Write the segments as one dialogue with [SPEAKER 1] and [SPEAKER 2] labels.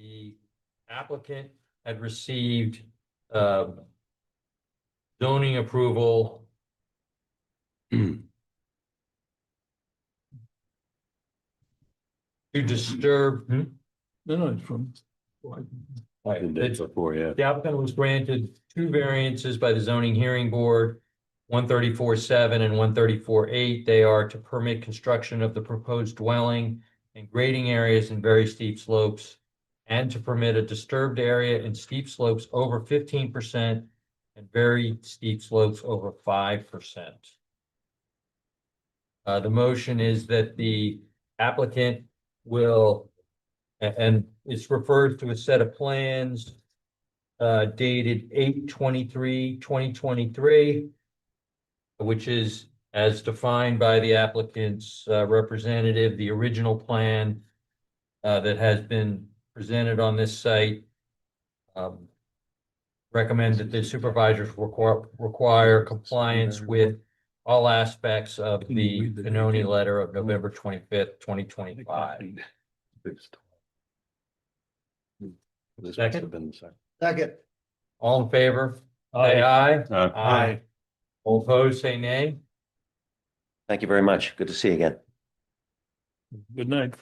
[SPEAKER 1] the applicant had received zoning approval to disturb.
[SPEAKER 2] No, it's from.
[SPEAKER 1] The applicant was granted two variances by the zoning hearing board, 134.7 and 134.8. They are to permit construction of the proposed dwelling and grading areas in very steep slopes, and to permit a disturbed area in steep slopes over 15% and very steep slopes over 5%. The motion is that the applicant will, and it's referred to a set of plans dated 8/23/2023, which is as defined by the applicant's representative, the original plan that has been presented on this site. Recommend that the supervisors require compliance with all aspects of the Benoni letter of November 25th, 2025. Second?
[SPEAKER 3] Second.
[SPEAKER 1] All in favor? Say aye.
[SPEAKER 2] Aye.
[SPEAKER 1] All opposed, say nay.
[SPEAKER 4] Thank you very much. Good to see you again.
[SPEAKER 2] Good night.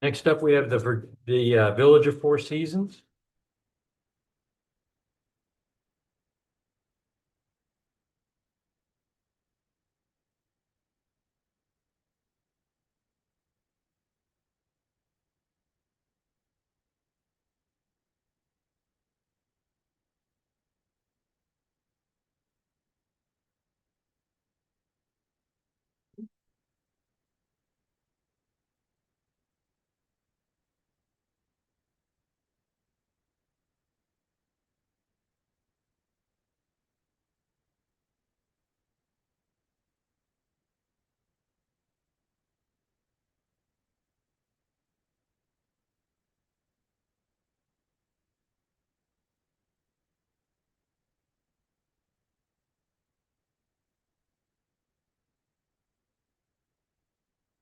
[SPEAKER 1] Next up, we have the Village of Four Seasons.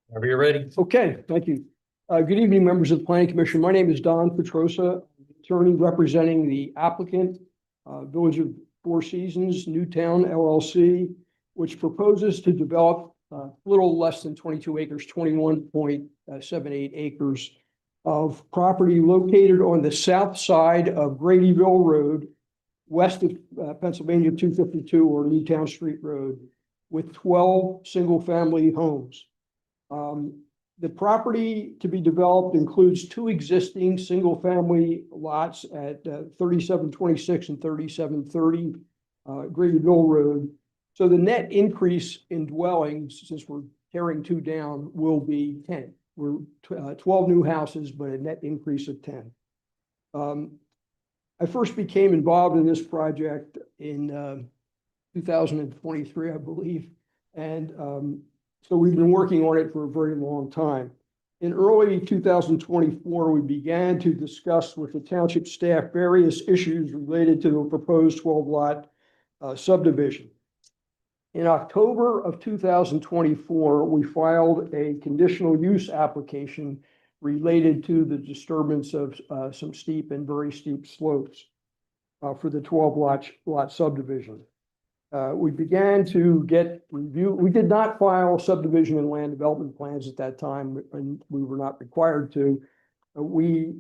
[SPEAKER 1] Whenever you're ready.
[SPEAKER 5] Okay, thank you. Good evening, members of the Planning Commission. My name is Don Petrosa, attorney representing the applicant, Village of Four Seasons, Newtown LLC, which proposes to develop a little less than 22 acres, 21.78 acres of property located on the south side of Gradyville Road, west of Pennsylvania 252 or Newtown Street Road, with 12 single-family homes. The property to be developed includes two existing single-family lots at 3726 and 3730 Gradyville Road. So the net increase in dwellings, since we're tearing two down, will be 10. We're 12 new houses, but a net increase of 10. I first became involved in this project in 2023, I believe, and so we've been working on it for a very long time. In early 2024, we began to discuss with the township staff various issues related to the proposed 12-lot subdivision. In October of 2024, we filed a conditional use application related to the disturbance of some steep and very steep slopes for the 12-lot subdivision. We began to get review. We did not file subdivision and land development plans at that time, and we were not required to. We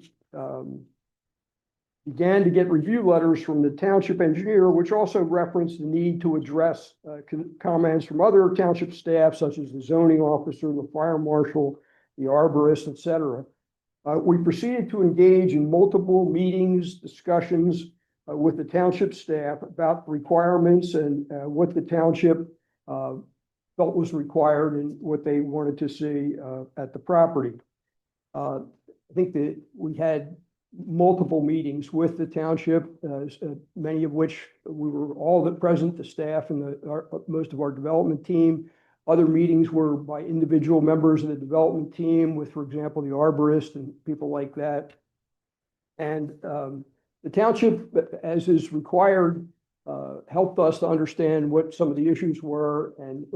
[SPEAKER 5] began to get review letters from the township engineer, which also referenced the need to address comments from other township staff, such as the zoning officer, the fire marshal, the arborist, etc. We proceeded to engage in multiple meetings, discussions with the township staff about requirements and what the township felt was required and what they wanted to see at the property. I think that we had multiple meetings with the township, many of which we were all present, the staff and most of our development team. Other meetings were by individual members of the development team with, for example, the arborist and people like that. And the township, as is required, helped us to understand what some of the issues were and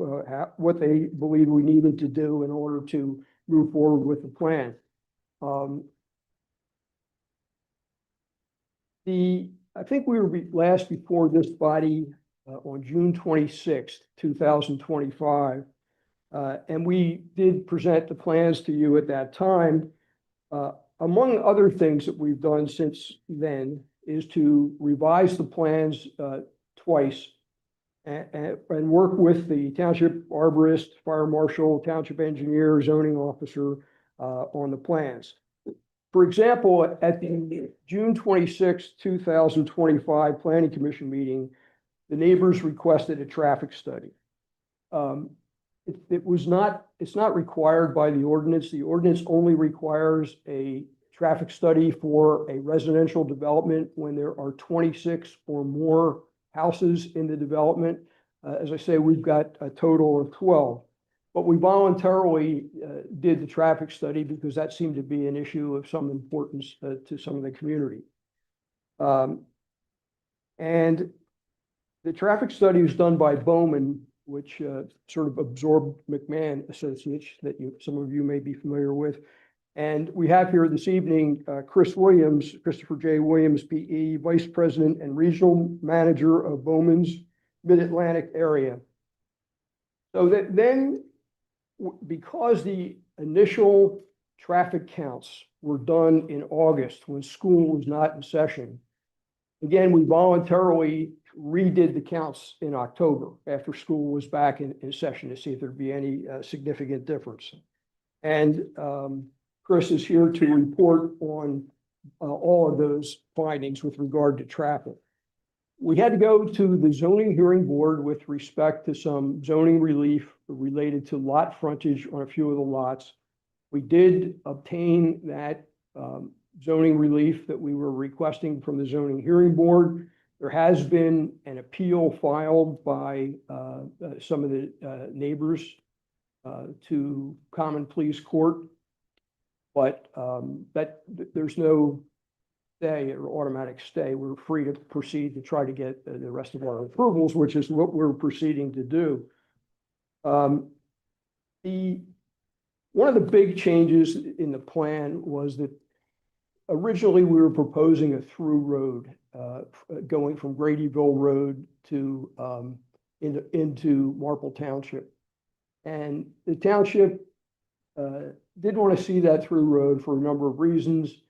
[SPEAKER 5] what they believed we needed to do in order to move forward with the plan. I think we were last before this body on June 26th, 2025. And we did present the plans to you at that time. Among other things that we've done since then is to revise the plans twice and work with the township arborist, fire marshal, township engineer, zoning officer on the plans. For example, at the June 26, 2025 Planning Commission meeting, the neighbors requested a traffic study. It's not required by the ordinance. The ordinance only requires a traffic study for a residential development when there are 26 or more houses in the development. As I say, we've got a total of 12. But we voluntarily did the traffic study because that seemed to be an issue of some importance to some of the community. And the traffic study was done by Bowman, which sort of absorbed McMahon Associates that some of you may be familiar with. And we have here this evening Chris Williams, Christopher J. Williams, PE, Vice President and Regional Manager of Bowman's Mid-Atlantic area. So that then, because the initial traffic counts were done in August when school was not in session, again, we voluntarily redid the counts in October after school was back in session to see if there'd be any significant difference. And Chris is here to report on all of those findings with regard to traffic. We had to go to the zoning hearing board with respect to some zoning relief related to lot frontage on a few of the lots. We did obtain that zoning relief that we were requesting from the zoning hearing board. There has been an appeal filed by some of the neighbors to Common Pleas Court, but there's no stay or automatic stay. We're free to proceed to try to get the rest of our approvals, which is what we're proceeding to do. One of the big changes in the plan was that originally we were proposing a through road going from Gradyville Road to into Marple Township. And the township didn't want to see that through road for a number of reasons.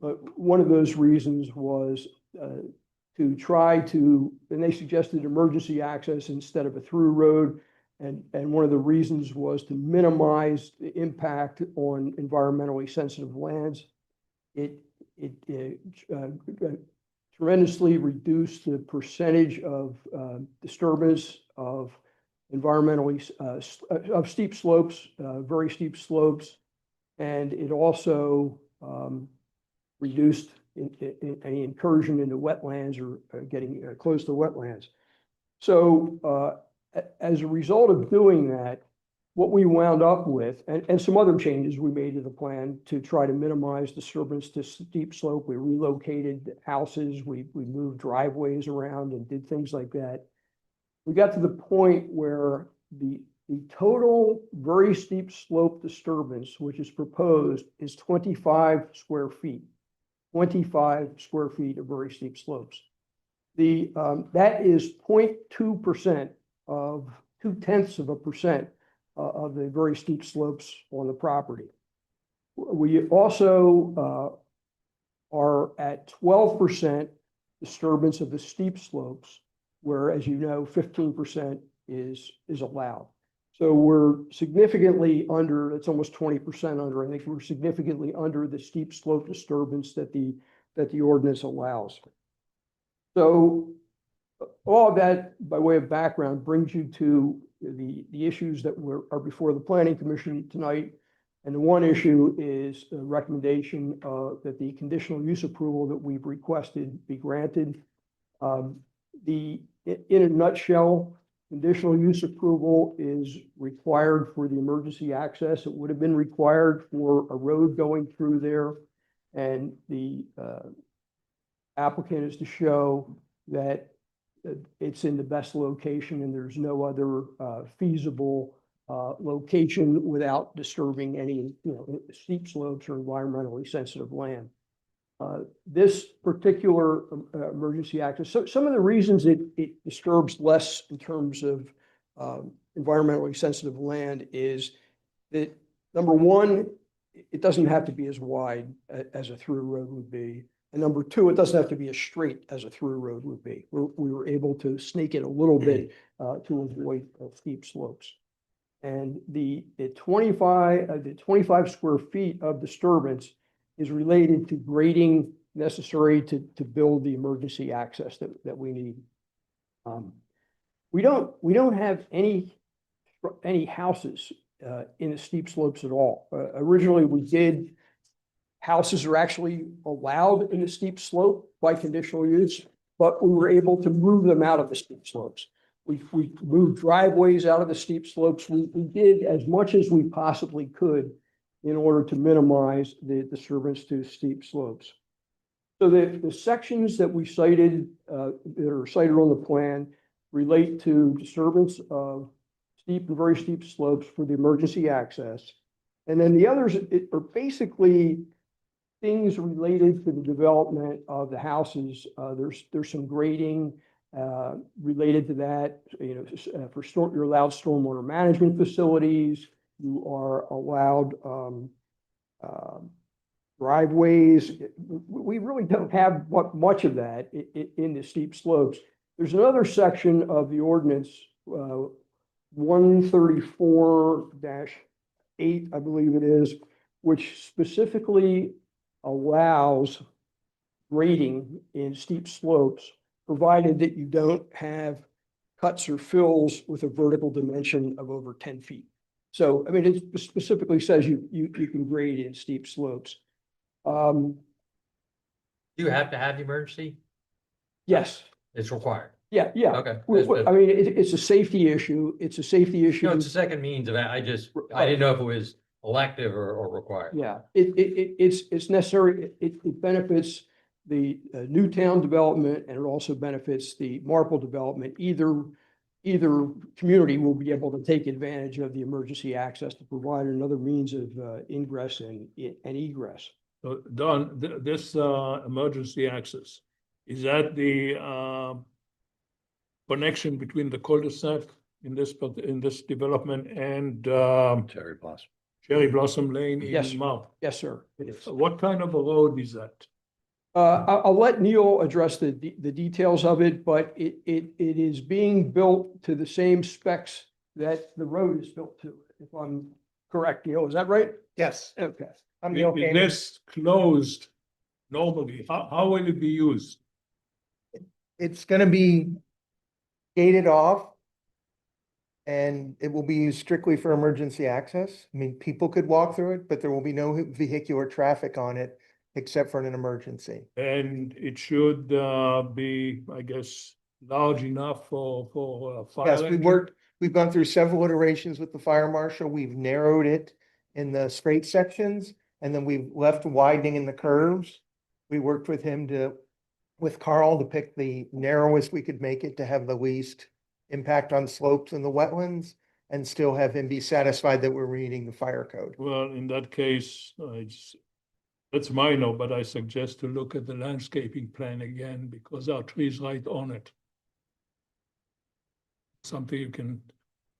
[SPEAKER 5] But one of those reasons was to try to, and they suggested emergency access instead of a through road. And one of the reasons was to minimize the impact on environmentally sensitive lands. It tremendously reduced the percentage of disturbance of environmentally of steep slopes, very steep slopes, and it also reduced any incursion into wetlands or getting close to wetlands. So as a result of doing that, what we wound up with, and some other changes we made to the plan to try to minimize disturbance to steep slope. We relocated houses, we moved driveways around and did things like that. We got to the point where the total very steep slope disturbance, which is proposed, is 25 square feet. 25 square feet of very steep slopes. That is 0.2% of 0.2% of the very steep slopes on the property. We also are at 12% disturbance of the steep slopes, where, as you know, 15% is allowed. So we're significantly under, it's almost 20% under, I think we're significantly under the steep slope disturbance that the ordinance allows. So all of that, by way of background, brings you to the issues that are before the planning commission tonight. And the one issue is a recommendation that the conditional use approval that we've requested be granted. In a nutshell, conditional use approval is required for the emergency access. It would have been required for a road going through there. And the applicant is to show that it's in the best location and there's no other feasible location without disturbing any, steep slopes or environmentally sensitive land. This particular emergency access, so some of the reasons it disturbs less in terms of environmentally sensitive land is that, number one, it doesn't have to be as wide as a through road would be. And number two, it doesn't have to be as straight as a through road would be. We were able to snake it a little bit to avoid steep slopes. And the 25 square feet of disturbance is related to grading necessary to build the emergency access that we need. We don't have any houses in the steep slopes at all. Originally, we did. Houses are actually allowed in the steep slope by conditional use, but we were able to move them out of the steep slopes. We moved driveways out of the steep slopes. We did as much as we possibly could in order to minimize the disturbance to steep slopes. So the sections that we cited, that are cited on the plan, relate to disturbance of steep and very steep slopes for the emergency access. And then the others are basically things related to the development of the houses. There's some grading related to that. You're allowed stormwater management facilities. You are allowed driveways. We really don't have much of that in the steep slopes. There's another section of the ordinance, 134-8, I believe it is, which specifically allows grading in steep slopes, provided that you don't have cuts or fills with a vertical dimension of over 10 feet. So, I mean, it specifically says you can grade in steep slopes.
[SPEAKER 1] Do you have to have the emergency?
[SPEAKER 5] Yes,
[SPEAKER 1] It's required.
[SPEAKER 5] yeah.
[SPEAKER 1] Okay.
[SPEAKER 5] I mean, it's a safety issue. It's a safety issue.
[SPEAKER 1] No, it's a second means of, I didn't know if it was elective or required.
[SPEAKER 5] Yeah, it's necessary. It benefits the Newtown development, and it also benefits the Marple development. Either community will be able to take advantage of the emergency access to provide another means of ingress and egress.
[SPEAKER 2] So Don, this emergency access, is that the connection between the cul-de-sac in this development and
[SPEAKER 4] Cherry Blossom.
[SPEAKER 2] Cherry Blossom Lane
[SPEAKER 5] Yes.
[SPEAKER 2] in Marple?
[SPEAKER 5] Yes, sir, it is.
[SPEAKER 2] What kind of a road is that?
[SPEAKER 5] I'll let Neil address the details of it, but it is being built to the same specs that the road is built to, if I'm correct, Neil, is that right?
[SPEAKER 3] Yes,
[SPEAKER 5] Okay.
[SPEAKER 3] I'm Neil
[SPEAKER 2] Is
[SPEAKER 3] Kane.
[SPEAKER 2] this closed normally? How will it be used?
[SPEAKER 3] It's gonna be gated off. And it will be used strictly for emergency access. I mean, people could walk through it, but there will be no vehicular traffic on it except for an emergency.
[SPEAKER 2] And it should be, I guess, large enough for fire.
[SPEAKER 3] Yes,
[SPEAKER 2] engine?
[SPEAKER 3] we've gone through several iterations with the fire marshal. We've narrowed it in the straight sections, and then we've left widening in the curves. We worked with with Carl to pick the narrowest we could make it to have the least impact on slopes and the wetlands, and still have him be satisfied that we're reading the fire code.
[SPEAKER 2] Well, in that case, that's minor, but I suggest to look at the landscaping plan again because there are trees right on it. Something you can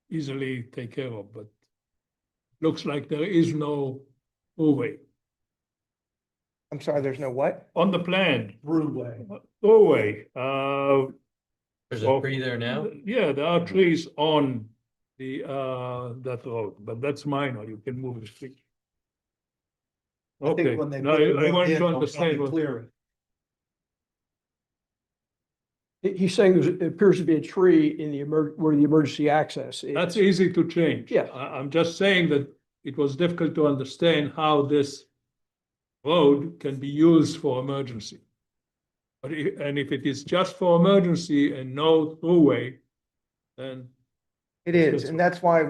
[SPEAKER 2] easily take care of, but looks like there is no throughway.
[SPEAKER 3] I'm sorry, there's no what?
[SPEAKER 2] On the plan,
[SPEAKER 3] Throughway.
[SPEAKER 2] throughway,
[SPEAKER 1] There's
[SPEAKER 2] Well,
[SPEAKER 1] a tree there now?
[SPEAKER 2] yeah, there are trees on the, that road, but that's minor, you can move the tree. Okay, now I want to understand what.
[SPEAKER 5] He's saying it appears to be a tree in the where the emergency access is.
[SPEAKER 2] That's easy to change.
[SPEAKER 5] Yeah.
[SPEAKER 2] I'm just saying that it was difficult to understand how this road can be used for emergency. But and if it is just for emergency and no throughway, then
[SPEAKER 3] It is, and that's why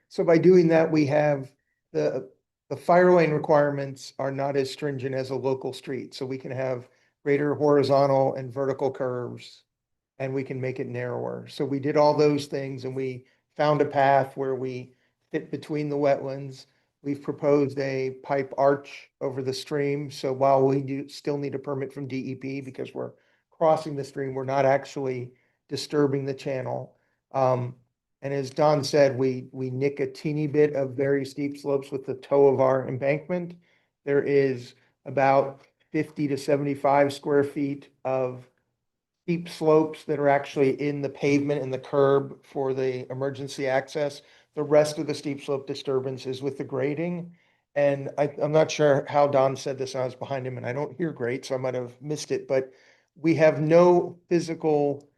[SPEAKER 3] so by doing that, we have the fire lane requirements are not as stringent as a local street, so we can have greater horizontal and vertical curves. And we can make it narrower. So we did all those things and we found a path where we fit between the wetlands. We've proposed a pipe arch over the stream. So while we do still need a permit from DEP because we're crossing the stream, we're not actually disturbing the channel. And as Don said, we nick a teeny bit of very steep slopes with the toe of our embankment. There is about 50 to 75 square feet of steep slopes that are actually in the pavement and the curb for the emergency access. The rest of the steep slope disturbance is with the grading. And I'm not sure how Don said this, and I was behind him and I don't hear great, so I might have missed it, but we have no physical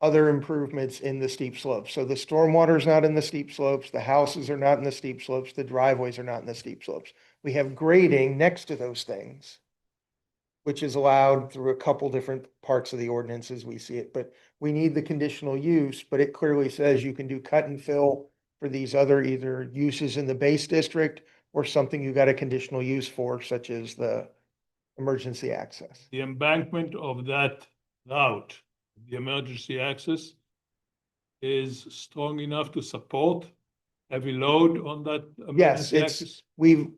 [SPEAKER 3] other improvements in the steep slopes. So the stormwater is not in the steep slopes, the houses are not in the steep slopes, the driveways are not in the steep slopes. We have grading next to those things, which is allowed through a couple different parts of the ordinance as we see it, but we need the conditional use, but it clearly says you can do cut and fill for these other either uses in the base district or something you got a conditional use for, such as the emergency access.
[SPEAKER 2] the embankment of that route, the emergency access, is strong enough to support heavy load on that
[SPEAKER 3] Yes,
[SPEAKER 2] emergency
[SPEAKER 3] it's,
[SPEAKER 2] access?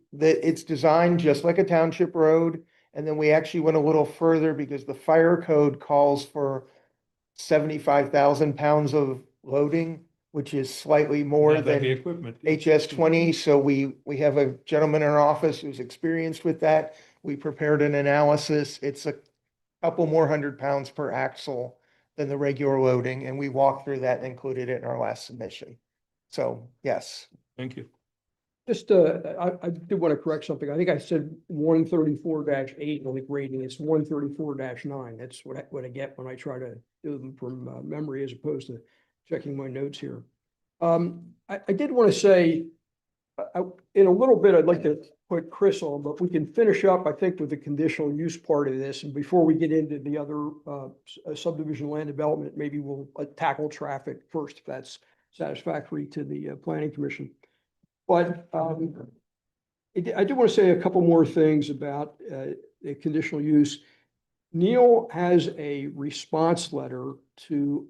[SPEAKER 3] it's designed just like a township road. And then we actually went a little further because the fire code calls for 75,000 pounds of loading, which is slightly more
[SPEAKER 2] Have heavy
[SPEAKER 3] than
[SPEAKER 2] equipment.
[SPEAKER 3] HS20. So we have a gentleman in our office who's experienced with that. We prepared an analysis. It's a couple more 100 pounds per axle than the regular loading. And we walked through that and included it in our last submission. So yes.
[SPEAKER 2] Thank you.
[SPEAKER 5] Just, I did want to correct something. I think I said 134-8 on the grading. It's 134-9. That's what I get when I try to do them from memory as opposed to checking my notes here. I did want to say, in a little bit, I'd like to put Chris on, but we can finish up, I think, with the conditional use part of this. And before we get into the other subdivision land development, maybe we'll tackle traffic first, if that's satisfactory to the planning commission. But I do want to say a couple more things about the conditional use. Neil has a response letter to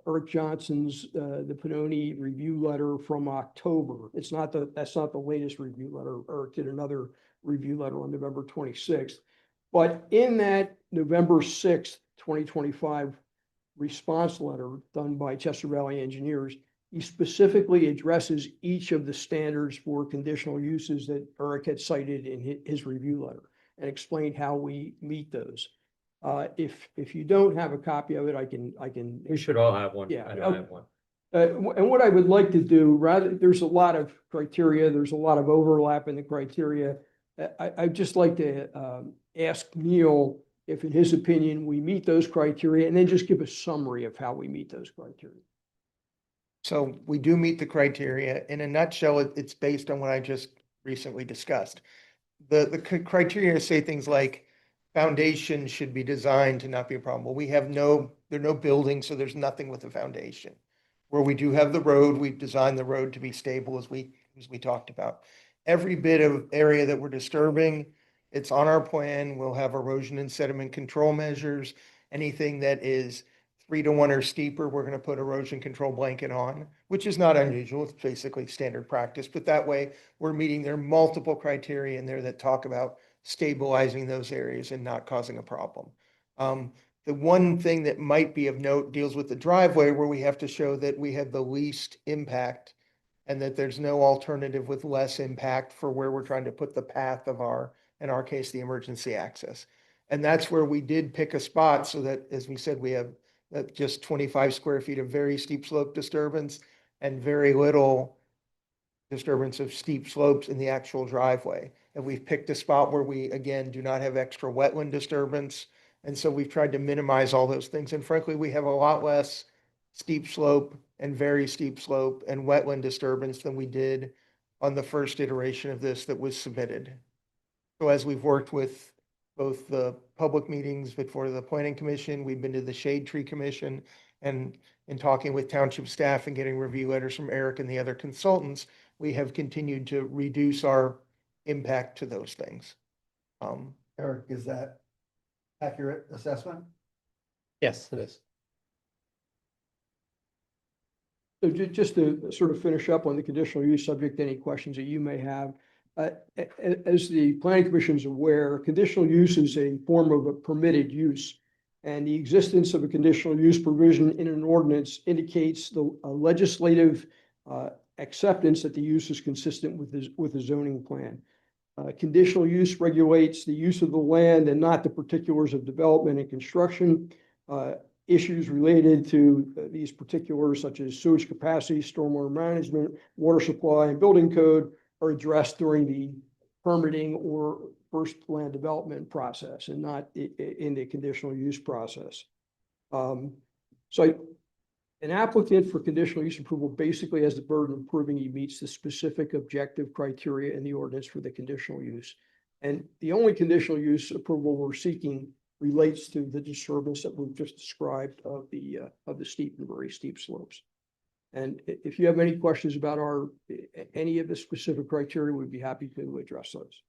[SPEAKER 5] Eric Johnson's the Pannoni review letter from October. That's not the latest review letter. Eric did another review letter on November 26th. But in that November 6th, 2025 response letter done by Chester Valley Engineers, he specifically addresses each of the standards for conditional uses that Eric had cited in his review letter and explained how we meet those. If you don't have a copy of it, I can.
[SPEAKER 1] We should all have one.
[SPEAKER 5] Yeah,
[SPEAKER 1] I don't have one.
[SPEAKER 5] And what I would like to do, there's a lot of criteria, there's a lot of overlap in the criteria. I'd just like to ask Neil if, in his opinion, we meet those criteria, and then just give a summary of how we meet those criteria.
[SPEAKER 3] So we do meet the criteria. In a nutshell, it's based on what I just recently discussed. The criteria say things like foundation should be designed to not be a problem. Well, there are no buildings, so there's nothing with the foundation. Where we do have the road, we've designed the road to be stable as we talked about. Every bit of area that we're disturbing, it's on our plan. We'll have erosion and sediment control measures. Anything that is 3-to-1 or steeper, we're going to put erosion control blanket on, which is not unusual. It's basically standard practice, but that way we're meeting their multiple criteria in there that talk about stabilizing those areas and not causing a problem. The one thing that might be of note deals with the driveway, where we have to show that we have the least impact and that there's no alternative with less impact for where we're trying to put the path of in our case, the emergency access. And that's where we did pick a spot so that, as we said, we have just 25 square feet of very steep slope disturbance and very little disturbance of steep slopes in the actual driveway. And we've picked a spot where we, again, do not have extra wetland disturbance And so we've tried to minimize all those things. And frankly, we have a lot less steep slope and very steep slope and wetland disturbance than we did on the first iteration of this that was submitted. So as we've worked with both the public meetings before the planning commission, we've been to the shade tree commission, and in talking with township staff and getting review letters from Eric and the other consultants, we have continued to reduce our impact to those things.
[SPEAKER 6] Eric, is that accurate assessment?
[SPEAKER 7] Yes, it is.
[SPEAKER 5] So just to sort of finish up on the conditional use subject, any questions that you may have. As the planning commission is aware, conditional use is a form of a permitted use. And the existence of a conditional use provision in an ordinance indicates the legislative acceptance that the use is consistent with the zoning plan. Conditional use regulates the use of the land and not the particulars of development and construction. Issues related to these particulars, such as sewage capacity, stormwater management, water supply, and building code, are addressed during the permitting or first land development process and not in the conditional use process. So an applicant for conditional use approval basically has the burden of proving he meets the specific objective criteria in the ordinance for the conditional use. And the only conditional use approval we're seeking relates to the disturbance that we've just described of the steep and very steep slopes. And if you have any questions about any of the specific criteria, we'd be happy to address those.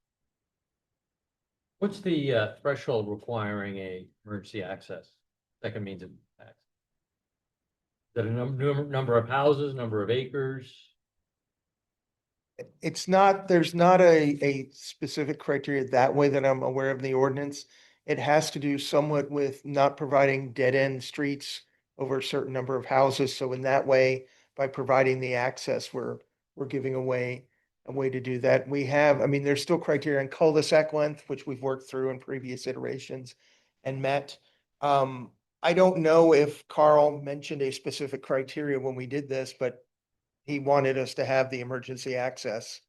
[SPEAKER 1] What's the threshold requiring a emergency access, second means of access? Is that a number of houses, number of acres?
[SPEAKER 3] It's not, there's not a specific criteria that way that I'm aware of in the ordinance. It has to do somewhat with not providing dead end streets over a certain number of houses. So in that way, by providing the access, we're giving away a way to do that. We have, I mean, there's still criteria in cul-de-sac length, which we've worked through in previous iterations and met. I don't know if Carl mentioned a specific criteria when we did this, but he wanted us to have the emergency access.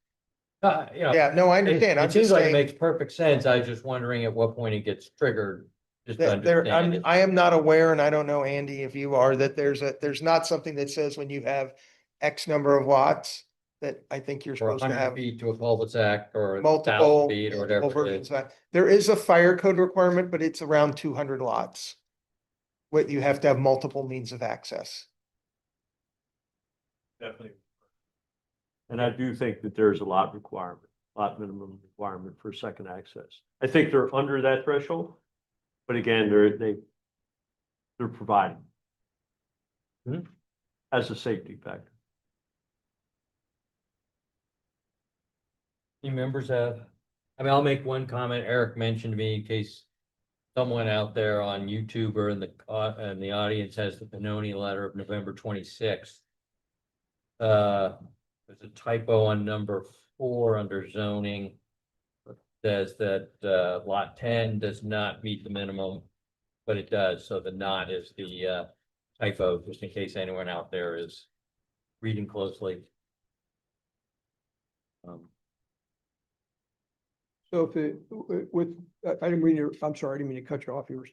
[SPEAKER 1] Yeah.
[SPEAKER 3] Yeah, no, I understand. I'm
[SPEAKER 1] It seems
[SPEAKER 3] just
[SPEAKER 1] like it
[SPEAKER 3] saying.
[SPEAKER 1] makes perfect sense. I was just wondering at what point it gets triggered. Just to understand it.
[SPEAKER 3] I am not aware, and I don't know, Andy, if you are, that there's not something that says when you have X number of lots, that I think you're
[SPEAKER 1] Or
[SPEAKER 3] supposed to
[SPEAKER 1] 100
[SPEAKER 3] have
[SPEAKER 1] feet to a cul-de-sac or
[SPEAKER 3] multiple
[SPEAKER 1] 1,000 feet or whatever
[SPEAKER 3] multiple
[SPEAKER 1] it
[SPEAKER 3] versions
[SPEAKER 1] is.
[SPEAKER 3] of that. There is a fire code requirement, but it's around 200 lots. What you have to have multiple means of access.
[SPEAKER 2] Definitely.
[SPEAKER 8] And I do think that there's a lot minimum requirement for second access. I think they're under that threshold, but again, they're providing.
[SPEAKER 1] Mhm.
[SPEAKER 8] As a safety factor.
[SPEAKER 1] Any members have, I mean, I'll make one comment. Eric mentioned to me in case someone out there on YouTube or in the audience has the Pannoni letter of November 26th. There's a typo on number 4 under zoning. It says that lot 10 does not meet the minimum, but it does. So the not is the typo, just in case anyone out there is reading closely.
[SPEAKER 5] So if it, I didn't mean to, I'm sorry, I didn't mean to cut you off yours.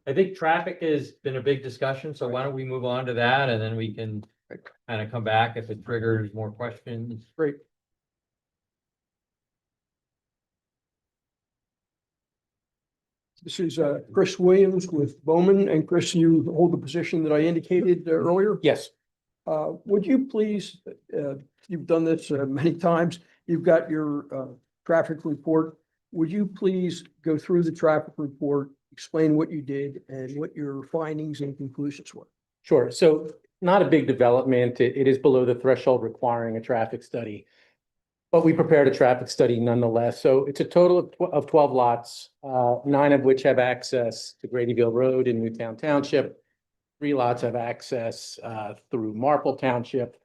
[SPEAKER 1] I think traffic has been a big discussion, so why don't we move on to that and then we can kind of come back if it triggers more questions.
[SPEAKER 5] Great. This is Chris Williams with Bowman, and Chris, you hold the position that I indicated earlier.
[SPEAKER 7] Yes.
[SPEAKER 5] Would you please, you've done this many times, you've got your traffic report. Would you please go through the traffic report, explain what you did and what your findings and conclusions were?
[SPEAKER 7] Sure. So not a big development. It is below the threshold requiring a traffic study. But we prepared a traffic study nonetheless. So it's a total of 12 lots, 9 of which have access to Gradyville Road in Newtown Township. 3 lots have access through Marple Township.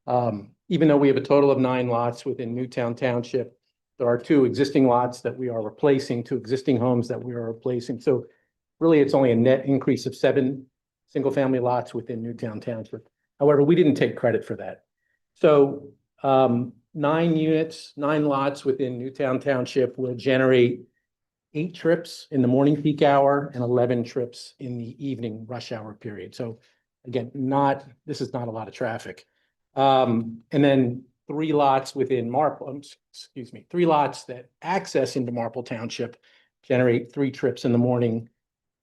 [SPEAKER 7] Even though we have a total of 9 lots within Newtown Township, there are 2 existing lots that we are replacing, 2 existing homes that we are replacing. So really, it's only a net increase of 7 single-family lots within Newtown Township. However, we didn't take credit for that. So 9 units, 9 lots within Newtown Township will generate 8 trips in the morning peak hour and 11 trips in the evening rush hour period. So again, this is not a lot of traffic. And then 3 lots within Marple, excuse me, 3 lots that access into Marple Township generate 3 trips in the morning,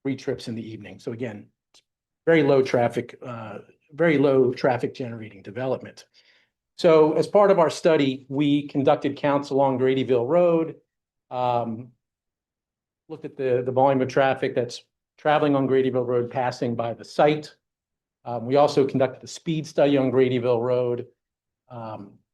[SPEAKER 7] 3 trips in the evening. So again, very low traffic generating development. So as part of our study, we conducted counts along Gradyville Road, looked at the volume of traffic that's traveling on Gradyville Road, passing by the site. We also conducted a speed study on Gradyville Road.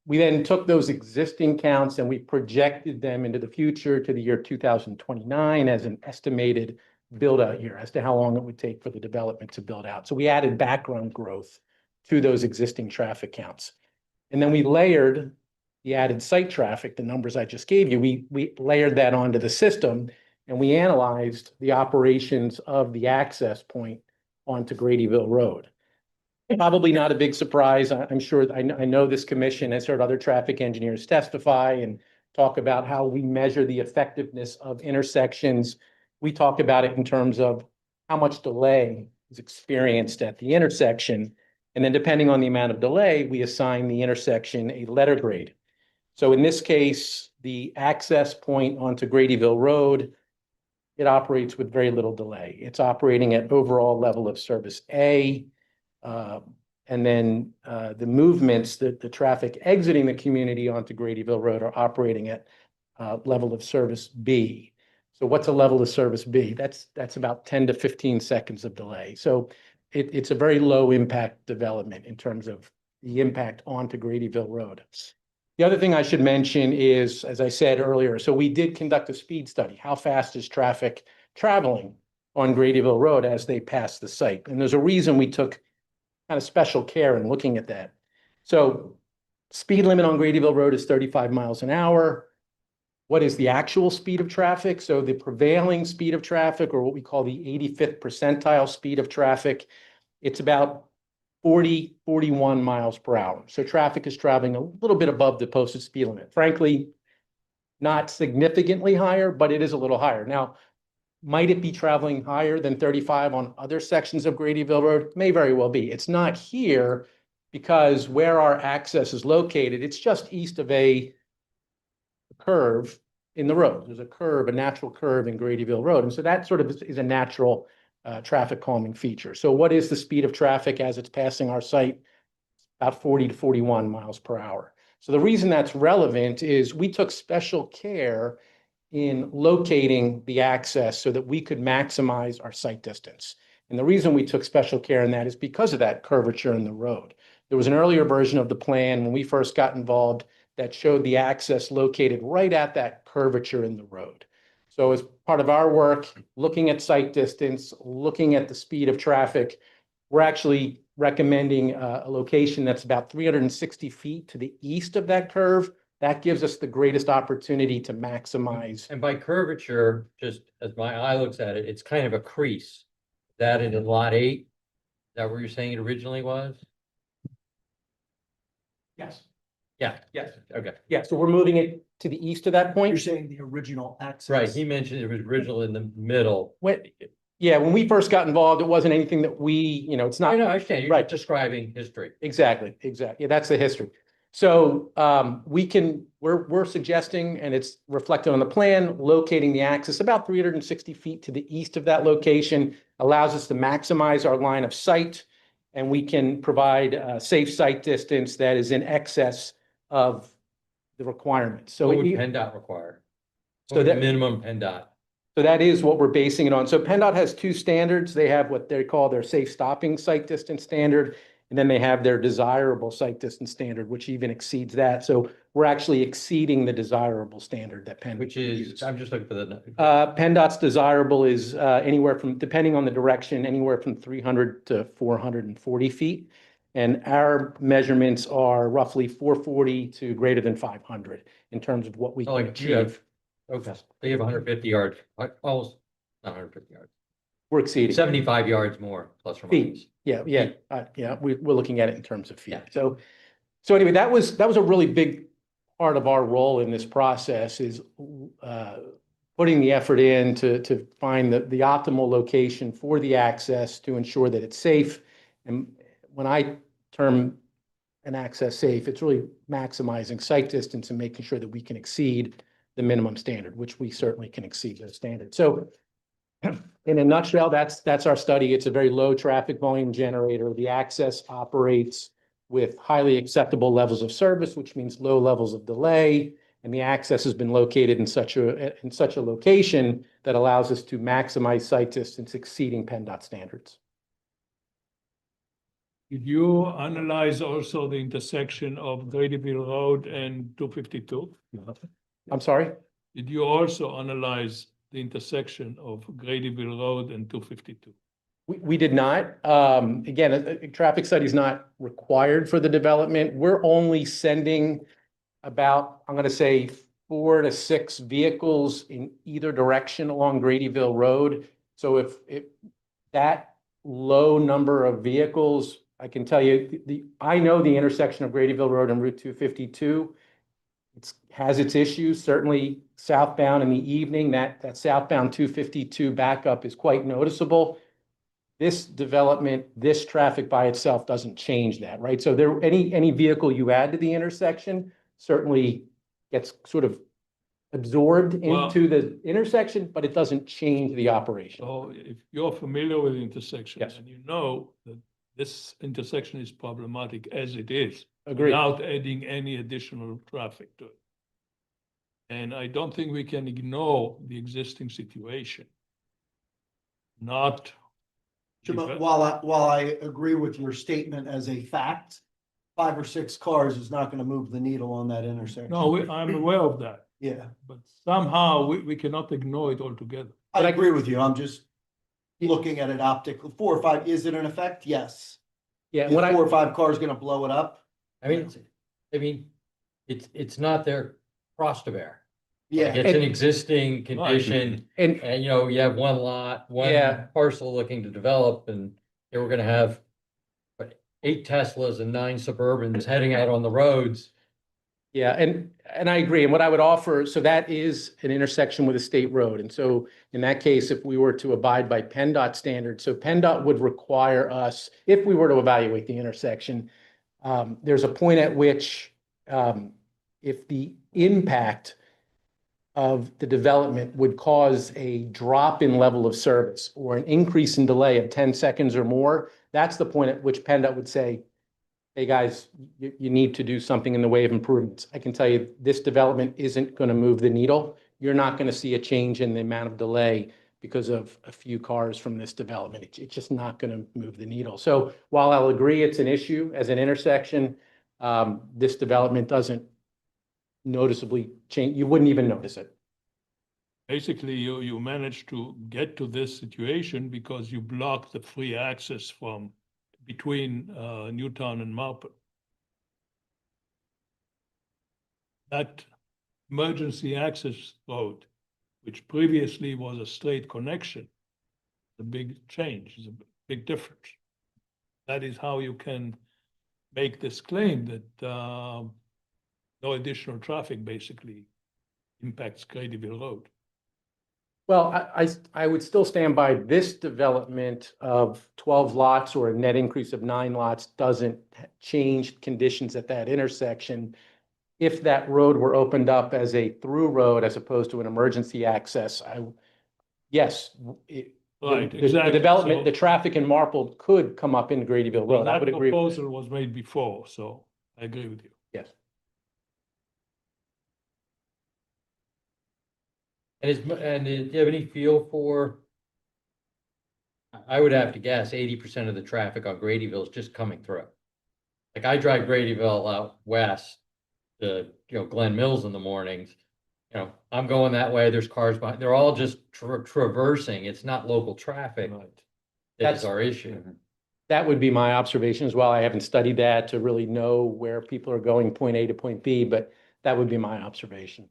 [SPEAKER 7] We then took those existing counts and we projected them into the future to the year 2029 as an estimated build out year as to how long it would take for the development to build out. So we added background growth to those existing traffic counts. And then we layered the added site traffic, the numbers I just gave you, we layered that onto the system and we analyzed the operations of the access point onto Gradyville Road. Probably not a big surprise. I'm sure, I know this commission has heard other traffic engineers testify and talk about how we measure the effectiveness of intersections. We talked about it in terms of how much delay is experienced at the intersection. And then depending on the amount of delay, we assign the intersection a letter grade. So in this case, the access point onto Gradyville Road, it operates with very little delay. It's operating at overall level of service A. And then the movements, the traffic exiting the community onto Gradyville Road are operating at level of service B. So what's a level of service B? That's about 10 to 15 seconds of delay. So it's a very low impact development in terms of the impact onto Gradyville Road. The other thing I should mention is, as I said earlier, so we did conduct a speed study. How fast is traffic traveling on Gradyville Road as they pass the site? And there's a reason we took kind of special care in looking at that. So speed limit on Gradyville Road is 35 miles an hour. What is the actual speed of traffic? So the prevailing speed of traffic, or what we call the 85th percentile speed of traffic, it's about 41 miles per hour. So traffic is traveling a little bit above the posted speed limit. Frankly, not significantly higher, but it is a little higher. Now, might it be traveling higher than 35 on other sections of Gradyville Road? May very well be. It's not here because where our access is located, it's just east of a curve in the road. There's a curve, a natural curve in Gradyville Road. And so that sort of is a natural traffic calming feature. So what is the speed of traffic as it's passing our site? About 40 to 41 miles per hour. So the reason that's relevant is we took special care in locating the access so that we could maximize our site distance. And the reason we took special care in that is because of that curvature in the road. There was an earlier version of the plan when we first got involved that showed the access located right at that curvature in the road. So as part of our work, looking at site distance, looking at the speed of traffic, we're actually recommending a location that's about 360 feet to the east of that curve. That gives us the greatest opportunity to maximize.
[SPEAKER 1] And by curvature, just as my eye looks at it, it's kind of a crease. That in lot 8, is that where you're saying it originally was?
[SPEAKER 7] Yes.
[SPEAKER 1] Yeah,
[SPEAKER 7] Yes.
[SPEAKER 1] okay.
[SPEAKER 7] Yeah, so we're moving it to the east of that point.
[SPEAKER 6] You're saying the original access.
[SPEAKER 1] Right, he mentioned it was original in the middle.
[SPEAKER 7] When we first got involved, it wasn't anything that it's
[SPEAKER 1] I
[SPEAKER 7] not.
[SPEAKER 1] know, I understand, you're
[SPEAKER 7] Right.
[SPEAKER 1] describing history.
[SPEAKER 7] Exactly. Yeah, that's the history. So we're suggesting, and it's reflected on the plan, locating the axis about 360 feet to the east of that location allows us to maximize our line of sight, and we can provide a safe sight distance that is in excess of the requirements. So
[SPEAKER 1] What would
[SPEAKER 7] we-
[SPEAKER 1] PennDOT require?
[SPEAKER 7] So
[SPEAKER 1] What would the
[SPEAKER 7] that-
[SPEAKER 1] minimum PennDOT?
[SPEAKER 7] So that is what we're basing it on. So PennDOT has 2 standards. They have what they call their safe stopping sight distance standard, and then they have their desirable sight distance standard, which even exceeds that. So we're actually exceeding the desirable standard that PennDOT
[SPEAKER 1] Which is,
[SPEAKER 7] uses.
[SPEAKER 1] I'm just looking for the.
[SPEAKER 7] PennDOT's desirable is anywhere from, depending on the direction, anywhere from 300 to 440 feet. And our measurements are roughly 440 to greater than 500 in terms of what we
[SPEAKER 1] Oh,
[SPEAKER 7] can
[SPEAKER 1] like you have-
[SPEAKER 7] achieve.
[SPEAKER 1] Okay, they have 150 yards, almost, not 150 yards,
[SPEAKER 7] We're exceeding.
[SPEAKER 1] 75 yards more, plus or minus.
[SPEAKER 7] Feet. Yeah, we're looking at it in terms of feet.
[SPEAKER 1] Yeah.
[SPEAKER 7] So anyway, that was a really big part of our role in this process is putting the effort in to find the optimal location for the access to ensure that it's safe. And when I term an access safe, it's really maximizing sight distance and making sure that we can exceed the minimum standard, which we certainly can exceed the standard. So in a nutshell, that's our study. It's a very low traffic volume generator. The access operates with highly acceptable levels of service, which means low levels of delay. And the access has been located in such a location that allows us to maximize sight distance exceeding PennDOT standards.
[SPEAKER 2] Did you analyze also the intersection of Gradyville Road and 252?
[SPEAKER 7] I'm sorry?
[SPEAKER 2] Did you also analyze the intersection of Gradyville Road and 252?
[SPEAKER 7] We did not. Again, a traffic study is not required for the development. We're only sending about, I'm going to say, 4 to 6 vehicles in either direction along Gradyville Road. So if that low number of vehicles, I can tell you, I know the intersection of Gradyville Road and Route 252. It has its issues, certainly southbound in the evening, that southbound 252 backup is quite noticeable. This development, this traffic by itself doesn't change that, right? So any vehicle you add to the intersection certainly gets sort of absorbed into the intersection, but it doesn't change the operation.
[SPEAKER 2] So if you're familiar with the intersection
[SPEAKER 7] Yes.
[SPEAKER 2] and you know that this intersection is problematic as it is,
[SPEAKER 7] Agreed.
[SPEAKER 2] without adding any additional traffic to it. And I don't think we can ignore the existing situation. Not.
[SPEAKER 6] Sure, but while I agree with your statement as a fact, 5 or 6 cars is not gonna move the needle on that intersection.
[SPEAKER 2] No, I'm aware of that,
[SPEAKER 6] Yeah,
[SPEAKER 2] but somehow we cannot ignore it altogether.
[SPEAKER 6] I agree with you. I'm just looking at it optically. 4 or 5, is it an effect? Yes.
[SPEAKER 7] Yeah,
[SPEAKER 6] Is
[SPEAKER 7] what
[SPEAKER 6] 4 or 5 cars gonna blow it up?
[SPEAKER 1] I mean, it's not their cross to bear.
[SPEAKER 6] Yeah.
[SPEAKER 1] It's an existing condition,
[SPEAKER 7] and
[SPEAKER 1] and you know, you have one lot, one
[SPEAKER 7] Yeah.
[SPEAKER 1] parcel looking to develop, and they were gonna have what, 8 Teslas and 9 Suburbans heading out on the roads.
[SPEAKER 7] yeah, and I agree. And what I would offer, so that is an intersection with a state road. And so in that case, if we were to abide by PennDOT standards, so PennDOT would require us, if we were to evaluate the intersection, there's a point at which if the impact of the development would cause a drop in level of service or an increase in delay of 10 seconds or more, that's the point at which PennDOT would say, hey, guys, you need to do something in the way of improvements. I can tell you this development isn't going to move the needle. You're not going to see a change in the amount of delay because of a few cars from this development. It's just not going to move the needle. So while I'll agree it's an issue as an intersection, this development doesn't noticeably change. You wouldn't even notice it.
[SPEAKER 2] Basically, you managed to get to this situation because you blocked the free access from between Newtown and Marple. That emergency access road, which previously was a straight connection, a big change, is a big difference. That is how you can make this claim that no additional traffic basically impacts Gradyville Road.
[SPEAKER 7] Well, I would still stand by this development of 12 lots or a net increase of 9 lots doesn't change conditions at that intersection. If that road were opened up as a through road as opposed to an emergency access, yes.
[SPEAKER 2] Right,
[SPEAKER 7] The
[SPEAKER 2] exactly.
[SPEAKER 7] development,
[SPEAKER 2] So-
[SPEAKER 7] the traffic in Marple could come up into Gradyville
[SPEAKER 2] Well,
[SPEAKER 7] Road. I
[SPEAKER 2] that
[SPEAKER 7] would agree.
[SPEAKER 2] proposal was made before, so I agree with you.
[SPEAKER 7] Yes.
[SPEAKER 1] And do you have any feel for? I would have to guess 80% of the traffic on Gradyville is just coming through. Like I drive Gradyville out west to, Glen Mills in the mornings. I'm going that way. There's cars behind. They're all just traversing. It's not local traffic. That's our issue.
[SPEAKER 7] That would be my observation as well. I haven't studied that to really know where people are going point A to point B, but that would be my observation.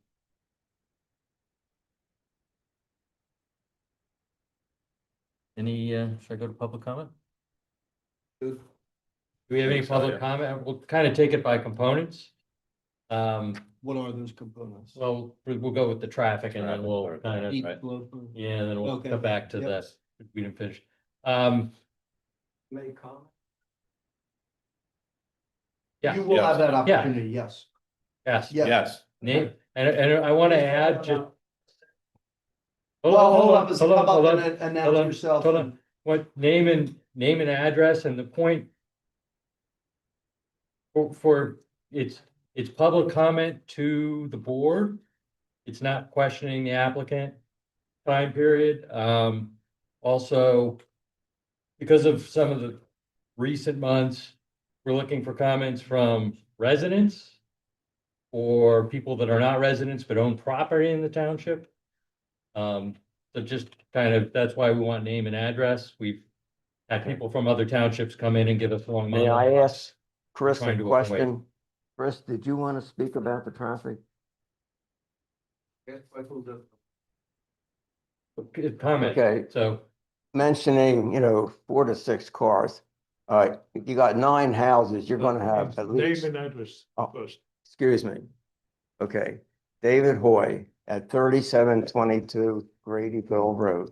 [SPEAKER 1] Any, should I go to public comment? Do we have any public comment? We'll kind of take it by components.
[SPEAKER 6] What are those components?
[SPEAKER 1] Well, we'll go with the traffic and then we'll kind of,
[SPEAKER 6] Heat, flow, through.
[SPEAKER 1] yeah, then we'll
[SPEAKER 6] Okay.
[SPEAKER 1] come back to
[SPEAKER 6] Yep.
[SPEAKER 1] this. We didn't finish.
[SPEAKER 6] May comment?
[SPEAKER 1] Yeah.
[SPEAKER 6] You will have that
[SPEAKER 1] Yeah.
[SPEAKER 6] opportunity, yes.
[SPEAKER 1] Yes.
[SPEAKER 6] Yes.
[SPEAKER 1] Name, and I want to add just.
[SPEAKER 6] Well, hold up,
[SPEAKER 1] hold on,
[SPEAKER 6] come
[SPEAKER 1] hold
[SPEAKER 6] up
[SPEAKER 1] on,
[SPEAKER 6] and
[SPEAKER 1] hold
[SPEAKER 6] announce
[SPEAKER 1] on,
[SPEAKER 6] yourself.
[SPEAKER 1] hold on. What name and address and the point. For, it's public comment to the board. It's not questioning the applicant time period. Also, because of some of the recent months, we're looking for comments from residents or people that are not residents but own property in the township. So just kind of, that's why we want name and address. We've had people from other townships come in and give us long.
[SPEAKER 9] May I
[SPEAKER 1] monologues.
[SPEAKER 9] ask Chris
[SPEAKER 1] Trying
[SPEAKER 9] a
[SPEAKER 1] to avoid.
[SPEAKER 9] question? Chris, did you want to speak about the traffic?
[SPEAKER 1] Comment,
[SPEAKER 9] Okay,
[SPEAKER 1] so,
[SPEAKER 9] mentioning, 4 to 6 cars. You got 9 houses, you're gonna have at least,
[SPEAKER 2] Name and address
[SPEAKER 9] Oh.
[SPEAKER 2] first.
[SPEAKER 9] excuse me. Okay, David Hoy at 3722 Gradyville Road,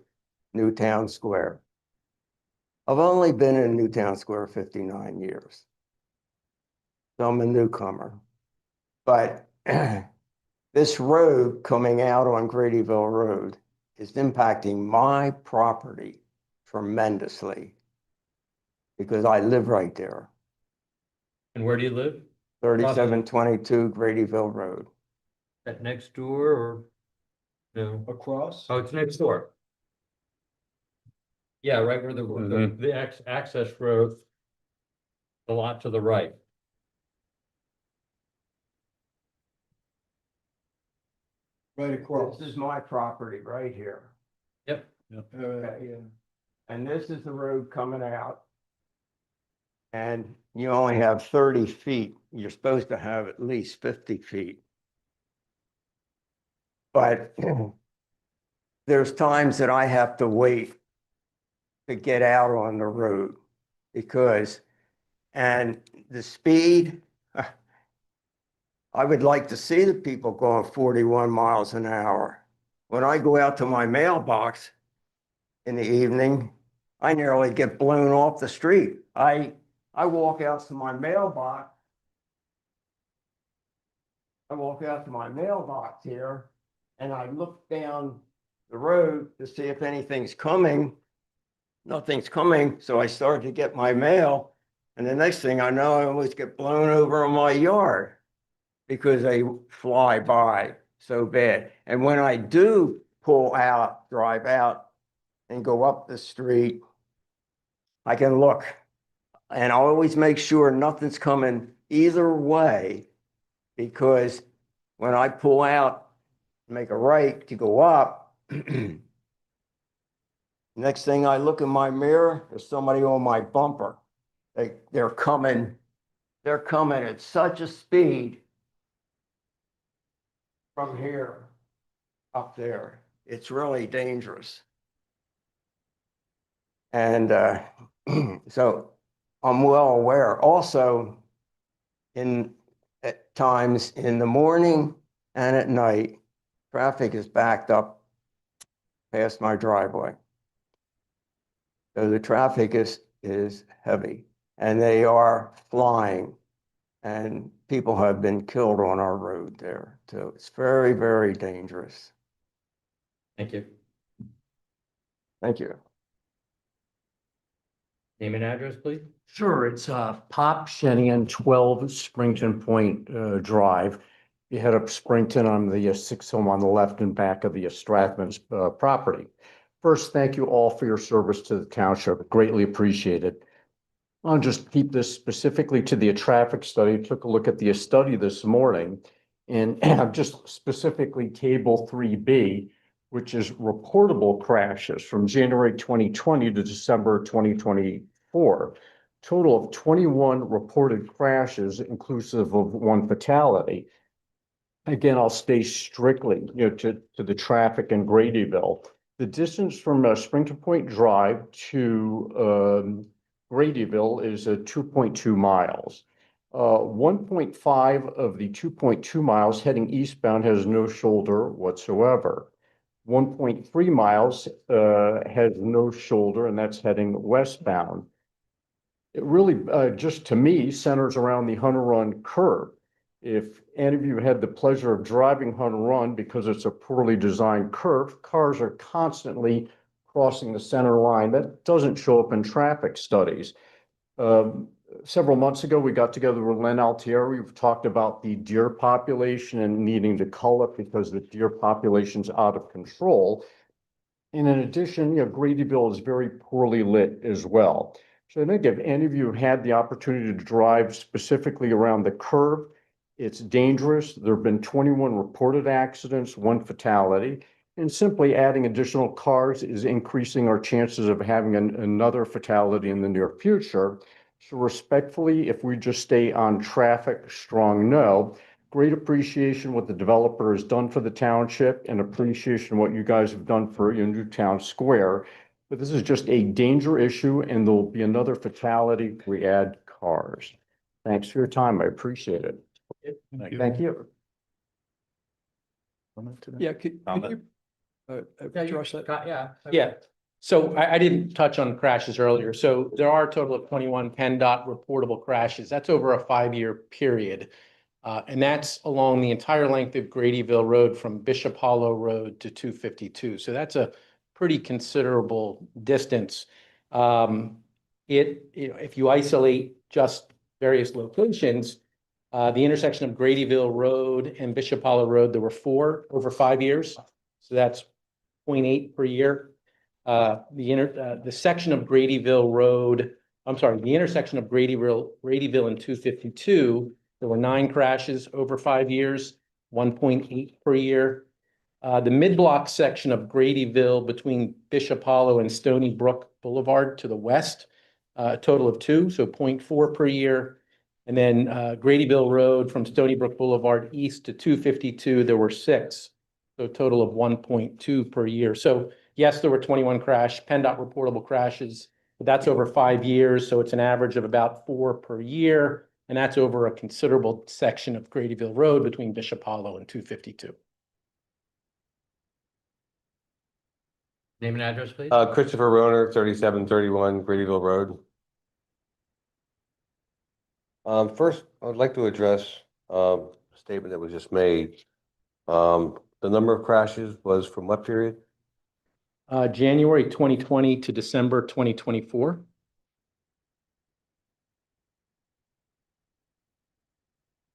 [SPEAKER 9] Newtown Square. I've only been in Newtown Square 59 years. So I'm a newcomer. But this road coming out on Gradyville Road is impacting my property tremendously because I live right there,
[SPEAKER 1] and where do you live?
[SPEAKER 9] 3722 Gradyville Road.
[SPEAKER 1] That next door or? No,
[SPEAKER 6] Across?
[SPEAKER 1] oh, it's next door. Yeah, right where the access road. The lot to the right.
[SPEAKER 6] Right across.
[SPEAKER 9] This is my property right here.
[SPEAKER 1] Yep.
[SPEAKER 6] Yeah.
[SPEAKER 9] And this is the road coming out. And you only have 30 feet. You're supposed to have at least 50 feet. But there's times that I have to wait to get out on the road because, and the speed, I would like to see the people going 41 miles an hour. When I go out to my mailbox in the evening, I nearly get blown off the street. I walk out to my mailbox. I walk out to my mailbox here and I look down the road to see if anything's coming. Nothing's coming, so I start to get my mail. And the next thing I know, I almost get blown over in my yard because they fly by so bad. And when I do pull out, drive out and go up the street, I can look and I always make sure nothing's coming either way because when I pull out, make a right to go up, next thing I look in my mirror, there's somebody on my bumper. They're coming at such a speed from here up there. It's really dangerous. And so I'm well aware. Also, at times in the morning and at night, traffic is backed up past my driveway. So the traffic is heavy and they are flying and people have been killed on our road there. So it's very, very dangerous.
[SPEAKER 1] Thank you.
[SPEAKER 9] Thank you.
[SPEAKER 1] Name and address, please.
[SPEAKER 10] Sure, it's Pop Shenian, 12 Springton Point Drive. You head up Springton on the 6 home on the left and back of the Strathman's property. First, thank you all for your service to the township. Greatly appreciated. I'll just keep this specifically to the traffic study. Took a look at the study this morning and just specifically table 3B, which is reportable crashes from January 2020 to December 2024. Total of 21 reported crashes, inclusive of 1 fatality. Again, I'll stay strictly, to the traffic in Gradyville. The distance from Springton Point Drive to Gradyville is 2.2 miles. 1.5 of the 2.2 miles heading eastbound has no shoulder whatsoever. 1.3 miles has no shoulder, and that's heading westbound. It really, just to me, centers around the Hunter Run curve. If any of you had the pleasure of driving Hunter Run, because it's a poorly designed curve, cars are constantly crossing the center line. That doesn't show up in traffic studies. Several months ago, we got together with Len Altieri. We've talked about the deer population and needing to cull it because the deer population's out of control. And in addition, Gradyville is very poorly lit as well. So I think if any of you had the opportunity to drive specifically around the curve, it's dangerous. There have been 21 reported accidents, 1 fatality, and simply adding additional cars is increasing our chances of having another fatality in the near future. So respectfully, if we just stay on traffic, strong no. Great appreciation what the developer has done for the township and appreciation what you guys have done for Newtown Square. But this is just a danger issue and there'll be another fatality if we add cars. Thanks for your time. I appreciate it. Thank you.
[SPEAKER 5] Yeah, could you address that?
[SPEAKER 7] Yeah, so I didn't touch on crashes earlier. So there are a total of 21 PennDOT reportable crashes. That's over a 5-year period. And that's along the entire length of Gradyville Road from Bishop Hollow Road to 252. So that's a pretty considerable distance. If you isolate just various locations, the intersection of Gradyville Road and Bishop Hollow Road, there were 4 over 5 years. So that's 0.8 per year. The section of Gradyville Road, I'm sorry, the intersection of Gradyville and 252, there were 9 crashes over 5 years, 1.8 per year. The mid-block section of Gradyville between Bishop Hollow and Stony Brook Boulevard to the west, a total of 2, so 0.4 per year. And then Gradyville Road from Stony Brook Boulevard east to 252, there were 6, so a total of 1.2 per year. So yes, there were 21 PennDOT reportable crashes, but that's over 5 years, so it's an average of about 4 per year. And that's over a considerable section of Gradyville Road between Bishop Hollow and 252.
[SPEAKER 1] Name and address, please.
[SPEAKER 11] Christopher Roner, 3731 Gradyville Road. First, I would like to address a statement that was just made. The number of crashes was from what period?
[SPEAKER 7] January 2020 to December 2024.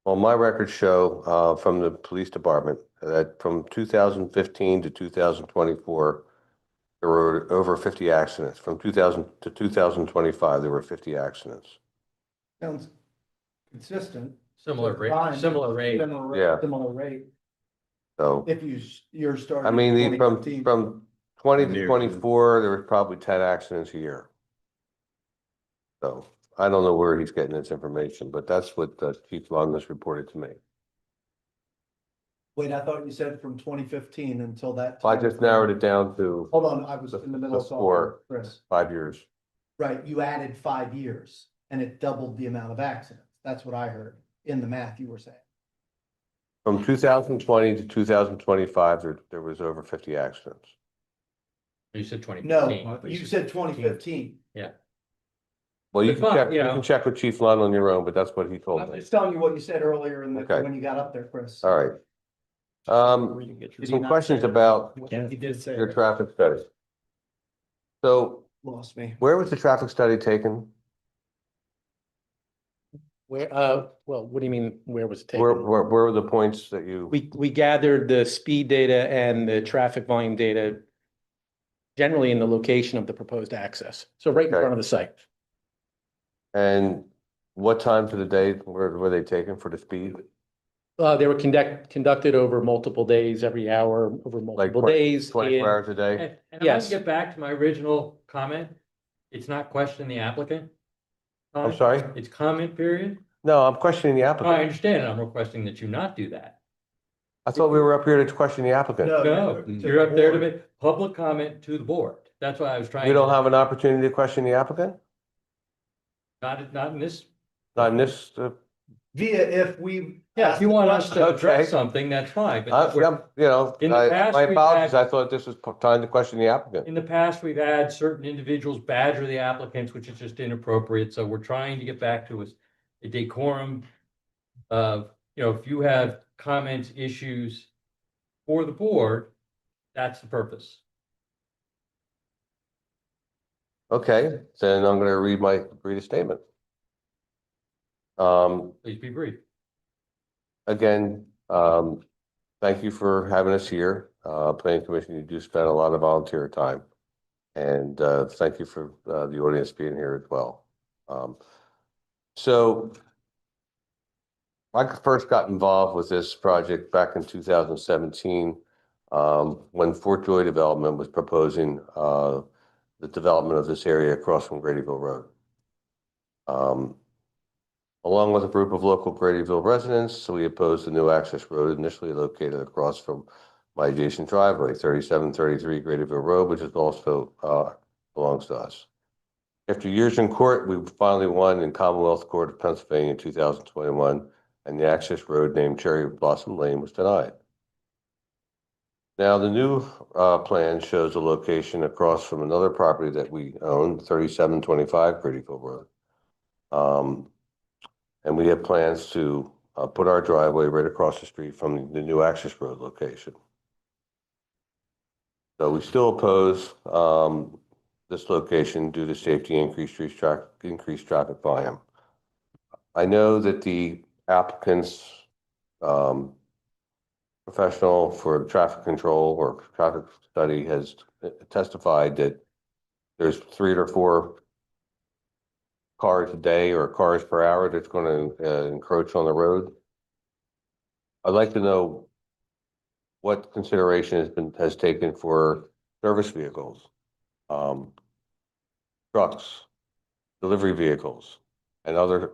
[SPEAKER 11] Well, my records show from the police department that from 2015 to 2024, there were over 50 accidents. From 2000 to 2025, there were 50 accidents.
[SPEAKER 6] Sounds consistent.
[SPEAKER 1] Similar rate,
[SPEAKER 6] Fine.
[SPEAKER 1] similar rate.
[SPEAKER 11] Yeah.
[SPEAKER 6] Similar rate.
[SPEAKER 11] So,
[SPEAKER 6] If you're starting.
[SPEAKER 11] I mean, from
[SPEAKER 6] 2015.
[SPEAKER 11] 20 to 24, there was probably 10 accidents a year. So I don't know where he's getting this information, but that's what Chief Longus reported to me.
[SPEAKER 6] Wait, I thought you said from 2015 until that.
[SPEAKER 11] I
[SPEAKER 6] time
[SPEAKER 11] just
[SPEAKER 6] frame.
[SPEAKER 11] narrowed it down to
[SPEAKER 6] Hold on, I was in the middle of talking,
[SPEAKER 11] Before.
[SPEAKER 6] Chris.
[SPEAKER 11] 5 years.
[SPEAKER 6] Right, you added 5 years and it doubled the amount of accidents. That's what I heard in the math you were saying.
[SPEAKER 11] From 2020 to 2025, there was over 50 accidents.
[SPEAKER 1] You said 2015.
[SPEAKER 6] No, you said 2015.
[SPEAKER 11] Well, you
[SPEAKER 1] But
[SPEAKER 11] can
[SPEAKER 1] fine,
[SPEAKER 11] check,
[SPEAKER 1] you
[SPEAKER 11] you
[SPEAKER 1] know.
[SPEAKER 11] can check with Chief Lund on your own, but that's what he told
[SPEAKER 6] I'm
[SPEAKER 11] me.
[SPEAKER 6] just telling you what you said earlier
[SPEAKER 11] Okay.
[SPEAKER 6] when you got up there, Chris.
[SPEAKER 11] All right.
[SPEAKER 6] Did he
[SPEAKER 11] Some
[SPEAKER 6] not
[SPEAKER 11] questions
[SPEAKER 6] say that?
[SPEAKER 11] about
[SPEAKER 6] He did say
[SPEAKER 11] your
[SPEAKER 6] it.
[SPEAKER 11] traffic study. So
[SPEAKER 6] Lost me.
[SPEAKER 11] where was the traffic study taken?
[SPEAKER 7] Where, well, what do you mean, where was it taken?
[SPEAKER 11] Where were the points that you,
[SPEAKER 7] We gathered the speed data and the traffic volume data generally in the location of the proposed access. So right in
[SPEAKER 11] Okay.
[SPEAKER 7] front of the site.
[SPEAKER 11] and what times of the day were they taken for the speed?
[SPEAKER 7] They were conducted over multiple days, every hour, over multiple days.
[SPEAKER 11] 24
[SPEAKER 7] and-
[SPEAKER 11] hours a day?
[SPEAKER 1] And I want
[SPEAKER 7] Yes.
[SPEAKER 1] to get back to my original comment. It's not questioning the applicant.
[SPEAKER 11] I'm sorry?
[SPEAKER 1] It's comment period.
[SPEAKER 11] No, I'm questioning the
[SPEAKER 1] No, I
[SPEAKER 11] applicant.
[SPEAKER 1] understand, and I'm requesting that you not do that.
[SPEAKER 11] I thought we were up here to question the applicant.
[SPEAKER 1] No, you're up there to make public comment to the board. That's why I was trying.
[SPEAKER 11] We don't have an opportunity to question the applicant?
[SPEAKER 1] Not in this,
[SPEAKER 11] Not in this
[SPEAKER 6] via if we.
[SPEAKER 1] Yeah, if you want us to
[SPEAKER 11] Okay.
[SPEAKER 1] address something, that's fine,
[SPEAKER 11] I,
[SPEAKER 1] but we're-
[SPEAKER 11] I'm, you know,
[SPEAKER 1] In the past,
[SPEAKER 11] my
[SPEAKER 1] we've
[SPEAKER 11] apologies.
[SPEAKER 1] had-
[SPEAKER 11] I thought this was time to question the applicant.
[SPEAKER 1] in the past, we've had certain individuals badger the applicants, which is just inappropriate, so we're trying to get back to a decorum of, you know, if you have comments, issues for the board, that's the purpose.
[SPEAKER 11] Okay, then I'm gonna read a statement.
[SPEAKER 1] Please be brief.
[SPEAKER 11] Again, thank you for having us here. Planning Commission, you do spend a lot of volunteer time. And, thank you for, the audience being here as well. So I first got involved with this project back in 2017, when Fort Joy Development was proposing, the development of this area across from Gradyville Road. Along with a group of local Gradyville residents, so we opposed the new access road initially located across from my adjacent driveway, 3733 Gradyville Road, which is also belongs to us. After years in court, we finally won in Commonwealth Court of Pennsylvania in 2021, and the access road named Cherry Blossom Lane was denied. Now, the new plan shows a location across from another property that we own, 3725 Gradyville Road. And we have plans to put our driveway right across the street from the new access road location. So we still oppose this location due to safety, increased traffic volume. I know that the applicant's professional for traffic control or traffic study has testified that there's 3 or 4 cars a day or cars per hour that's going to encroach on the road. I'd like to know what consideration has taken for service vehicles, trucks, delivery vehicles, and other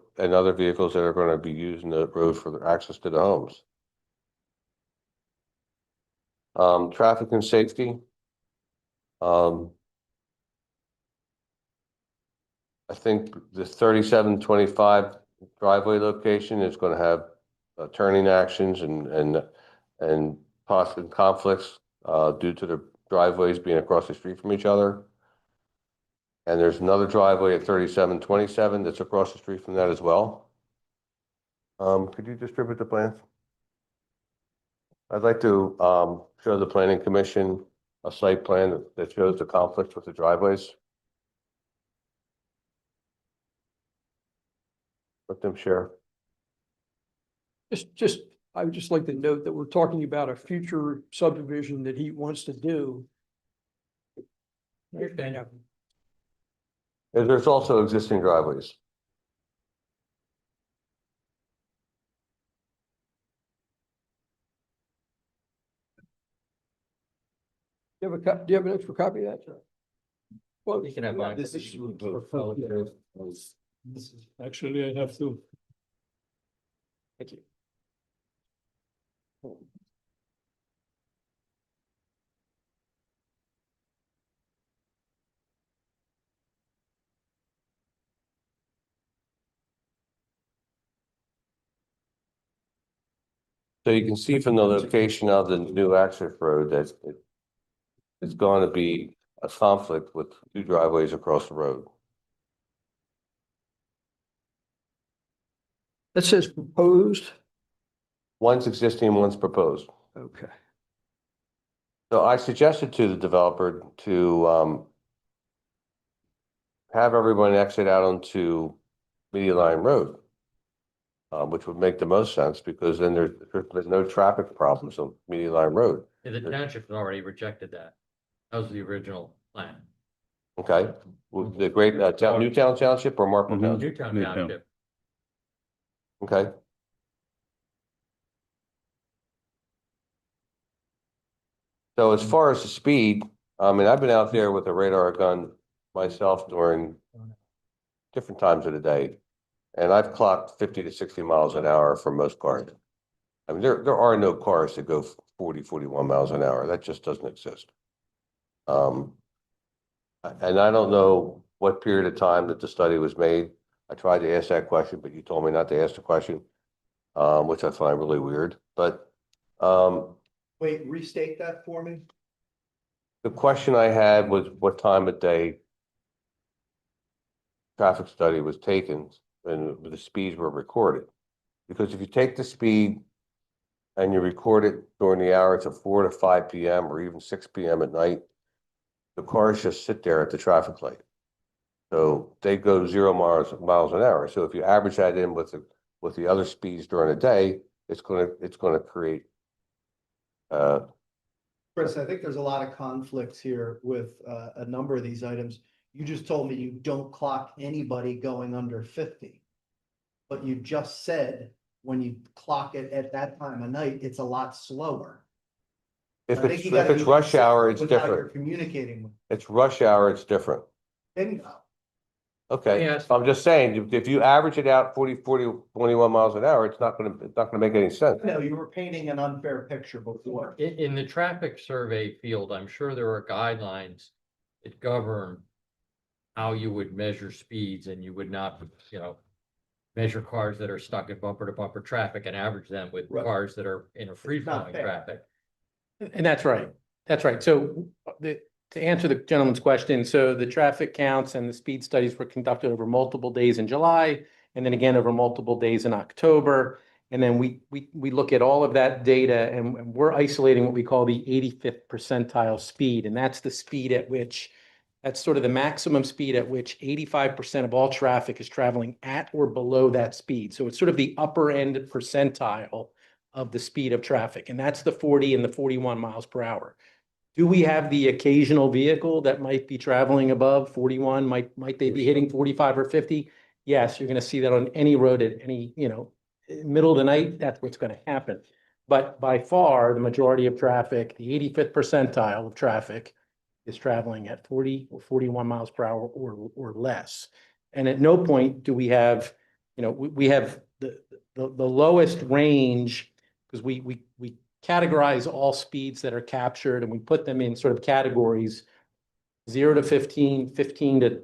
[SPEAKER 11] vehicles that are going to be using the road for their access to the homes. Traffic and safety. I think the 3725 driveway location is going to have turning actions and possible conflicts due to the driveways being across the street from each other. And there's another driveway at 3727 that's across the street from that as well. Could you distribute the plans? I'd like to show the Planning Commission a site plan that shows the conflict with the driveways. Let them share.
[SPEAKER 5] I would just like to note that we're talking about a future subdivision that he wants to do.
[SPEAKER 11] And there's also existing driveways.
[SPEAKER 5] Do you have an extra copy of that? Well,
[SPEAKER 1] You can have mine.
[SPEAKER 6] This is-
[SPEAKER 2] Actually, I have to.
[SPEAKER 5] thank you.
[SPEAKER 11] So you can see from the location of the new access road that it's going to be a conflict with 2 driveways across the road.
[SPEAKER 5] That says proposed.
[SPEAKER 11] One's existing, one's proposed.
[SPEAKER 5] Okay.
[SPEAKER 11] So I suggested to the developer to have everyone exit out onto Media Line Road, which would make the most sense because then there's no traffic problems on Media Line Road.
[SPEAKER 1] Yeah, the township has already rejected that. That was the original plan.
[SPEAKER 11] Okay, with the great Newtown Township or Marple Township?
[SPEAKER 1] Newtown Township.
[SPEAKER 11] Okay. So as far as the speed, I mean, I've been out there with a radar gun myself during different times of the day. And I've clocked 50 to 60 miles an hour for most cars. I mean, there are no cars that go 40, 41 miles an hour. That just doesn't exist. And I don't know what period of time that the study was made. I tried to ask that question, but you told me not to ask the question. which I find really weird, but,
[SPEAKER 6] Wait, restate that for me?
[SPEAKER 11] the question I had was what time of day traffic study was taken and the speeds were recorded. Because if you take the speed and you record it during the hours of 4 to 5 PM or even 6 PM at night, the cars just sit there at the traffic light. So they go 0 miles an hour. So if you average that in with the other speeds during the day, it's gonna create
[SPEAKER 6] Chris, I think there's a lot of conflicts here with a number of these items. You just told me you don't clock anybody going under 50. But you just said when you clock it at that time of night, it's a lot slower.
[SPEAKER 11] if
[SPEAKER 6] I think
[SPEAKER 11] it's
[SPEAKER 6] you gotta be
[SPEAKER 11] rush hour, it's
[SPEAKER 6] consistent with how you're
[SPEAKER 11] different.
[SPEAKER 6] Communicating with.
[SPEAKER 11] It's rush hour, it's different.
[SPEAKER 6] Bingo.
[SPEAKER 11] Okay,
[SPEAKER 1] Yes.
[SPEAKER 11] I'm just saying, if you average it out 21 miles an hour, it's not gonna make any sense.
[SPEAKER 6] No, you were painting an unfair picture before.
[SPEAKER 1] In the traffic survey field, I'm sure there are guidelines that govern how you would measure speeds, and you would not, measure cars that are stuck in bumper to bumper traffic and average them with
[SPEAKER 6] Right.
[SPEAKER 1] cars that are in a free flowing
[SPEAKER 6] fair.
[SPEAKER 1] traffic.
[SPEAKER 7] And that's right. That's right. So to answer the gentleman's question, so the traffic counts and the speed studies were conducted over multiple days in July, and then again over multiple days in October. And then we look at all of that data, and we're isolating what we call the 85th percentile speed. And that's the speed at which, that's sort of the maximum speed at which 85% of all traffic is traveling at or below that speed. So it's sort of the upper end percentile of the speed of traffic. And that's the 40 and the 41 miles per hour. Do we have the occasional vehicle that might be traveling above 41? Might they be hitting 45 or 50? Yes, you're going to see that on any road at any, middle of the night, that's what's going to happen. But by far, the majority of traffic, the 85th percentile of traffic is traveling at 40 or 41 miles per hour or less. And at no point do we have, we have the lowest range, because we categorize all speeds that are captured, and we put them in sort of categories 0 to 15, 15 to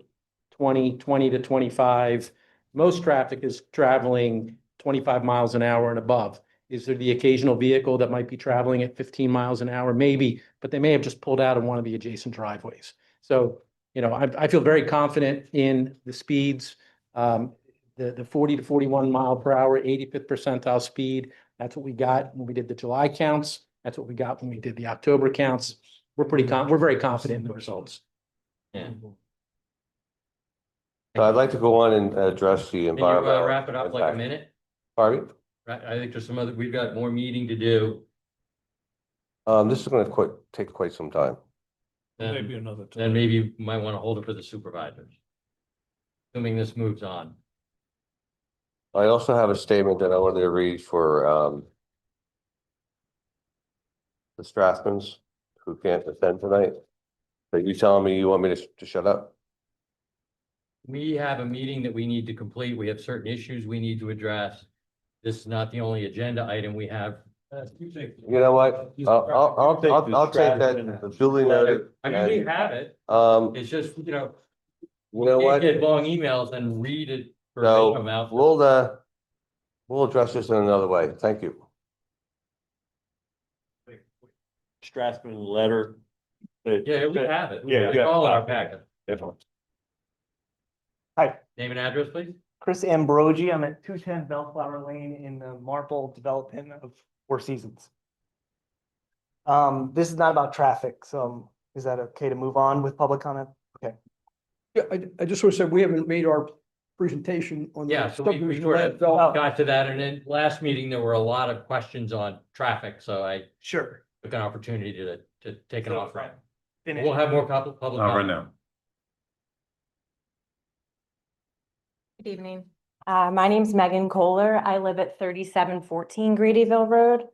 [SPEAKER 7] 20, 20 to 25. Most traffic is traveling 25 miles an hour and above. Is there the occasional vehicle that might be traveling at 15 miles an hour? Maybe, but they may have just pulled out of one of the adjacent driveways. So, I feel very confident in the speeds. The 40 to 41 mile per hour, 85th percentile speed. That's what we got when we did the July counts. That's what we got when we did the October counts. We're very confident in the results.
[SPEAKER 1] Yeah.
[SPEAKER 11] So I'd like to go on and address the
[SPEAKER 1] Can you
[SPEAKER 11] environmental.
[SPEAKER 1] wrap it up like a
[SPEAKER 11] impact.
[SPEAKER 1] minute?
[SPEAKER 11] Pardon me?
[SPEAKER 1] Right, I think there's some other, we've got more meeting to do.
[SPEAKER 11] This is gonna take quite some time.
[SPEAKER 2] Maybe
[SPEAKER 1] Then
[SPEAKER 2] another time.
[SPEAKER 1] then maybe you might want to hold it for the supervisors. Assuming this moves on.
[SPEAKER 11] I also have a statement that I wanted to read for, the Strathmans who can't attend tonight. Are you telling me you want me to shut up?
[SPEAKER 1] We have a meeting that we need to complete. We have certain issues we need to address. This is not the only agenda item we have.
[SPEAKER 11] You know what? I'll take that duly noted.
[SPEAKER 1] I mean, we have it. It's just,
[SPEAKER 11] You know
[SPEAKER 1] can't
[SPEAKER 11] what?
[SPEAKER 1] get long emails and read it
[SPEAKER 11] No,
[SPEAKER 1] verbatim out.
[SPEAKER 11] we'll address this in another way. Thank you.
[SPEAKER 8] Strathman letter.
[SPEAKER 1] Yeah, we have it.
[SPEAKER 8] Yeah,
[SPEAKER 1] It's
[SPEAKER 8] yeah.
[SPEAKER 1] all in our packet.
[SPEAKER 8] Definitely.
[SPEAKER 12] Hi,
[SPEAKER 1] Name and address, please.
[SPEAKER 12] Chris Ambrogi. I'm at 210 Bellflower Lane in the Marple development of Four Seasons. This is not about traffic, so is that okay to move on with public comment? Okay.
[SPEAKER 5] Yeah, I just want to say, we haven't made our presentation on. the
[SPEAKER 1] Yeah, so we
[SPEAKER 5] subdivision
[SPEAKER 1] sort
[SPEAKER 5] land
[SPEAKER 1] of
[SPEAKER 5] development.
[SPEAKER 1] got to that, and then last meeting, there were a lot of questions on traffic, so I
[SPEAKER 12] Sure.
[SPEAKER 1] took an opportunity to take it off.
[SPEAKER 12] Finish.
[SPEAKER 1] We'll have more public. comment.
[SPEAKER 13] now.
[SPEAKER 14] Good evening. My name's Megan Kohler. I live at 3714 Gradyville Road.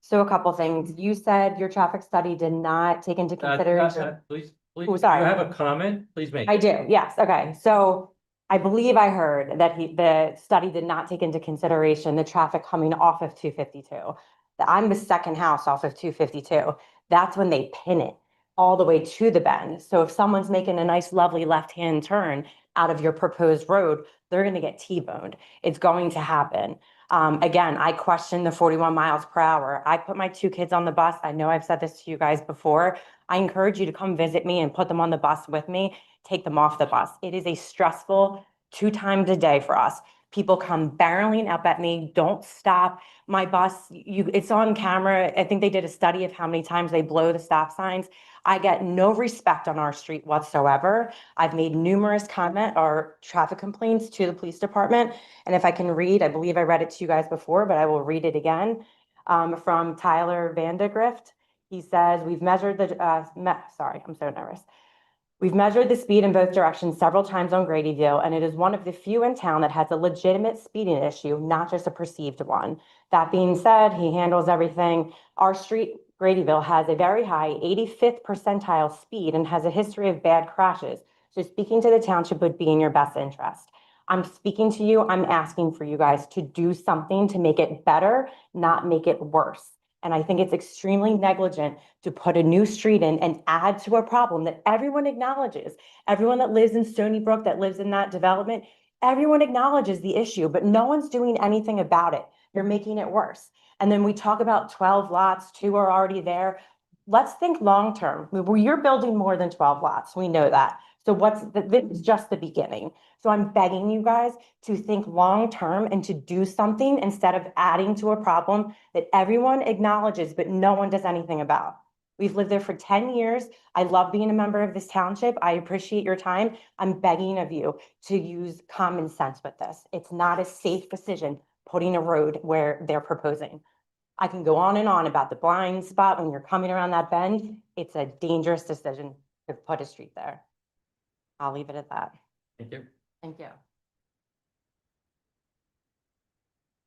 [SPEAKER 14] So a couple things. You said your traffic study did not take into consideration.
[SPEAKER 1] Please,
[SPEAKER 14] Oh,
[SPEAKER 1] please,
[SPEAKER 14] sorry.
[SPEAKER 1] you have a comment, please make.
[SPEAKER 14] I
[SPEAKER 1] it.
[SPEAKER 14] do, yes, okay. So I believe I heard that the study did not take into consideration the traffic coming off of 252. I'm the second house off of 252. That's when they pin it all the way to the bend. So if someone's making a nice, lovely left-hand turn out of your proposed road, they're gonna get T-boned. It's going to happen. Again, I question the 41 miles per hour. I put my 2 kids on the bus. I know I've said this to you guys before. I encourage you to come visit me and put them on the bus with me, take them off the bus. It is a stressful 2 times a day for us. People come barreling up at me, don't stop. My bus, it's on camera. I think they did a study of how many times they blow the stop signs. I get no respect on our street whatsoever. I've made numerous comment or traffic complaints to the police department. And if I can read, I believe I read it to you guys before, but I will read it again. From Tyler Vandegrift. He says, we've measured the, sorry, I'm so nervous. We've measured the speed in both directions several times on Gradyville, and it is one of the few in town that has a legitimate speeding issue, not just a perceived one. That being said, he handles everything. Our street, Gradyville, has a very high 85th percentile speed and has a history of bad crashes. So speaking to the township would be in your best interest. I'm speaking to you, I'm asking for you guys to do something to make it better, not make it worse. And I think it's extremely negligent to put a new street in and add to a problem that everyone acknowledges. Everyone that lives in Stony Brook, that lives in that development, everyone acknowledges the issue, but no one's doing anything about it. You're making it worse. And then we talk about 12 lots, 2 are already there. Let's think long-term. You're building more than 12 lots. We know that. So this is just the beginning. So I'm begging you guys to think long-term and to do something instead of adding to a problem that everyone acknowledges, but no one does anything about. We've lived there for 10 years. I love being a member of this township. I appreciate your time. I'm begging of you to use common sense with this. It's not a safe decision putting a road where they're proposing. I can go on and on about the blind spot when you're coming around that bend. It's a dangerous decision to put a street there. I'll leave it at that.
[SPEAKER 1] Thank you.
[SPEAKER 14] Thank you.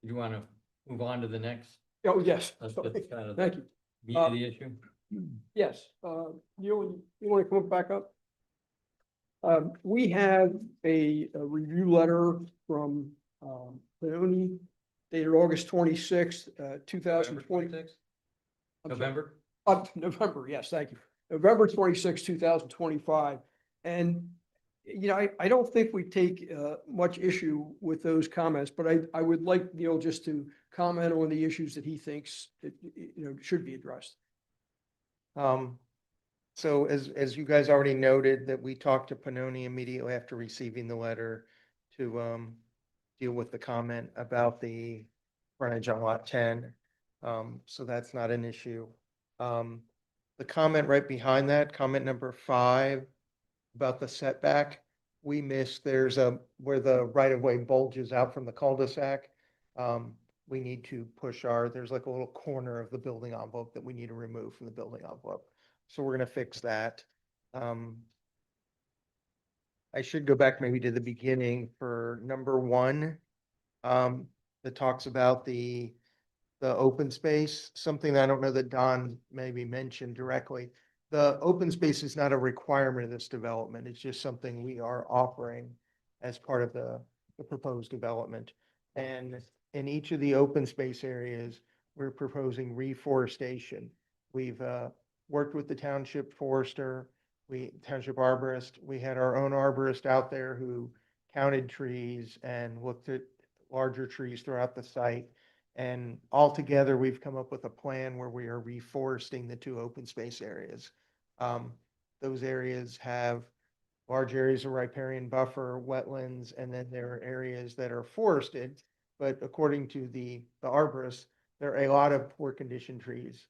[SPEAKER 1] You want to move on to the next?
[SPEAKER 5] Oh, yes.
[SPEAKER 1] That's kind of
[SPEAKER 5] Thank you.
[SPEAKER 1] meat of the issue.
[SPEAKER 5] Yes, you want to come back up? We have a review letter from, Leone dated August 26th, 2020.
[SPEAKER 1] November?
[SPEAKER 5] November, yes, thank you. November 26, 2025. And, you know, I don't think we take much issue with those comments, but I would like Neil just to comment on the issues that he thinks that, you know, should be addressed.
[SPEAKER 3] So as you guys already noted, that we talked to Pannoni immediately after receiving the letter to deal with the comment about the frontage on lot 10. So that's not an issue. The comment right behind that, comment number 5 about the setback, we missed, there's where the right of way bulges out from the cul-de-sac. We need to push there's like a little corner of the building envelope that we need to remove from the building envelope. So we're gonna fix that. I should go back maybe to the beginning for number 1. That talks about the open space, something that I don't know that Don maybe mentioned directly. The open space is not a requirement of this development. It's just something we are offering as part of the proposed development. And in each of the open space areas, we're proposing reforestation. We've worked with the township forester, township arborist. We had our own arborist out there who counted trees and looked at larger trees throughout the site. And altogether, we've come up with a plan where we are reforesting the 2 open space areas. Those areas have large areas of riparian buffer, wetlands, and then there are areas that are forested. But according to the arborist, there are a lot of poor condition trees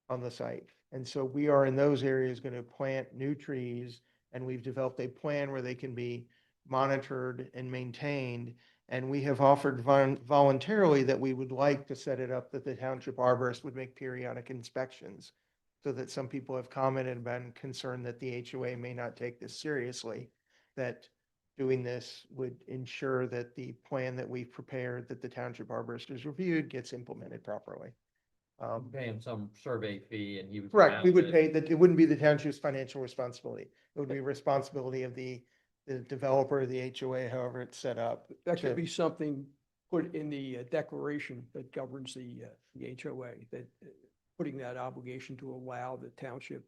[SPEAKER 3] on the site. And so we are in those areas going to plant new trees, and we've developed a plan where they can be monitored and maintained. And we have offered voluntarily that we would like to set it up that the township arborist would make periodic inspections, so that some people have commented about and concerned that the HOA may not take this seriously, that doing this would ensure that the plan that we've prepared, that the township arborist has reviewed, gets implemented properly.
[SPEAKER 1] Pay him some survey fee and he would.
[SPEAKER 3] Correct, we would pay that, it wouldn't be the township's financial responsibility. It would be responsibility of the developer, the HOA, however it's set up.
[SPEAKER 5] That could be something put in the declaration that governs the HOA, that putting that obligation to allow the township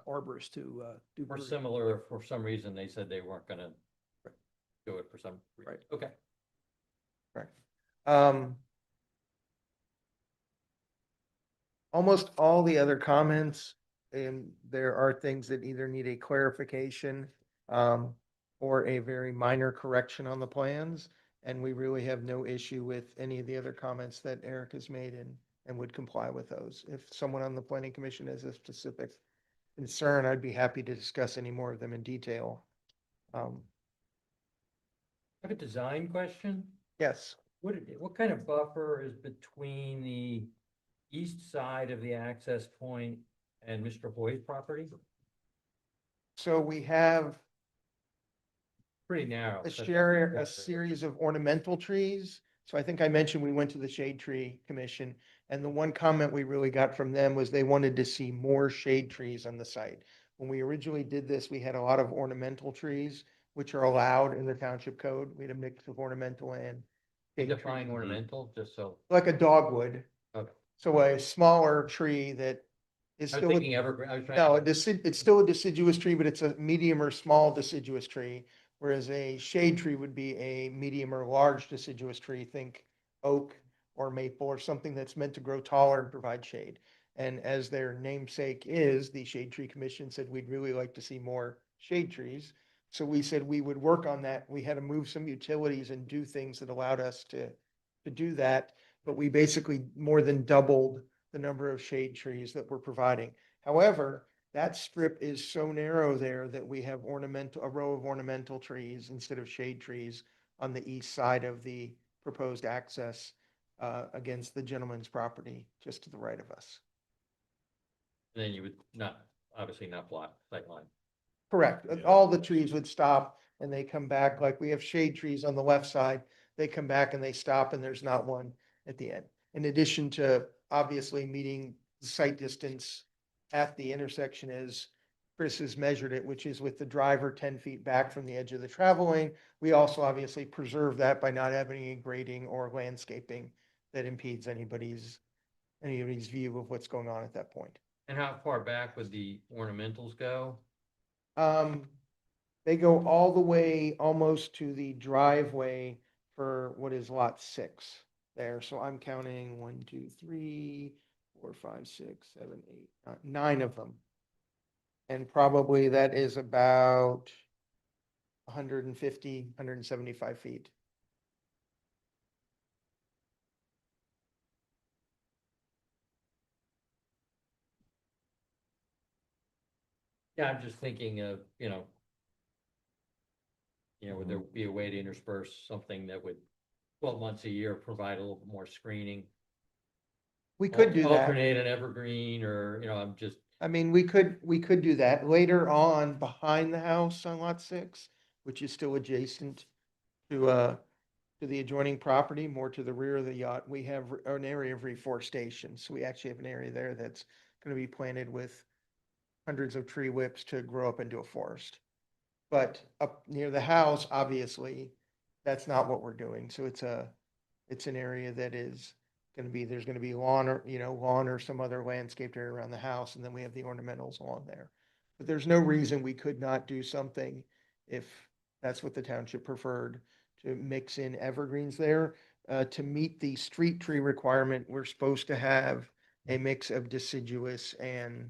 [SPEAKER 5] arborist to do.
[SPEAKER 1] Or similar, for some reason, they said they weren't gonna do it for some reason.
[SPEAKER 5] Right.
[SPEAKER 1] Okay.
[SPEAKER 3] Right. Um, almost all the other comments, and there are things that either need a clarification, or a very minor correction on the plans. And we really have no issue with any of the other comments that Eric has made and would comply with those. If someone on the planning commission has a specific concern, I'd be happy to discuss any more of them in detail. Um,
[SPEAKER 1] I have a design question.
[SPEAKER 3] yes,
[SPEAKER 1] What kind of buffer is between the east side of the access point and Mr. Hoy's property?
[SPEAKER 3] so we have
[SPEAKER 1] Pretty narrow.
[SPEAKER 3] a series of ornamental trees. So I think I mentioned we went to the Shade Tree Commission, and the one comment we really got from them was they wanted to see more shade trees on the site. When we originally did this, we had a lot of ornamental trees, which are allowed in the township code. We had a mix of ornamental and shade
[SPEAKER 1] Define
[SPEAKER 3] trees.
[SPEAKER 1] ornamental, just so.
[SPEAKER 3] Like a dogwood.
[SPEAKER 1] Okay.
[SPEAKER 3] So a smaller tree that is
[SPEAKER 1] I was
[SPEAKER 3] still.
[SPEAKER 1] thinking evergreen. I was trying.
[SPEAKER 3] No, it's still a deciduous tree, but it's a medium or small deciduous tree. Whereas a shade tree would be a medium or large deciduous tree, think oak or maple or something that's meant to grow taller and provide shade. And as their namesake is, the Shade Tree Commission said we'd really like to see more shade trees. So we said we would work on that. We had to move some utilities and do things that allowed us to do that. But we basically more than doubled the number of shade trees that we're providing. However, that strip is so narrow there that we have a row of ornamental trees instead of shade trees on the east side of the proposed access against the gentleman's property just to the right of us.
[SPEAKER 1] Then you would obviously not block sightline.
[SPEAKER 3] Correct. All the trees would stop and they come back, like we have shade trees on the left side. They come back and they stop and there's not one at the end. In addition to obviously meeting the sight distance at the intersection as Chris has measured it, which is with the driver 10 feet back from the edge of the travel lane. We also obviously preserve that by not having any grading or landscaping that impedes anybody's view of what's going on at that point.
[SPEAKER 1] And how far back would the ornamentals go?
[SPEAKER 3] They go all the way almost to the driveway for what is lot 6 there. So I'm counting 1, 2, 3, 4, 5, 6, 7, 8, 9 of them. And probably that is about 150, 175 feet.
[SPEAKER 1] Yeah, I'm just thinking of, would there be a way to intersperse something that would 12 months a year provide a little bit more screening?
[SPEAKER 3] We could do that.
[SPEAKER 1] Alternate an evergreen or, I'm just.
[SPEAKER 3] I mean, we could do that later on behind the house on lot 6, which is still adjacent to the adjoining property, more to the rear of the yacht. We have an area of reforestation. So we actually have an area there that's going to be planted with hundreds of tree whips to grow up into a forest. But up near the house, obviously, that's not what we're doing. So it's an area that is there's going to be lawn or some other landscaped area around the house. And then we have the ornamentals along there. But there's no reason we could not do something if that's what the township preferred, to mix in evergreens there. To meet the street tree requirement, we're supposed to have a mix of deciduous and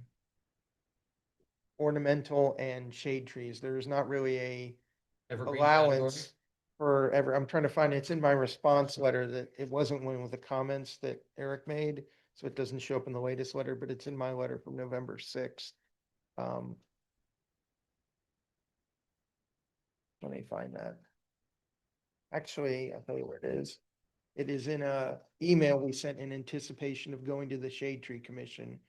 [SPEAKER 3] ornamental and shade trees. There is not really a
[SPEAKER 1] Evergreen
[SPEAKER 3] allowance I'm trying to find, it's in my response letter that it wasn't one of the comments that Eric made. So it doesn't show up in the latest letter, but it's in my letter from November 6th. Let me find that. Actually, I'll tell you where it is. It is in a email we sent in anticipation of going to the Shade Tree Commission.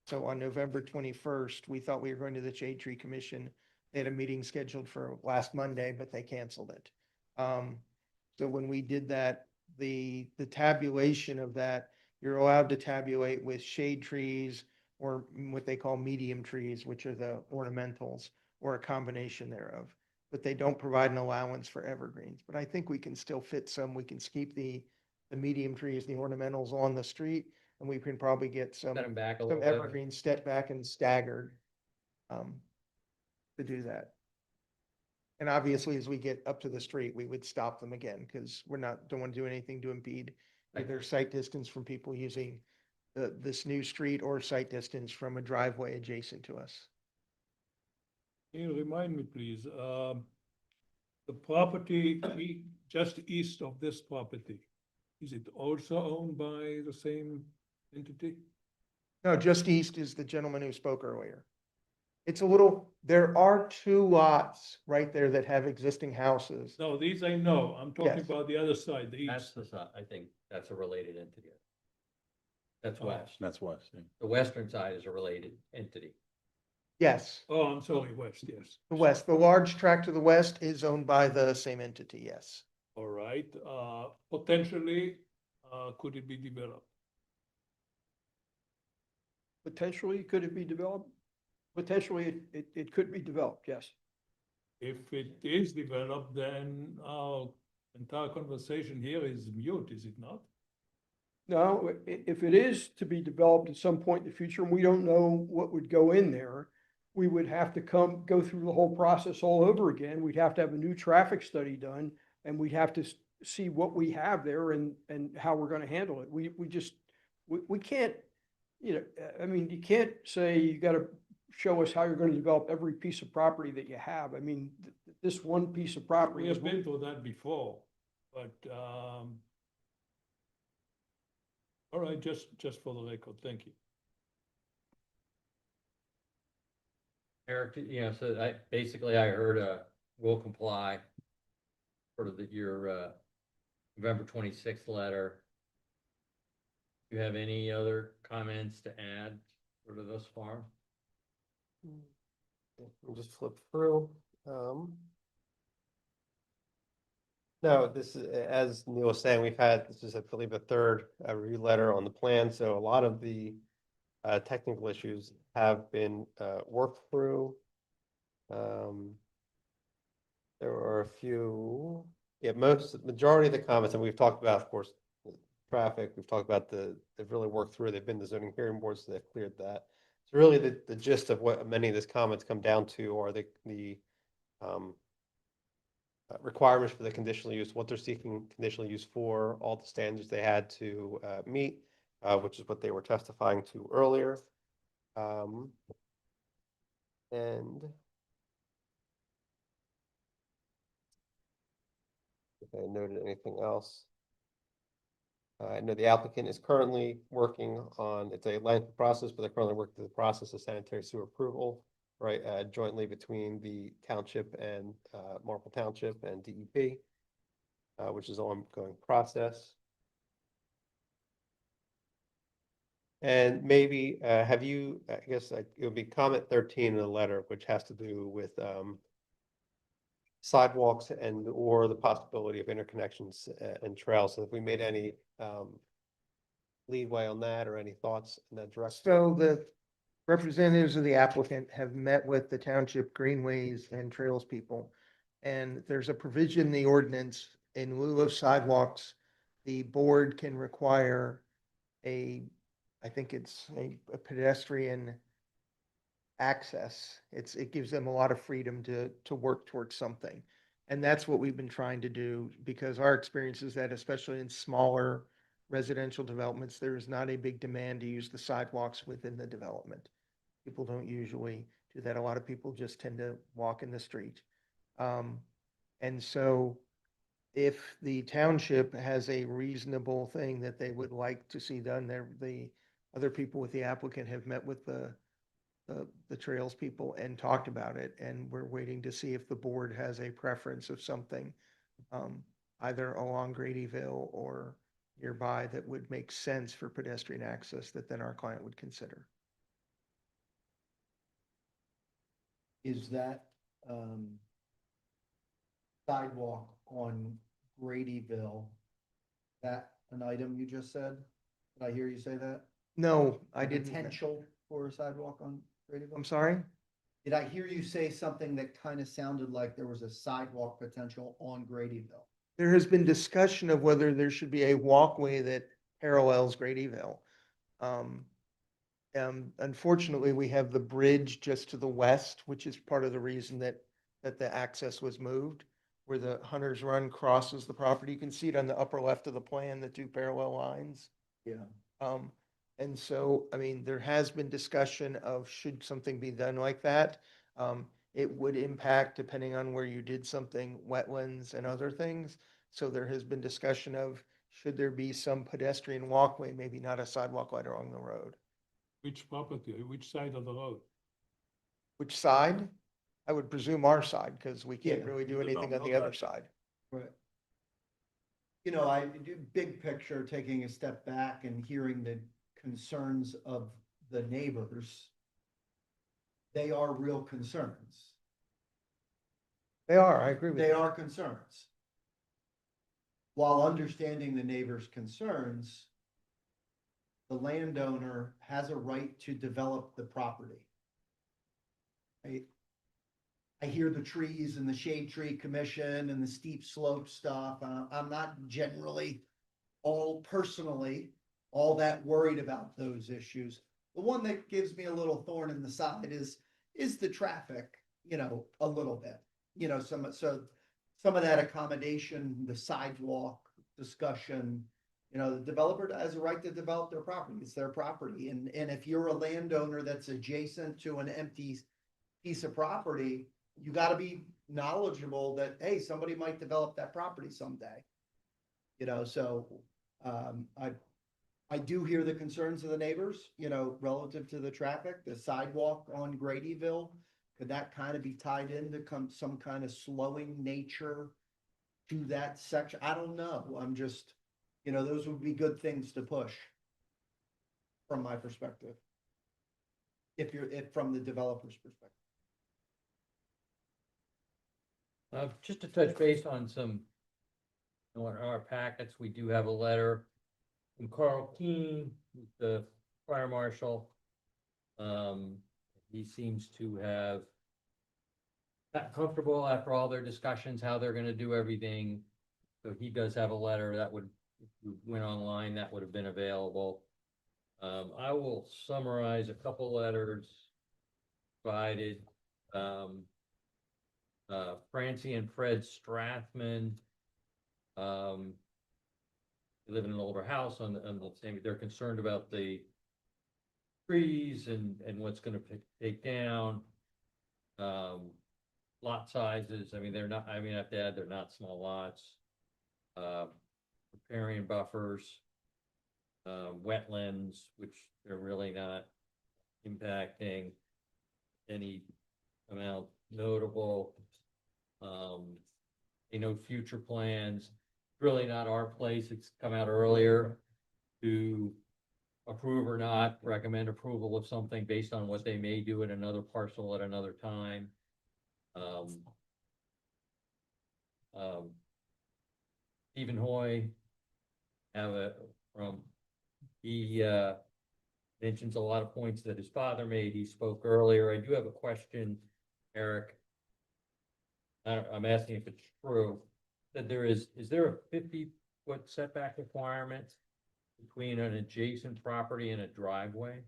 [SPEAKER 3] So on November 21st, we thought we were going to the Shade Tree Commission. They had a meeting scheduled for last Monday, but they canceled it. So when we did that, the tabulation of that, you're allowed to tabulate with shade trees or what they call medium trees, which are the ornamentals, or a combination thereof. But they don't provide an allowance for evergreens. But I think we can still fit some. We can keep the medium trees, the ornamentals on the street, and we can probably get some
[SPEAKER 1] Set them back a little bit.
[SPEAKER 3] evergreens step back and staggered to do that. And obviously, as we get up to the street, we would stop them again because don't want to do anything to impede either sight distance from people using this new street or sight distance from a driveway adjacent to us.
[SPEAKER 2] Can you remind me, please, the property just east of this property, is it also owned by the same entity?
[SPEAKER 3] No, just east is the gentleman who spoke earlier. It's a little, there are two lots right there that have existing houses.
[SPEAKER 2] No, these I know. I'm talking
[SPEAKER 3] Yes.
[SPEAKER 2] about the other side, the
[SPEAKER 1] That's
[SPEAKER 2] east.
[SPEAKER 1] the side, I think that's a related entity. That's
[SPEAKER 2] Oh.
[SPEAKER 1] west.
[SPEAKER 13] That's west. Yeah.
[SPEAKER 1] The western side is a related entity.
[SPEAKER 3] Yes,
[SPEAKER 2] Oh, I'm sorry, west, yes.
[SPEAKER 3] the west, the large tract to the west is owned by the same entity, yes.
[SPEAKER 2] All right, potentially, could it be developed?
[SPEAKER 5] Potentially, could it be developed? Potentially, it could be developed, yes.
[SPEAKER 2] If it is developed, then our entire conversation here is mute, is it not?
[SPEAKER 5] No, if it is to be developed at some point in the future, and we don't know what would go in there, we would have to go through the whole process all over again. We'd have to have a new traffic study done, and we'd have to see what we have there and how we're gonna handle it. We can't, I mean, you can't say you gotta show us how you're gonna develop every piece of property that you have. I mean, this one piece of property
[SPEAKER 2] We
[SPEAKER 5] is.
[SPEAKER 2] have been through that before, but, all right, just for the record, thank you.
[SPEAKER 1] Eric, so I heard, will comply. Sort of your, November 26th letter. Do you have any other comments to add sort of thus far?
[SPEAKER 15] We'll just flip through. No, this is, as Neil was saying, this is, I believe, a third review letter on the plan, so a lot of the technical issues have been worked through. There are a few, majority of the comments, and we've talked about, of course, traffic, we've talked about they've really worked through, they've been to zoning hearing boards, so they've cleared that. So really the gist of what many of these comments come down to are the requirements for the conditional use, what they're seeking conditional use for, all the standards they had to meet, which is what they were testifying to earlier. And if I noted anything else. I know the applicant is currently working on, it's a lengthy process, but they're currently working through the process of sanitary sewer approval, right, jointly between the township and Marple Township and DEP, which is an ongoing process. And maybe have you, I guess it would be comment 13 in the letter, which has to do with sidewalks and or the possibility of interconnections and trails. So if we made any leadway on that or any thoughts in that direction?
[SPEAKER 3] So the representatives of the applicant have met with the township greenways and trails people. And there's a provision in the ordinance in lieu of sidewalks, the board can require I think it's a pedestrian access. It gives them a lot of freedom to work towards something. And that's what we've been trying to do, because our experience is that especially in smaller residential developments, there is not a big demand to use the sidewalks within the development. People don't usually do that. A lot of people just tend to walk in the street. And so if the township has a reasonable thing that they would like to see done there, the other people with the applicant have met with the trails people and talked about it, and we're waiting to see if the board has a preference of something either along Gradyville or nearby that would make sense for pedestrian access that then our client would consider.
[SPEAKER 6] Is that sidewalk on Gradyville, that an item you just said? Did I hear you say that?
[SPEAKER 3] No, I
[SPEAKER 6] The
[SPEAKER 3] didn't.
[SPEAKER 6] Potential for a sidewalk on Gradyville?
[SPEAKER 3] I'm sorry?
[SPEAKER 6] Did I hear you say something that kind of sounded like there was a sidewalk potential on Gradyville?
[SPEAKER 3] There has been discussion of whether there should be a walkway that parallels Gradyville. Unfortunately, we have the bridge just to the west, which is part of the reason that that the access was moved, where the Hunter's Run crosses the property. You can see it on the upper left of the plan, the two parallel lines.
[SPEAKER 6] Yeah.
[SPEAKER 3] And so, I mean, there has been discussion of should something be done like that? It would impact, depending on where you did something, wetlands and other things. So there has been discussion of, should there be some pedestrian walkway, maybe not a sidewalk right along the road?
[SPEAKER 2] Which property, which side of the road?
[SPEAKER 3] Which side? I would presume our side, because we can't
[SPEAKER 6] Yeah.
[SPEAKER 3] really do anything on the
[SPEAKER 2] No,
[SPEAKER 3] other side.
[SPEAKER 6] Right. You know, I do big picture, taking a step back and hearing the concerns of the neighbors. They are real concerns.
[SPEAKER 3] They are, I agree with
[SPEAKER 6] They
[SPEAKER 3] you.
[SPEAKER 6] are concerns. While understanding the neighbor's concerns, the landowner has a right to develop the property. I hear the trees and the shade tree commission and the steep slope stuff. I'm not generally personally all that worried about those issues. The one that gives me a little thorn in the side is the traffic, you know, a little bit. You know, some of that accommodation, the sidewalk discussion, you know, the developer has a right to develop their property. It's their property. And if you're a landowner that's adjacent to an empty piece of property, you gotta be knowledgeable that, hey, somebody might develop that property someday. You know, so, I do hear the concerns of the neighbors, you know, relative to the traffic, the sidewalk on Gradyville. Could that kind of be tied into some kind of slowing nature to that section? I don't know. I'm just, you know, those would be good things to push from my perspective. If from the developer's perspective.
[SPEAKER 1] Just to touch base on some, in our packets, we do have a letter from Carl Keene, who's the fire marshal. He seems to have got comfortable after all their discussions, how they're gonna do everything. So he does have a letter that would, if you went online, that would have been available. I will summarize a couple letters provided. Francie and Fred Strathman. They live in an older house on the same, they're concerned about the trees and what's gonna take down. Lot sizes, I mean, they're not, I mean, I have to add, they're not small lots. Riparian buffers. Wetlands, which they're really not impacting any amount notable. They know future plans, really not our place, it's come out earlier to approve or not, recommend approval of something based on what they may do at another parcel at another time. Stephen Hoy he mentions a lot of points that his father made. He spoke earlier. I do have a question, Eric. I'm asking if it's true that is there a 50-foot setback requirement between an adjacent property and a driveway?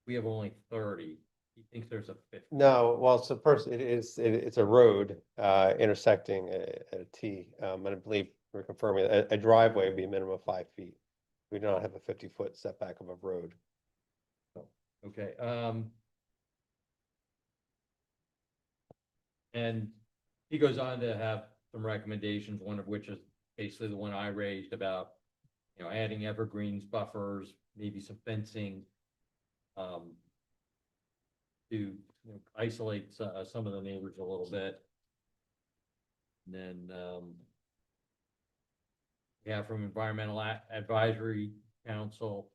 [SPEAKER 1] We have only 30. He thinks there's a 50.
[SPEAKER 15] No, well, it's it's a road intersecting at a T. And I believe we're confirming a driveway would be a minimum of 5 feet. We do not have a 50-foot setback of a road.
[SPEAKER 1] Okay, and he goes on to have some recommendations, one of which is basically the one I raised about, you know, adding evergreens, buffers, maybe some fencing, to, you know, isolate some of the neighbors a little bit. And then, we have from Environmental Advisory Council,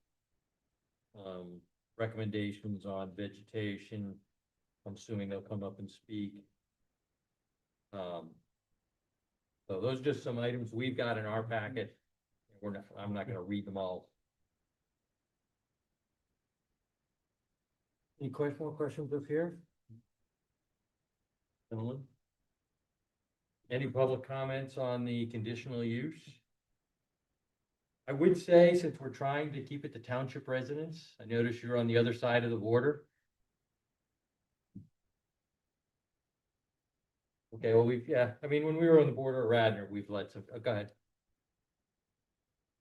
[SPEAKER 1] recommendations on vegetation. I'm assuming they'll come up and speak. So those are just some items we've got in our packet. I'm not gonna read them all. Any more questions up here? Gentlemen? Any public comments on the conditional use? I would say, since we're trying to keep it to township residents, I notice you're on the other side of the border. Okay, well, I mean, when we were on the border of Radnor, we've let some, go ahead.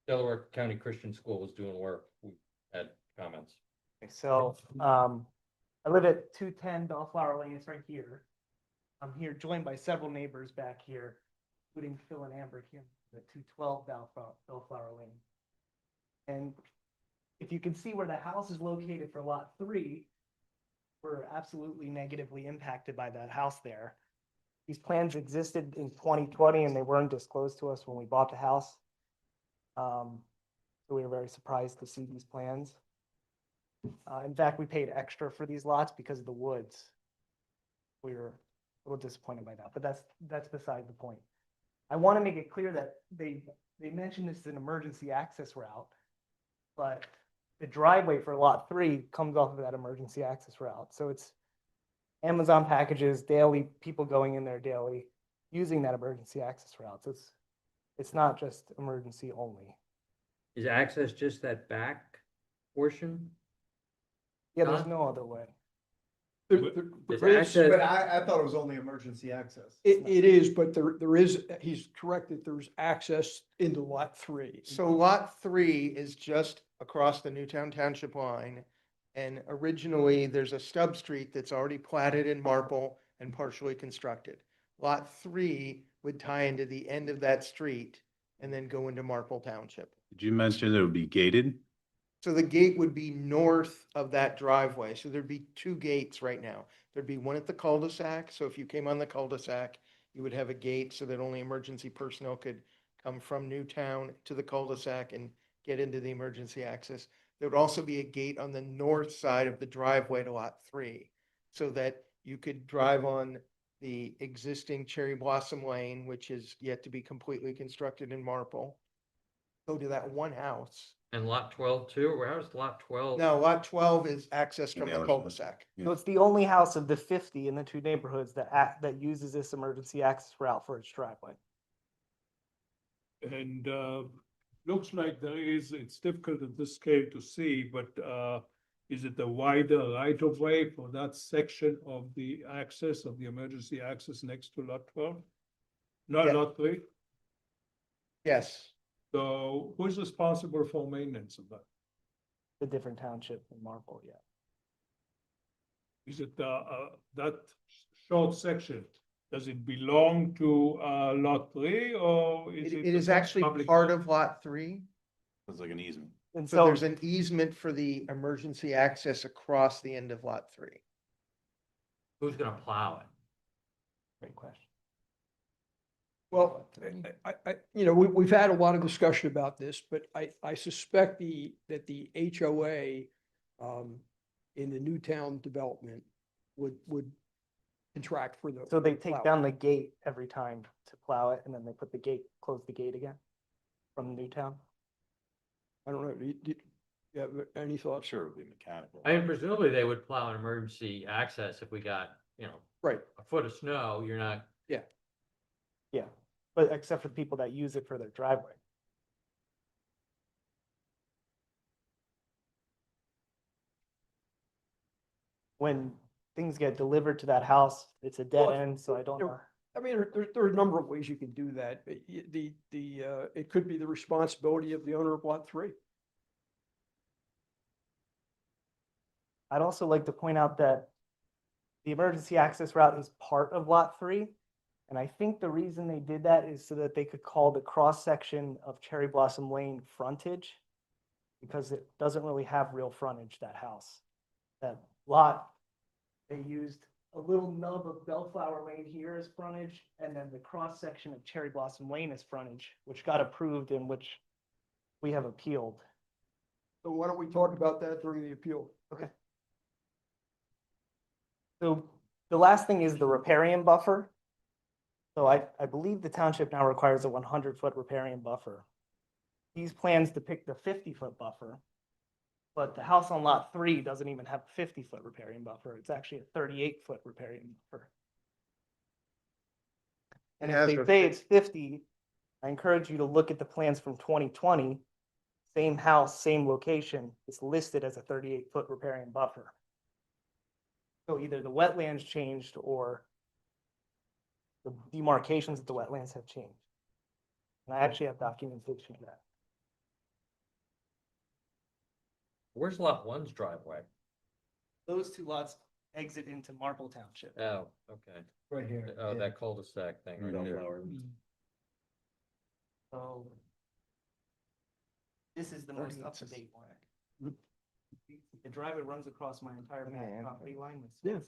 [SPEAKER 1] Delaware County Christian School was doing work. We had comments.
[SPEAKER 12] Okay, so, I live at 210 Bellflower Lane, it's right here. I'm here joined by several neighbors back here, including Phil and Amber here at 212 Bellflower Lane. And if you can see where the house is located for lot 3, we're absolutely negatively impacted by that house there. These plans existed in 2020 and they weren't disclosed to us when we bought the house. So we were very surprised to see these plans. In fact, we paid extra for these lots because of the woods. We were a little disappointed by that, but that's beside the point. I want to make it clear that they mentioned this as an emergency access route, but the driveway for lot 3 comes off of that emergency access route. So it's Amazon packages daily, people going in there daily, using that emergency access route. So it's not just emergency only.
[SPEAKER 1] Is access just that back portion?
[SPEAKER 12] Yeah, there's
[SPEAKER 1] Huh?
[SPEAKER 12] no other way.
[SPEAKER 1] Is
[SPEAKER 5] There is,
[SPEAKER 1] access-
[SPEAKER 6] But I thought it was only emergency access.
[SPEAKER 5] it is, but there is, he's correct that there's access into lot 3.
[SPEAKER 3] So lot 3 is just across the Newtown Township line. And originally, there's a stub street that's already platted in Marple and partially constructed. Lot 3 would tie into the end of that street and then go into Marple Township.
[SPEAKER 13] Did you mention it would be gated?
[SPEAKER 3] So the gate would be north of that driveway. So there'd be 2 gates right now. There'd be one at the cul-de-sac. So if you came on the cul-de-sac, you would have a gate so that only emergency personnel could come from Newtown to the cul-de-sac and get into the emergency access. There would also be a gate on the north side of the driveway to lot 3, so that you could drive on the existing Cherry Blossom Lane, which is yet to be completely constructed in Marple. Go to that one house.
[SPEAKER 1] And lot 12 too, or how's lot 12?
[SPEAKER 3] No, lot 12 is access from
[SPEAKER 13] Yeah,
[SPEAKER 3] the
[SPEAKER 13] there's-
[SPEAKER 3] cul-de-sac.
[SPEAKER 12] So it's the only house of the 50 in the 2 neighborhoods that uses this emergency access route for its driveway.
[SPEAKER 2] And looks like it's difficult at this scale to see, but is it a wider right of way for that section of the access, of the emergency access next to lot 12? Not
[SPEAKER 3] Yeah.
[SPEAKER 2] lot 3?
[SPEAKER 3] Yes.
[SPEAKER 2] So who's responsible for maintenance of that?
[SPEAKER 12] The different township in Marple, yeah.
[SPEAKER 2] Is it that short section? Does it belong to lot 3 or is
[SPEAKER 3] It
[SPEAKER 2] it?
[SPEAKER 3] is actually
[SPEAKER 2] public-
[SPEAKER 3] part of lot 3.
[SPEAKER 13] It's like an easement.
[SPEAKER 12] And
[SPEAKER 3] So
[SPEAKER 12] so,
[SPEAKER 3] there's an easement for the emergency access across the end of lot 3.
[SPEAKER 1] Who's gonna plow it?
[SPEAKER 12] great question.
[SPEAKER 5] Well, we've had a lot of discussion about this, but I suspect that the HOA in the Newtown development would contract for the.
[SPEAKER 12] So they take
[SPEAKER 5] plow.
[SPEAKER 12] down the gate every time to plow it and then they put the gate, close the gate again from Newtown?
[SPEAKER 5] I don't know, do you have any
[SPEAKER 13] I'm
[SPEAKER 5] thoughts?
[SPEAKER 13] sure it would be mechanical.
[SPEAKER 1] I mean, presumably they would plow an emergency access if we got,
[SPEAKER 5] Right,
[SPEAKER 1] a foot of snow, you're not,
[SPEAKER 12] Yeah, but except for the people that use it for their driveway. When things get delivered to that house, it's a dead
[SPEAKER 5] Well,
[SPEAKER 12] end, so I don't know.
[SPEAKER 5] I mean, there are a number of ways you can do that. It could be the responsibility of the owner of lot 3.
[SPEAKER 12] I'd also like to point out that the emergency access route is part of lot 3. And I think the reason they did that is so that they could call the cross section of Cherry Blossom Lane frontage. Because it doesn't really have real frontage, that house. That lot, they used a little nub of Bellflower Lane here as frontage, and then the cross section of Cherry Blossom Lane as frontage, which got approved and which we have appealed.
[SPEAKER 5] So why don't we talk about that during the appeal?
[SPEAKER 12] Okay. So the last thing is the riparian buffer. So I believe the township now requires a 100-foot riparian buffer. These plans depict the 50-foot buffer, but the house on lot 3 doesn't even have a 50-foot riparian buffer. It's actually a 38-foot riparian buffer. And
[SPEAKER 3] It
[SPEAKER 12] if
[SPEAKER 3] has
[SPEAKER 12] they
[SPEAKER 3] a
[SPEAKER 12] say it's 50, I encourage you to look at the plans from 2020. Same house, same location, it's listed as a 38-foot riparian buffer. So either the wetlands changed or the demarcations of the wetlands have changed. And I actually have documentation of that.
[SPEAKER 1] Where's lot one's driveway?
[SPEAKER 12] Those two lots exit into Marple Township.
[SPEAKER 1] Oh, okay.
[SPEAKER 6] Right here.
[SPEAKER 1] Oh, that cul-de-sac thing right there.
[SPEAKER 12] So this is the most up-to-date one. The driveway runs across my entire back property line with.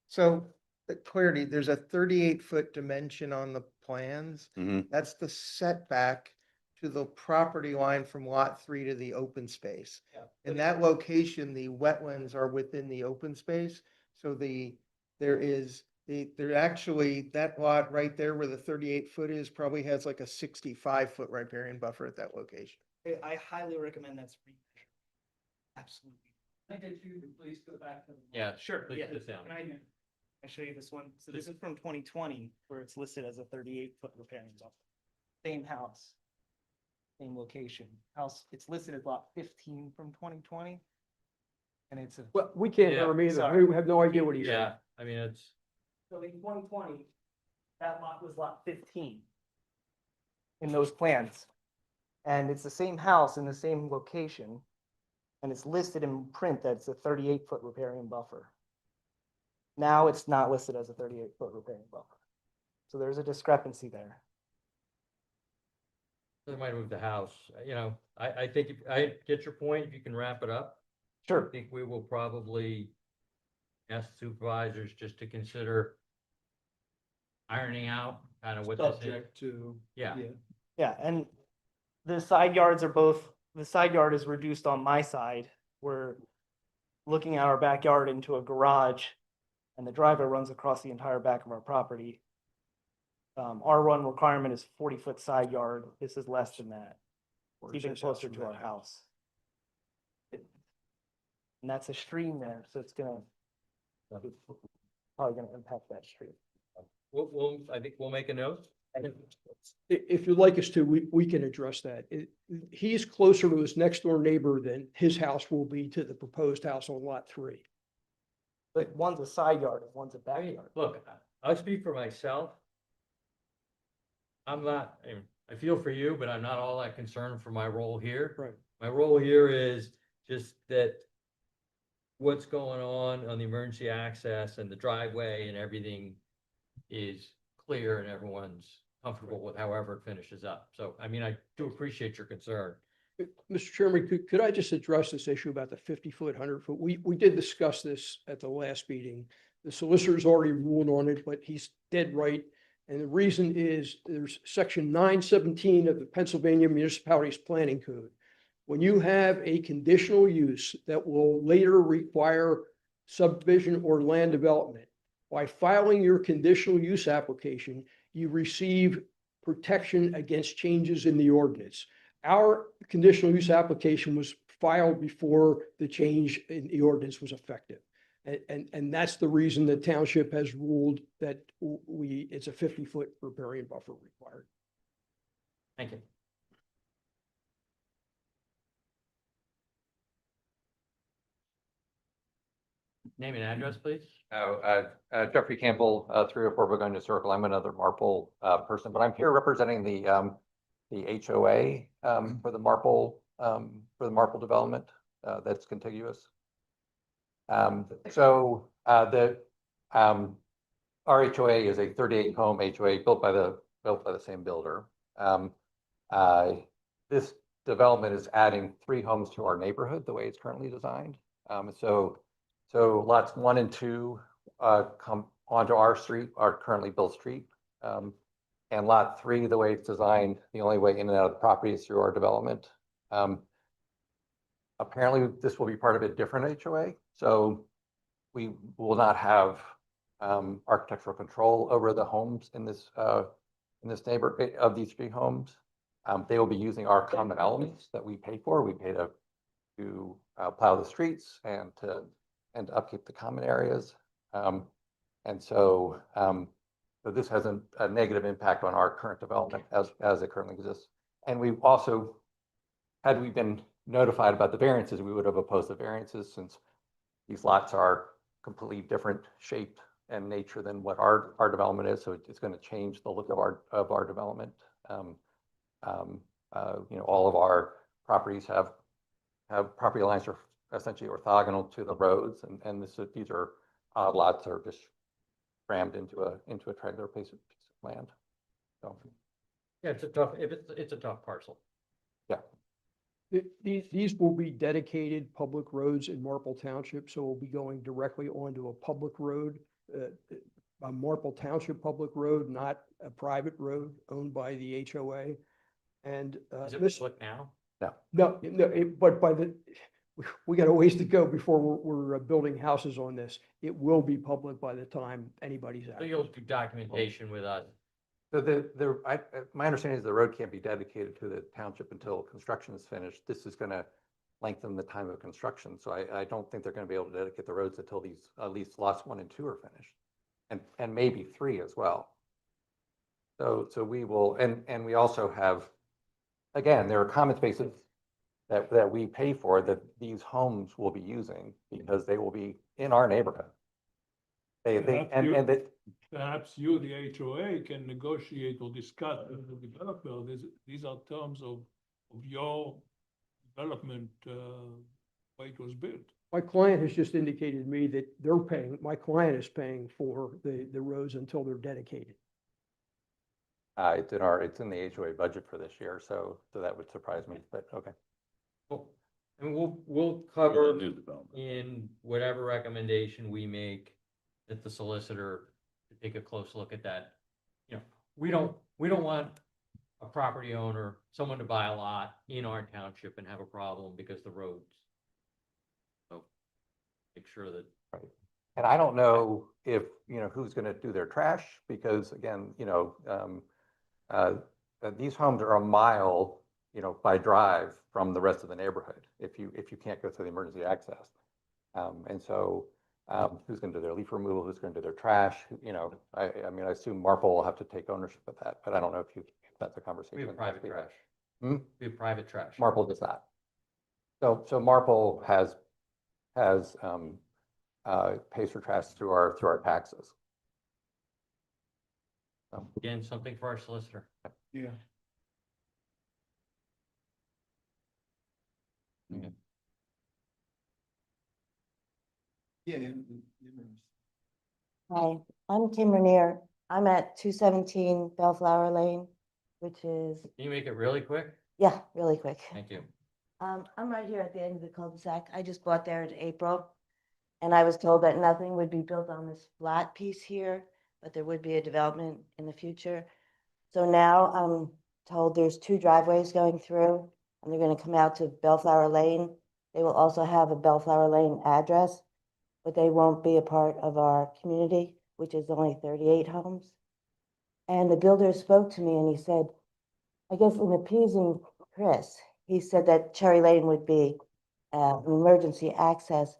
[SPEAKER 3] So, the clarity, there's a 38-foot dimension on the plans.
[SPEAKER 11] Mhm.
[SPEAKER 3] That's the setback to the property line from lot 3 to the open space.
[SPEAKER 12] Yeah.
[SPEAKER 3] In that location, the wetlands are within the open space, so there actually, that lot right there where the 38-foot is probably has like a 65-foot riparian buffer at that location.
[SPEAKER 12] I highly recommend that's remeasured. Absolutely. I did you, please go back to.
[SPEAKER 1] Yeah,
[SPEAKER 12] Sure,
[SPEAKER 1] please
[SPEAKER 12] yeah.
[SPEAKER 1] sit down.
[SPEAKER 12] Can I show you this one? So this is from 2020, where it's listed as a 38-foot riparian buffer. Same house. Same location. House, it's listed as lot 15 from 2020. And it's a.
[SPEAKER 5] Well, we can't
[SPEAKER 1] Yeah,
[SPEAKER 5] hear him either.
[SPEAKER 12] sorry.
[SPEAKER 5] We have no idea what he's saying.
[SPEAKER 1] Yeah, I mean, it's,
[SPEAKER 12] So in 2020, that lot was lot 15 in those plans. And it's the same house in the same location. And it's listed in print that it's a 38-foot riparian buffer. Now it's not listed as a 38-foot riparian buffer. So there's a discrepancy there.
[SPEAKER 1] they might move the house, you know, I think, I get your point, if you can wrap it up. I
[SPEAKER 12] Sure.
[SPEAKER 1] think we will probably ask supervisors just to consider ironing out kind of what this is.
[SPEAKER 2] Subject to.
[SPEAKER 1] Yeah.
[SPEAKER 12] Yeah, and the side yards are both, the side yard is reduced on my side. We're looking at our backyard into a garage and the driveway runs across the entire back of our property. Our run requirement is 40-foot side yard. This is less than that. It's even closer to our house. And that's a stream there, so it's gonna, probably gonna impact that stream.
[SPEAKER 1] I think we'll make a note.
[SPEAKER 5] If you'd like us to, we can address that. He's closer to his next door neighbor than his house will be to the proposed house on lot 3.
[SPEAKER 12] But one's a side yard and one's a backyard.
[SPEAKER 1] Look, I'll speak for myself. I'm not, I feel for you, but I'm not all that concerned for my role here.
[SPEAKER 5] Right.
[SPEAKER 1] My role here is just that what's going on the emergency access and the driveway and everything is clear and everyone's comfortable with however it finishes up. So, I mean, I do appreciate your concern.
[SPEAKER 5] Mr. Chairman, could I just address this issue about the 50-foot, 100-foot? We did discuss this at the last meeting. The solicitor's already ruled on it, but he's dead right. And the reason is there's section 917 of the Pennsylvania Municipalities Planning Code. When you have a conditional use that will later require subdivision or land development, by filing your conditional use application, you receive protection against changes in the ordinance. Our conditional use application was filed before the change in the ordinance was effective. And that's the reason the township has ruled that it's a 50-foot riparian buffer required.
[SPEAKER 1] Thank you. Name and address, please.
[SPEAKER 10] Jeffrey Campbell, 304 Begonia Circle. I'm another Marple person, but I'm here representing the HOA for the Marple development that's contiguous. So our HOA is a 38-home HOA built by the same builder. This development is adding 3 homes to our neighborhood the way it's currently designed. So lots 1 and 2 come onto our street, our currently built street. And lot 3, the way it's designed, the only way in and out of the property is through our development. Apparently, this will be part of a different HOA. So we will not have architectural control over the homes in this neighborhood of these 3 homes. They will be using our common elements that we pay for. We pay to plow the streets and to upkeep the common areas. So this has a negative impact on our current development as it currently exists. And we also, had we been notified about the variances, we would have opposed the variances since these lots are completely different shaped and nature than what our development is, so it's gonna change the look of our development. You know, all of our properties have property lines are essentially orthogonal to the roads, and these are odd lots that are just crammed into a triangular piece of land. So,
[SPEAKER 1] Yeah, it's a tough parcel.
[SPEAKER 10] yeah.
[SPEAKER 5] These will be dedicated public roads in Marple Township, so we'll be going directly onto a public road, a Marple Township public road, not a private road owned by the HOA. And
[SPEAKER 1] Is it
[SPEAKER 5] this,
[SPEAKER 1] public now?
[SPEAKER 5] no, but by we got a ways to go before we're building houses on this. It will be public by the time anybody's out.
[SPEAKER 1] So you'll do documentation with us.
[SPEAKER 10] So my understanding is the road can't be dedicated to the township until construction is finished. This is gonna lengthen the time of construction, so I don't think they're gonna be able to dedicate the roads until these, at least lots 1 and 2 are finished. And maybe 3 as well. So we will, and we also have, again, there are common spaces that we pay for that these homes will be using because they will be in our neighborhood.
[SPEAKER 2] Perhaps you, the HOA, can negotiate or discuss with the developer. These are terms of your development, way it was built.
[SPEAKER 5] My client has just indicated to me that my client is paying for the roads until they're dedicated.
[SPEAKER 10] It's in the HOA budget for this year, so that would surprise me, but okay.
[SPEAKER 1] Well, and we'll cover
[SPEAKER 13] New development.
[SPEAKER 1] in whatever recommendation we make that the solicitor to take a close look at that. You know, we don't want a property owner, someone to buy a lot in our township and have a problem because the roads. So make sure that.
[SPEAKER 10] Right. And I don't know if, you know, who's gonna do their trash, because again, you know, these homes are a mile, you know, by drive from the rest of the neighborhood, if you can't go through the emergency access. And so, who's gonna do their leaf removal, who's gonna do their trash, you know, I mean, I assume Marple will have to take ownership of that, but I don't know if that's a conversation.
[SPEAKER 1] We have private trash.
[SPEAKER 10] Hmm?
[SPEAKER 1] We have private trash.
[SPEAKER 10] Marple does not. So Marple pays for trash through our taxes. So,
[SPEAKER 1] Again, something for our solicitor.
[SPEAKER 2] Yeah. Yeah.
[SPEAKER 16] Hi, I'm Kim Renier. I'm at 217 Bellflower Lane, which is,
[SPEAKER 1] Can you make it really quick?
[SPEAKER 16] yeah, really quick.
[SPEAKER 1] Thank you.
[SPEAKER 16] I'm right here at the end of the cul-de-sac. I just bought there in April. And I was told that nothing would be built on this flat piece here, but there would be a development in the future. So now I'm told there's 2 driveways going through, and they're gonna come out to Bellflower Lane. They will also have a Bellflower Lane address, but they won't be a part of our community, which is only 38 homes. And the builder spoke to me and he said, I guess in appeasing Chris, he said that Cherry Lane would be an emergency access,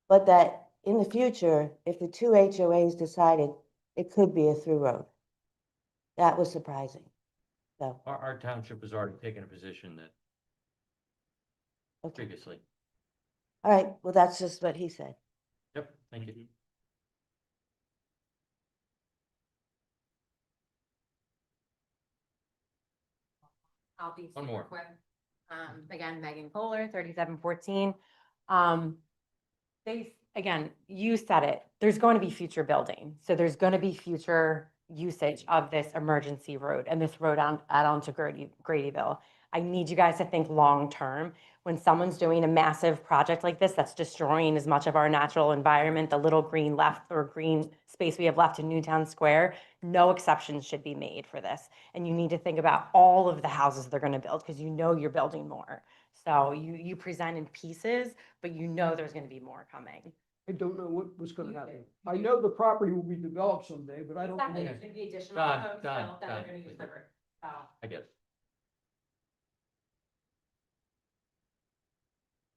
[SPEAKER 16] but that in the future, if the 2 HOAs decided, it could be a through road. That was surprising. So,
[SPEAKER 1] Our township has already taken a position that
[SPEAKER 16] okay.
[SPEAKER 1] previously.
[SPEAKER 16] All right, well, that's just what he said.
[SPEAKER 1] Yep, thank you.
[SPEAKER 14] I'll be
[SPEAKER 1] One
[SPEAKER 14] super
[SPEAKER 1] more.
[SPEAKER 14] quick. Again, Megan Kohler, 3714. Again, you said it, there's going to be future building. So there's going to be future usage of this emergency road and this road add on to Gradyville. I need you guys to think long-term. When someone's doing a massive project like this, that's destroying as much of our natural environment, the little green green space we have left in Newtown Square, no exceptions should be made for this. And you need to think about all of the houses they're going to build because you know you're building more. So you present in pieces, but you know there's going to be more coming.
[SPEAKER 5] I don't know what's gonna happen. I know the property will be developed someday, but I don't.
[SPEAKER 14] Exactly,
[SPEAKER 5] know.
[SPEAKER 14] there's going to be additional
[SPEAKER 1] Done,
[SPEAKER 14] homes
[SPEAKER 1] done,
[SPEAKER 14] built that
[SPEAKER 1] done.
[SPEAKER 14] are going to use the road. So.
[SPEAKER 1] I get it.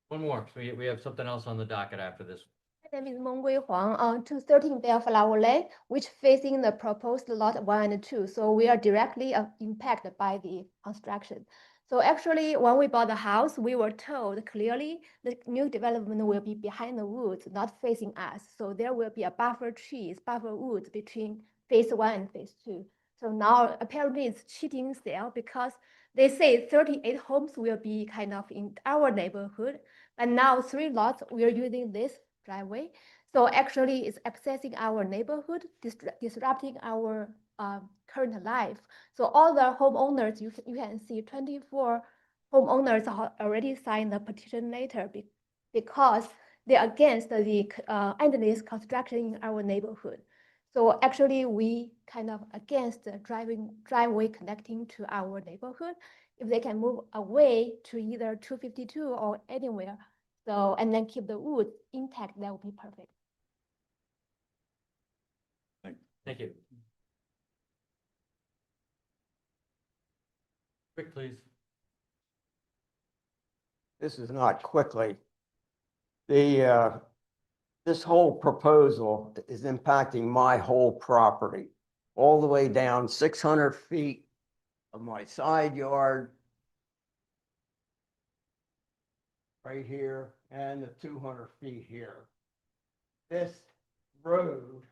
[SPEAKER 1] One more. So we have something else on the docket after this.
[SPEAKER 17] My name is Meng Gui Huang on 213 Bellflower Lane, which facing the proposed lot 1 and 2. So we are directly impacted by the construction. So actually, when we bought the house, we were told clearly the new development will be behind the woods, not facing us. So there will be a buffer trees, buffer woods between phase 1 and phase 2. So now apparently it's cheating sale because they say 38 homes will be kind of in our neighborhood, but now 3 lots we are using this driveway. So actually it's accessing our neighborhood, disrupting our current life. So all the homeowners, you can see 24 homeowners already signed the petition letter because they're against the endless construction in our neighborhood. So actually, we kind of against the driveway connecting to our neighborhood. If they can move away to either 252 or anywhere, so and then keep the woods intact, that would be perfect.
[SPEAKER 1] Thank you. Quick, please.
[SPEAKER 9] This is not quickly. This whole proposal is impacting my whole property, all the way down 600 feet of my side yard, right here, and the 200 feet here. This road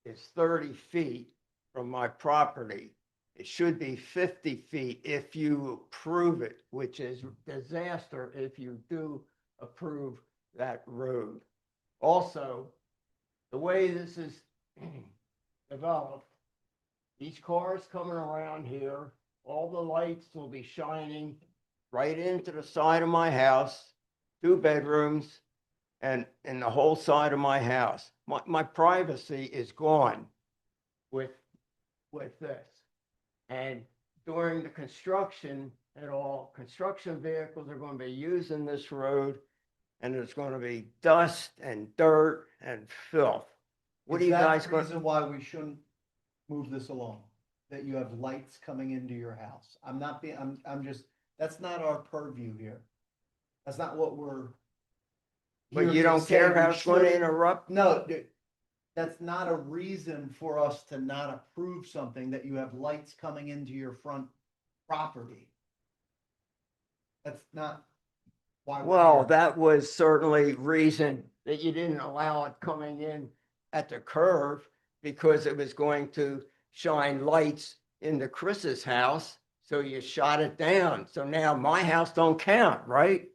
[SPEAKER 9] is 30 feet from my property. It should be 50 feet if you approve it, which is disaster if you do approve that road. Also, the way this is developed, these cars coming around here, all the lights will be shining right into the side of my house, 2 bedrooms, and the whole side of my house. My privacy is gone with this. And during the construction and all, construction vehicles are going to be using this road, and there's going to be dust and dirt and filth. What are you guys
[SPEAKER 6] Is that
[SPEAKER 9] going?
[SPEAKER 6] the reason why we shouldn't move this along? That you have lights coming into your house? I'm just, that's not our purview here. That's not what we're.
[SPEAKER 9] But
[SPEAKER 6] here
[SPEAKER 9] you
[SPEAKER 6] to
[SPEAKER 9] don't
[SPEAKER 6] say
[SPEAKER 9] care
[SPEAKER 6] we
[SPEAKER 9] how it's going to
[SPEAKER 6] shouldn't.
[SPEAKER 9] interrupt?
[SPEAKER 6] No, that's not a reason for us to not approve something that you have lights coming into your front property. That's not why.
[SPEAKER 9] Well, that was certainly reason that you didn't allow it coming in at the curve, because it was going to shine lights into Chris's house. So you shot it down. So now my house don't count, right?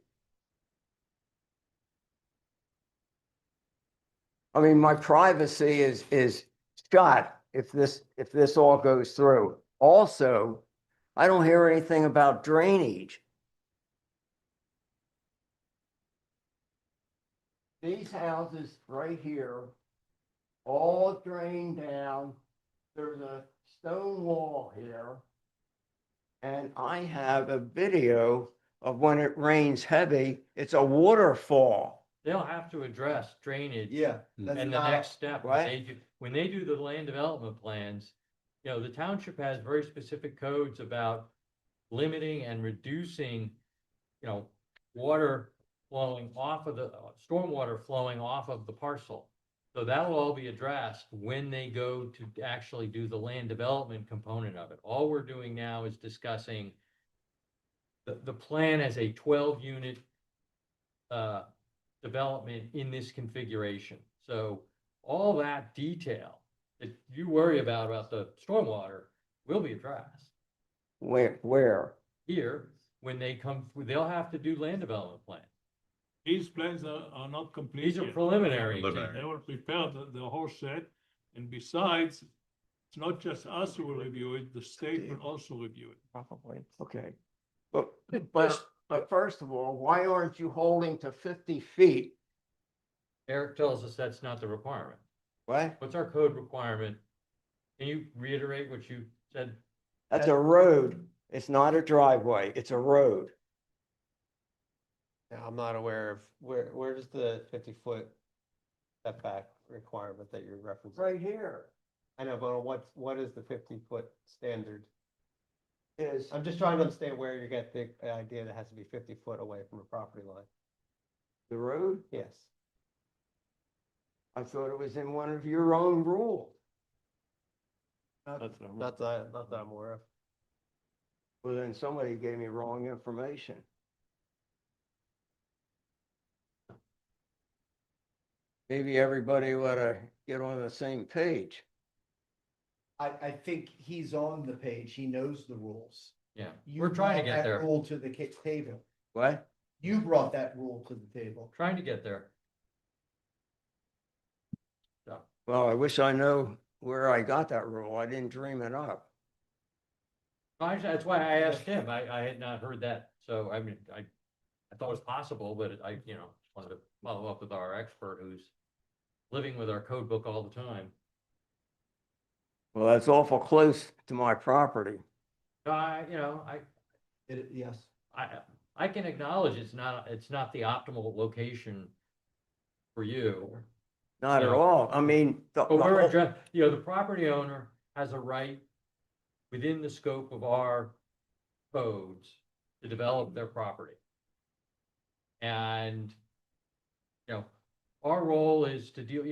[SPEAKER 9] I mean, my privacy is shot if this all goes through. Also, I don't hear anything about drainage. These houses right here, all drained down. There's a stone wall here. And I have a video of when it rains heavy, it's a waterfall.
[SPEAKER 1] They'll have to address drainage.
[SPEAKER 6] Yeah. that's
[SPEAKER 1] And the
[SPEAKER 6] not-
[SPEAKER 1] next step,
[SPEAKER 9] What?
[SPEAKER 1] when they do the land development plans, you know, the township has very specific codes about limiting and reducing, you know, water flowing off of the, stormwater flowing off of the parcel. So that will all be addressed when they go to actually do the land development component of it. All we're doing now is discussing the plan as a 12-unit development in this configuration. So all that detail that you worry about the stormwater will be addressed
[SPEAKER 9] Where?
[SPEAKER 1] here when they come, they'll have to do land development plan.
[SPEAKER 2] These plans are not complete
[SPEAKER 1] These are
[SPEAKER 2] yet.
[SPEAKER 1] preliminary.
[SPEAKER 2] They were prepared, the whole set, and besides, it's not just us who will review it, the state will also review it.
[SPEAKER 9] Probably. Okay. But first of all, why aren't you holding to 50 feet?
[SPEAKER 1] Eric tells us that's not the requirement.
[SPEAKER 9] What?
[SPEAKER 1] What's our code requirement? Can you reiterate what you said?
[SPEAKER 9] That's a road. It's not a driveway. It's a road.
[SPEAKER 15] Yeah, I'm not aware of where's the 50-foot setback requirement that you're referencing?
[SPEAKER 9] Right here
[SPEAKER 15] I know, but what is the 50-foot standard?
[SPEAKER 9] is,
[SPEAKER 15] I'm just trying to understand where you get the idea that it has to be 50 foot away from the property line.
[SPEAKER 9] the road.
[SPEAKER 15] Yes.
[SPEAKER 9] I thought it was in one of your own rules.
[SPEAKER 15] Not that I'm aware of.
[SPEAKER 9] Well, then somebody gave me wrong information. Maybe everybody ought to get on the same page.
[SPEAKER 6] I think he's on the page. He knows the rules.
[SPEAKER 1] Yeah,
[SPEAKER 6] You
[SPEAKER 1] we're trying to
[SPEAKER 6] brought
[SPEAKER 1] get
[SPEAKER 6] that
[SPEAKER 1] there,
[SPEAKER 6] Rule to the table.
[SPEAKER 9] What?
[SPEAKER 6] You brought that rule to the table.
[SPEAKER 1] trying to get there. So,
[SPEAKER 9] Well, I wish I know where I got that rule. I didn't dream it up.
[SPEAKER 1] that's why I asked him. I had not heard that. So, I mean, I thought it was possible, but I, wanted to follow up with our expert who's living with our code book all the time.
[SPEAKER 9] Well, that's awful close to my property.
[SPEAKER 6] Yes.
[SPEAKER 1] I can acknowledge it's not the optimal location for you.
[SPEAKER 9] Not at
[SPEAKER 1] No.
[SPEAKER 9] all. I mean,
[SPEAKER 1] But we're the property owner has a right within the scope of our codes to develop their property. And, our role is to deal,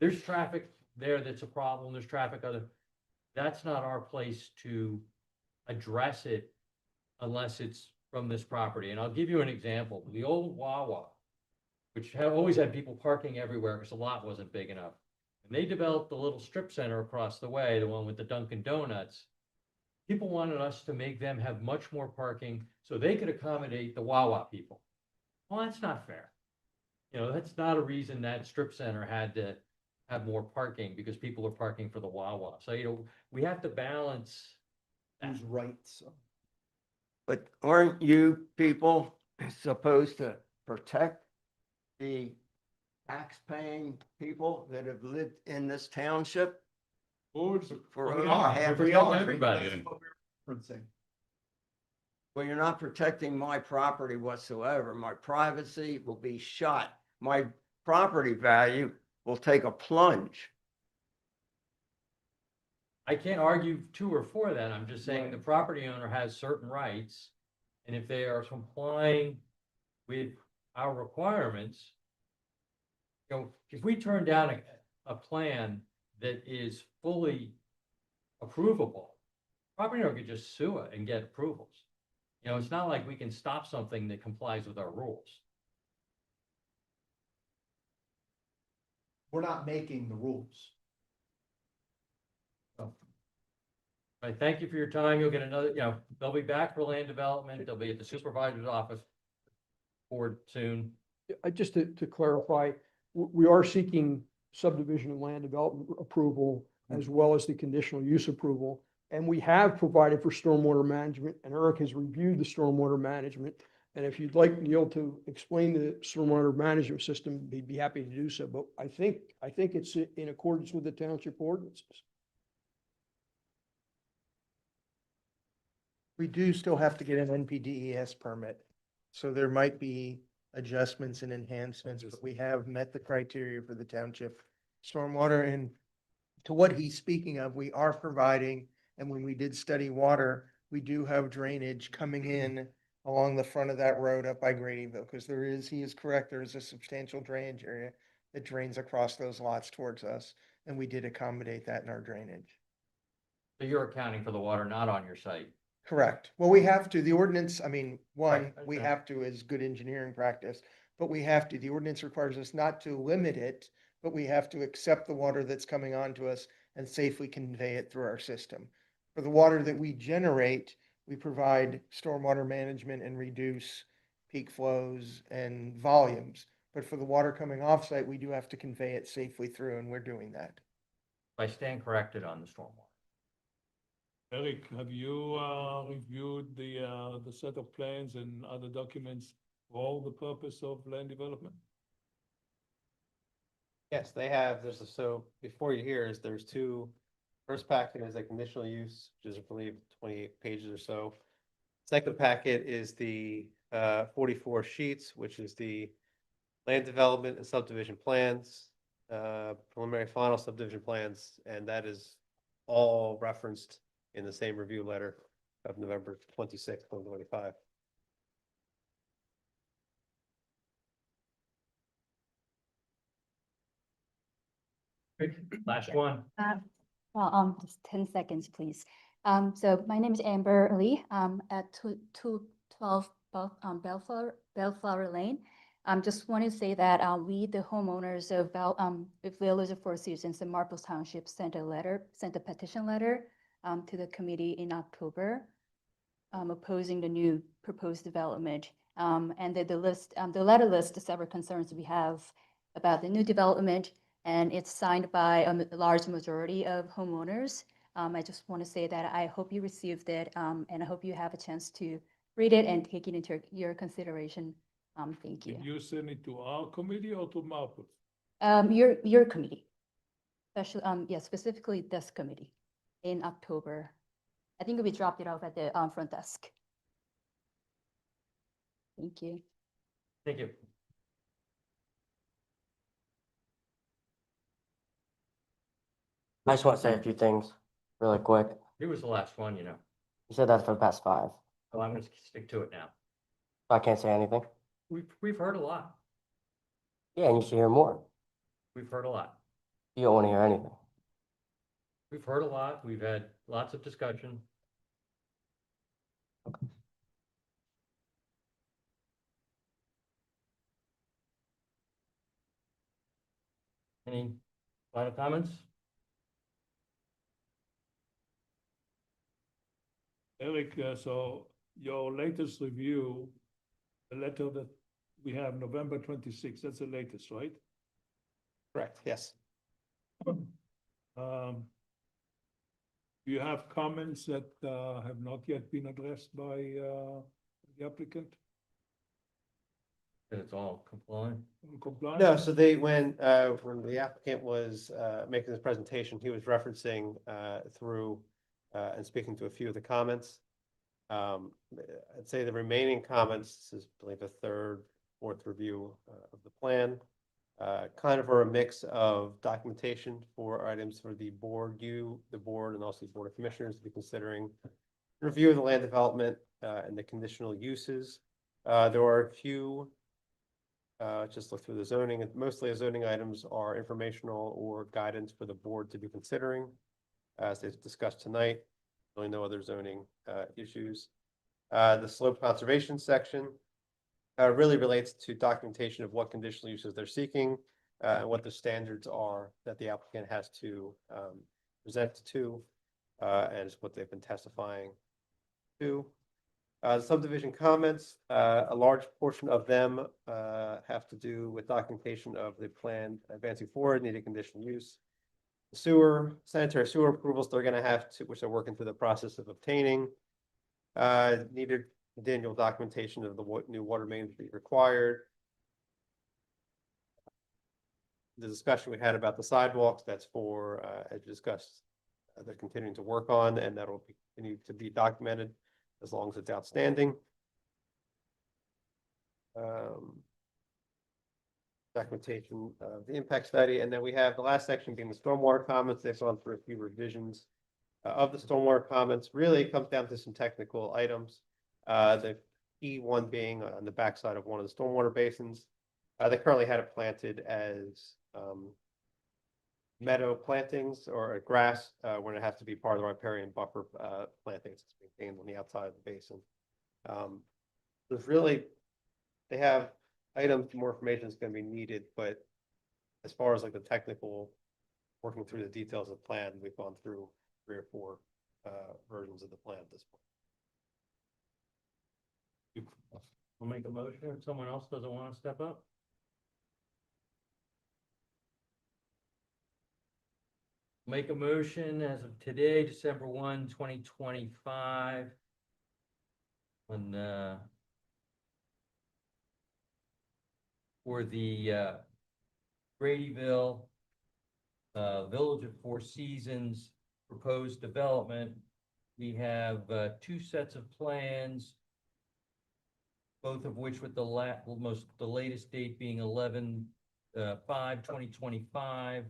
[SPEAKER 1] there's traffic there that's a problem, there's traffic that's not our place to address it unless it's from this property. And I'll give you an example. The old Wawa, which always had people parking everywhere because the lot wasn't big enough. And they developed the little strip center across the way, the one with the Dunkin' Donuts. People wanted us to make them have much more parking so they could accommodate the Wawa people. Well, that's not fair. That's not a reason that strip center had to have more parking because people are parking for the Wawa. So, we have to balance
[SPEAKER 6] Who's rights.
[SPEAKER 9] But aren't you people supposed to protect the tax-paying people that have lived in this township? For over half a century?
[SPEAKER 1] everybody.
[SPEAKER 6] That's what we're referencing.
[SPEAKER 9] Well, you're not protecting my property whatsoever. My privacy will be shot. My property value will take a plunge.
[SPEAKER 1] I can't argue to or for that. I'm just saying the property owner has certain rights. And if they are complying with our requirements, if we turn down a plan that is fully approvable, property owner could just sue it and get approvals. It's not like we can stop something that complies with our rules.
[SPEAKER 6] We're not making the rules.
[SPEAKER 1] I thank you for your time. You'll get another, they'll be back for land development. They'll be at the supervisor's office board soon.
[SPEAKER 5] Just to clarify, we are seeking subdivision and land development approval as well as the conditional use approval. And we have provided for stormwater management, and Eric has reviewed the stormwater management. And if you'd like Neil to explain the stormwater management system, he'd be happy to do so. But I think it's in accordance with the township ordinances.
[SPEAKER 3] We do still have to get an NPDES permit. So there might be adjustments and enhancements, but we have met the criteria for the township stormwater. And to what he's speaking of, we are providing, and when we did study water, we do have drainage coming in along the front of that road up by Gradyville, because he is correct, there is a substantial drainage area that drains across those lots towards us, and we did accommodate that in our drainage.
[SPEAKER 1] So you're accounting for the water not on your site.
[SPEAKER 3] Correct. Well, we have to, the ordinance, we
[SPEAKER 1] Right,
[SPEAKER 3] we
[SPEAKER 1] okay.
[SPEAKER 3] have to as good engineering practice, but we have to, the ordinance requires us not to limit it, but we have to accept the water that's coming onto us and safely convey it through our system. For the water that we generate, we provide stormwater management and reduce peak flows and volumes. But for the water coming offsite, we do have to convey it safely through, and we're doing that.
[SPEAKER 1] I stand corrected on the stormwater.
[SPEAKER 2] Eric, have you reviewed the set of plans and other documents for all the purpose of land development?
[SPEAKER 15] Yes, they have. So before you hear there's two. First packet is a conditional use, which is, I believe, 28 pages or so. Second packet is the 44 sheets, which is the land development and subdivision plans, preliminary final subdivision plans, and that is all referenced in the same review letter of November 26th, 2025.
[SPEAKER 1] Last one.
[SPEAKER 18] Well, just 10 seconds, please. So my name is Amber Lee, at 212 Bellflower Lane. Just want to say that, we, the homeowners of Village of Four Seasons in Marple Township sent a petition letter, to the committee in October, opposing the new proposed development. And the letter lists several concerns we have about the new development, and it's signed by a large majority of homeowners. I just want to say that I hope you received it, and I hope you have a chance to read it and take it into your consideration. Thank you.
[SPEAKER 2] Did you send it to our committee or to Marple?
[SPEAKER 18] Your committee, especially, yeah, specifically this committee in October. I think we dropped it off at the front desk. Thank you.
[SPEAKER 1] Thank you.
[SPEAKER 19] I just want to say a few things really quick.
[SPEAKER 1] He was the last one, you know.
[SPEAKER 19] You said that for the past 5.
[SPEAKER 1] Well, I'm gonna stick to it now.
[SPEAKER 19] I can't say anything.
[SPEAKER 1] We've heard a lot.
[SPEAKER 19] Yeah, and you should hear more.
[SPEAKER 1] We've heard a lot.
[SPEAKER 19] You don't want to hear anything.
[SPEAKER 1] We've heard a lot. We've had lots of discussion. Any final comments?
[SPEAKER 2] Eric, so your latest review, the letter that we have November 26th, that's the latest, right?
[SPEAKER 15] Correct, yes.
[SPEAKER 2] Do you have comments that have not yet been addressed by the applicant?
[SPEAKER 1] That it's all compliant.
[SPEAKER 2] Compliant?
[SPEAKER 15] No, so when the applicant was making this presentation, he was referencing through and speaking to a few of the comments. I'd say the remaining comments, this is, I believe, the third, fourth review of the plan. Kind of are a mix of documentation for items for the board, the board, and also the Board of Commissioners to be considering review of the land development and the conditional uses. There are a few, just look through the zoning, and mostly the zoning items are informational or guidance for the board to be considering. As they've discussed tonight, really no other zoning issues. The slope conservation section really relates to documentation of what conditional uses they're seeking and what the standards are that the applicant has to present to and what they've been testifying to. The subdivision comments, a large portion of them have to do with documentation of the plan advancing forward, needed conditional use. Sewer, sanitary sewer approvals, they're gonna have to, which they're working through the process of obtaining. Needed continual documentation of the new water mains be required. The discussion we had about the sidewalks, that's for, as discussed, they're continuing to work on, and that'll continue to be documented as long as it's outstanding. Documentation of the impact study, and then we have the last section being the stormwater comments. They've gone through a few revisions of the stormwater comments. Really, it comes down to some technical items. The key one being on the backside of one of the stormwater basins. They currently had it planted as meadow plantings or grass when it has to be part of the riparian buffer plantings. It's maintained on the outside of the basin. There's really, they have items, more information is going to be needed, but as far as like the technical, working through the details of the plan, we've gone through 3 or 4 versions of the plan at this point.
[SPEAKER 1] We'll make a motion if someone else doesn't want to step up. Make a motion as of today, December 1, 2025. On for the Gradyville Village of Four Seasons proposed development. We have 2 sets of plans, both of which with the latest date being 11/5/2025.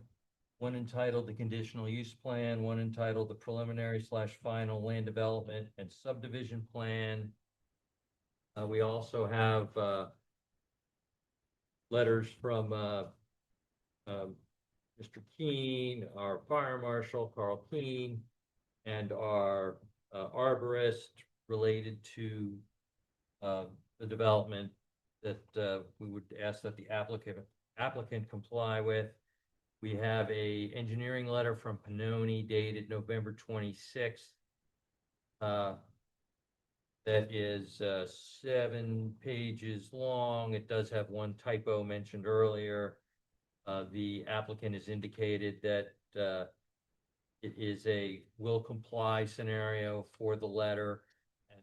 [SPEAKER 1] One entitled the Conditional Use Plan, one entitled the Preliminary/Final Land Development and Subdivision Plan. We also have letters from Mr. Keene, our fire marshal, Carl Keene, and our arborist related to the development that we would ask that the applicant comply with. We have a engineering letter from Pannoni dated November 26th. That is 7 pages long. It does have one typo mentioned earlier. The applicant has indicated that it is a will comply scenario for the letter,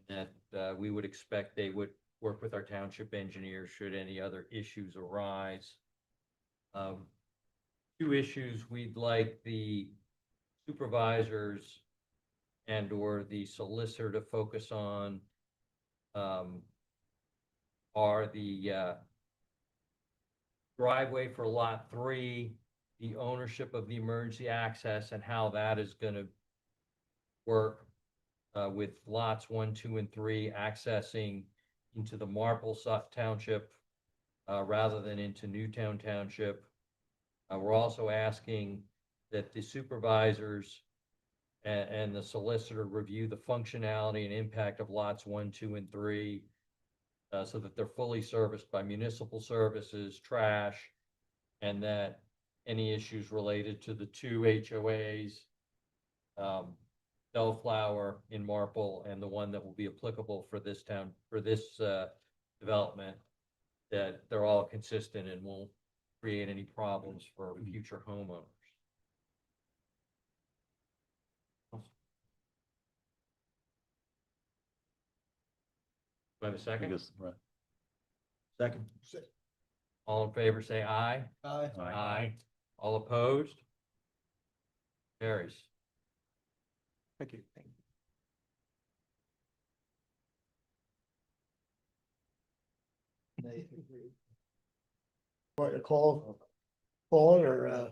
[SPEAKER 1] and that we would expect they would work with our township engineers should any other issues arise. 2 issues we'd like the supervisors and or the solicitor to focus on are the driveway for lot 3, the ownership of the emergency access, and how that is going to work with lots 1, 2, and 3 accessing into the Marple Township rather than into Newtown Township. We're also asking that the supervisors and the solicitor review the functionality and impact of lots 1, 2, and 3 so that they're fully serviced by municipal services, trash, and that any issues related to the 2 HOAs, Bellflower in Marple and the one that will be applicable for this town, for this development, that they're all consistent and won't create any problems for future homeowners. Do I have a second?
[SPEAKER 8] Second.
[SPEAKER 1] All in favor, say aye.
[SPEAKER 6] Aye.
[SPEAKER 1] Aye. All opposed? Carries.
[SPEAKER 6] Thank you.
[SPEAKER 3] Want to call it or,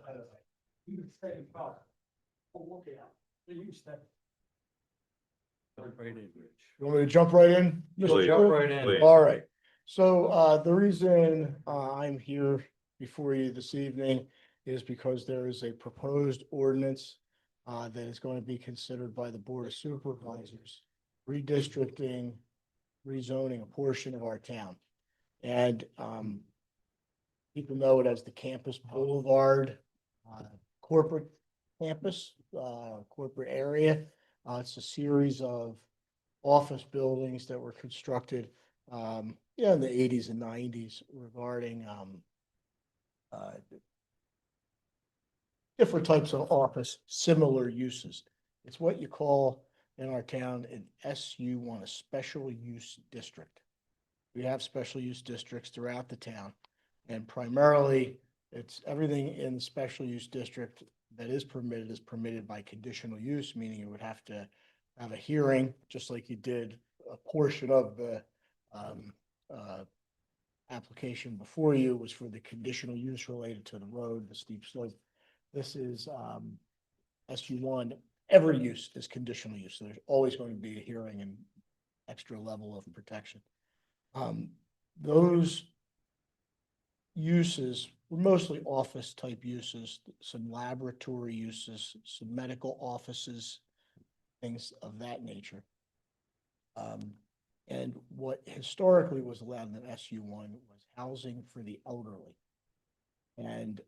[SPEAKER 3] you want me to jump right in? Mr.
[SPEAKER 1] Please.
[SPEAKER 3] Chair?
[SPEAKER 1] Jump right in.
[SPEAKER 3] All right. So, the reason, I'm here before you this evening is because there is a proposed ordinance, that is going to be considered by the Board of Supervisors, redistricting, rezoning a portion of our town. And, people know it as the Campus Boulevard, corporate campus, corporate area. It's a series of office buildings that were constructed, in the 80s and 90s regarding, different types of office, similar uses. It's what you call in our town an SU1, a special use district. We have special use districts throughout the town, and primarily it's everything in the special use district that is permitted by conditional use, meaning you would have to have a hearing, just like you did a portion of the application before you was for the conditional use related to the road, the steep slope. This is SU1. Every use is conditional use. So there's always going to be a hearing and extra level of protection. Those uses were mostly office type uses, some laboratory uses, some medical offices, things of that nature. And what historically was allowed in SU1 was housing for the elderly. And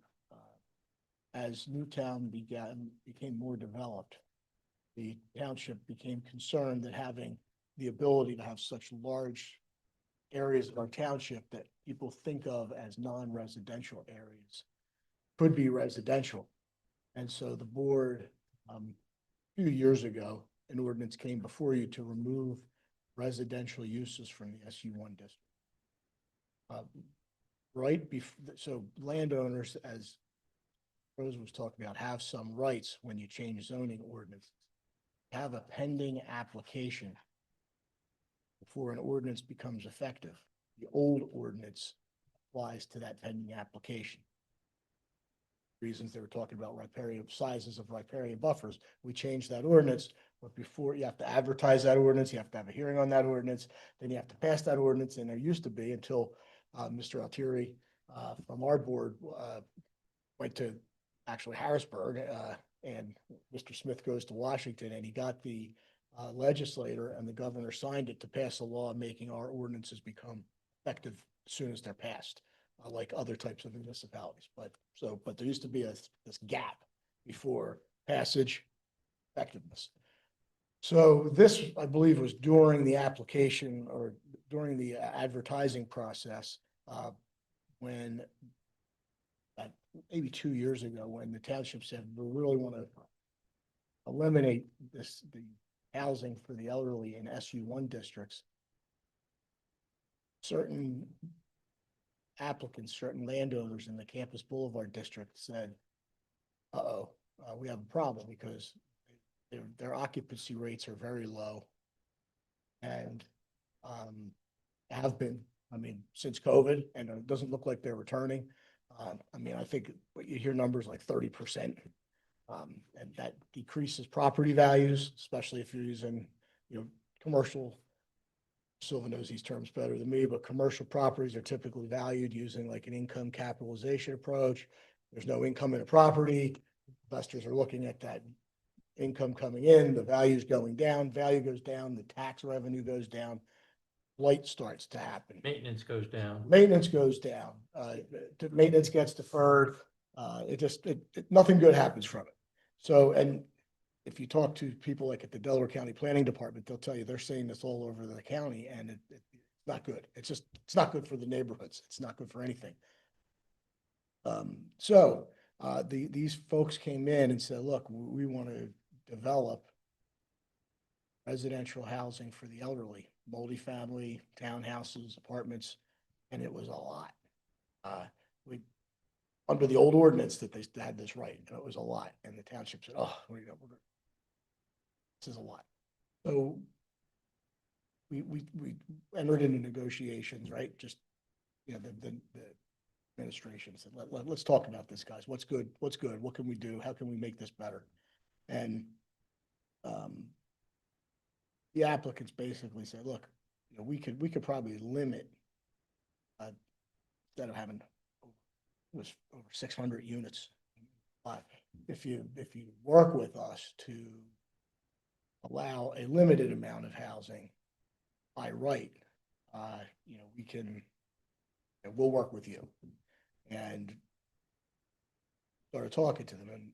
[SPEAKER 3] as Newtown became more developed, the township became concerned that having the ability to have such large areas of our township that people think of as non-residential areas could be residential. And so the board, a few years ago, an ordinance came before you to remove residential uses from the SU1 district. So landowners, as Rose was talking about, have some rights when you change zoning ordinances. Have a pending application before an ordinance becomes effective. The old ordinance applies to that pending application. Reasons they were talking about riparian sizes of riparian buffers. We changed that ordinance, but before you have to advertise that ordinance, you have to have a hearing on that ordinance, then you have to pass that ordinance. And there used to be until Mr. Altieri from our board went to actually Harrisburg
[SPEAKER 20] and Mr. Smith goes to Washington and he got the legislator and the governor signed it to pass a law making our ordinances become effective as soon as they're passed, like other types of municipalities. But there used to be this gap before passage, effectiveness. So this, I believe, was during the application or during the advertising process, when maybe 2 years ago, when the township said, we really want to eliminate the housing for the elderly in SU1 districts. Certain applicants, certain landowners in the Campus Boulevard district said, we have a problem because their occupancy rates are very low and have been, since COVID, and it doesn't look like they're returning. I think you hear numbers like 30%, and that decreases property values, especially if you're using, commercial. Silva knows these terms better than me, but commercial properties are typically valued using like an income capitalization approach. There's no income in a property. Investors are looking at that income coming in, the value's going down, value goes down, the tax revenue goes down, blight starts to happen.
[SPEAKER 1] Maintenance goes down.
[SPEAKER 20] Maintenance goes down, maintenance gets deferred, nothing good happens from it. So, and if you talk to people like at the Delaware County Planning Department, they'll tell you they're seeing this all over the county, and it's not good. It's not good for the neighborhoods. It's not good for anything. These folks came in and said, look, we want to develop residential housing for the elderly, multifamily, townhouses, apartments, and it was a lot. Under the old ordinance that they had this right, and it was a lot. And the township said, this is a lot. So we entered into negotiations, right? Just, the administration said, let's talk about this, guys. What's good? What can we do? How can we make this better? And the applicants basically said, look, we could probably limit, instead of having was over 600 units. If you work with us to allow a limited amount of housing by right, we'll work with you. And started talking to them, and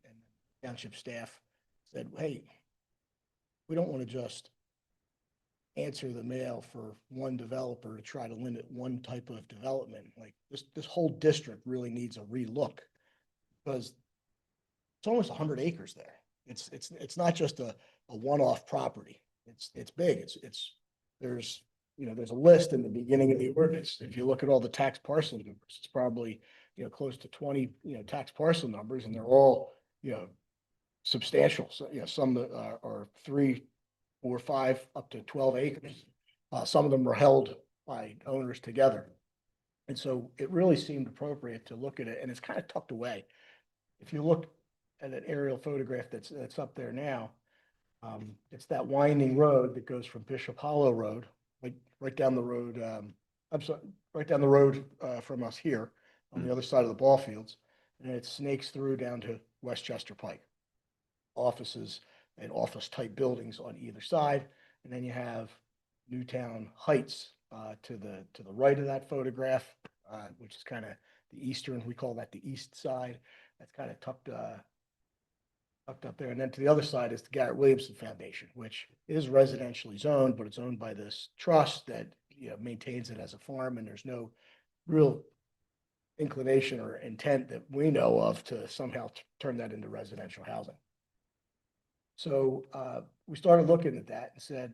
[SPEAKER 20] township staff said, hey, we don't want to just answer the mail for one developer to try to limit one type of development. Like this whole district really needs a relook, because it's almost 100 acres there. It's not just a one-off property. It's big. There's a list in the beginning of the ordinance. If you look at all the tax parcel numbers, it's probably, close to 20, tax parcel numbers, and they're all, substantial. So, some are 3, 4, 5, up to 12 acres. Some of them are held by owners together. And so it really seemed appropriate to look at it, and it's kind of tucked away. If you look at an aerial photograph that's up there now, it's that winding road that goes from Bishop Hollow Road, right down the road. Right down the road from us here on the other side of the ball fields, and it snakes through down to Westchester Pike. Offices and office type buildings on either side, and then you have Newtown Heights to the right of that photograph, which is kind of the eastern. We call that the east side. That's kind of tucked up there, and then to the other side is the Garrett Williamson Foundation, which is residentially zoned, but it's owned by this trust that maintains it as a farm, and there's no real inclination or intent that we know of to somehow turn that into residential housing. So we started looking at that and said,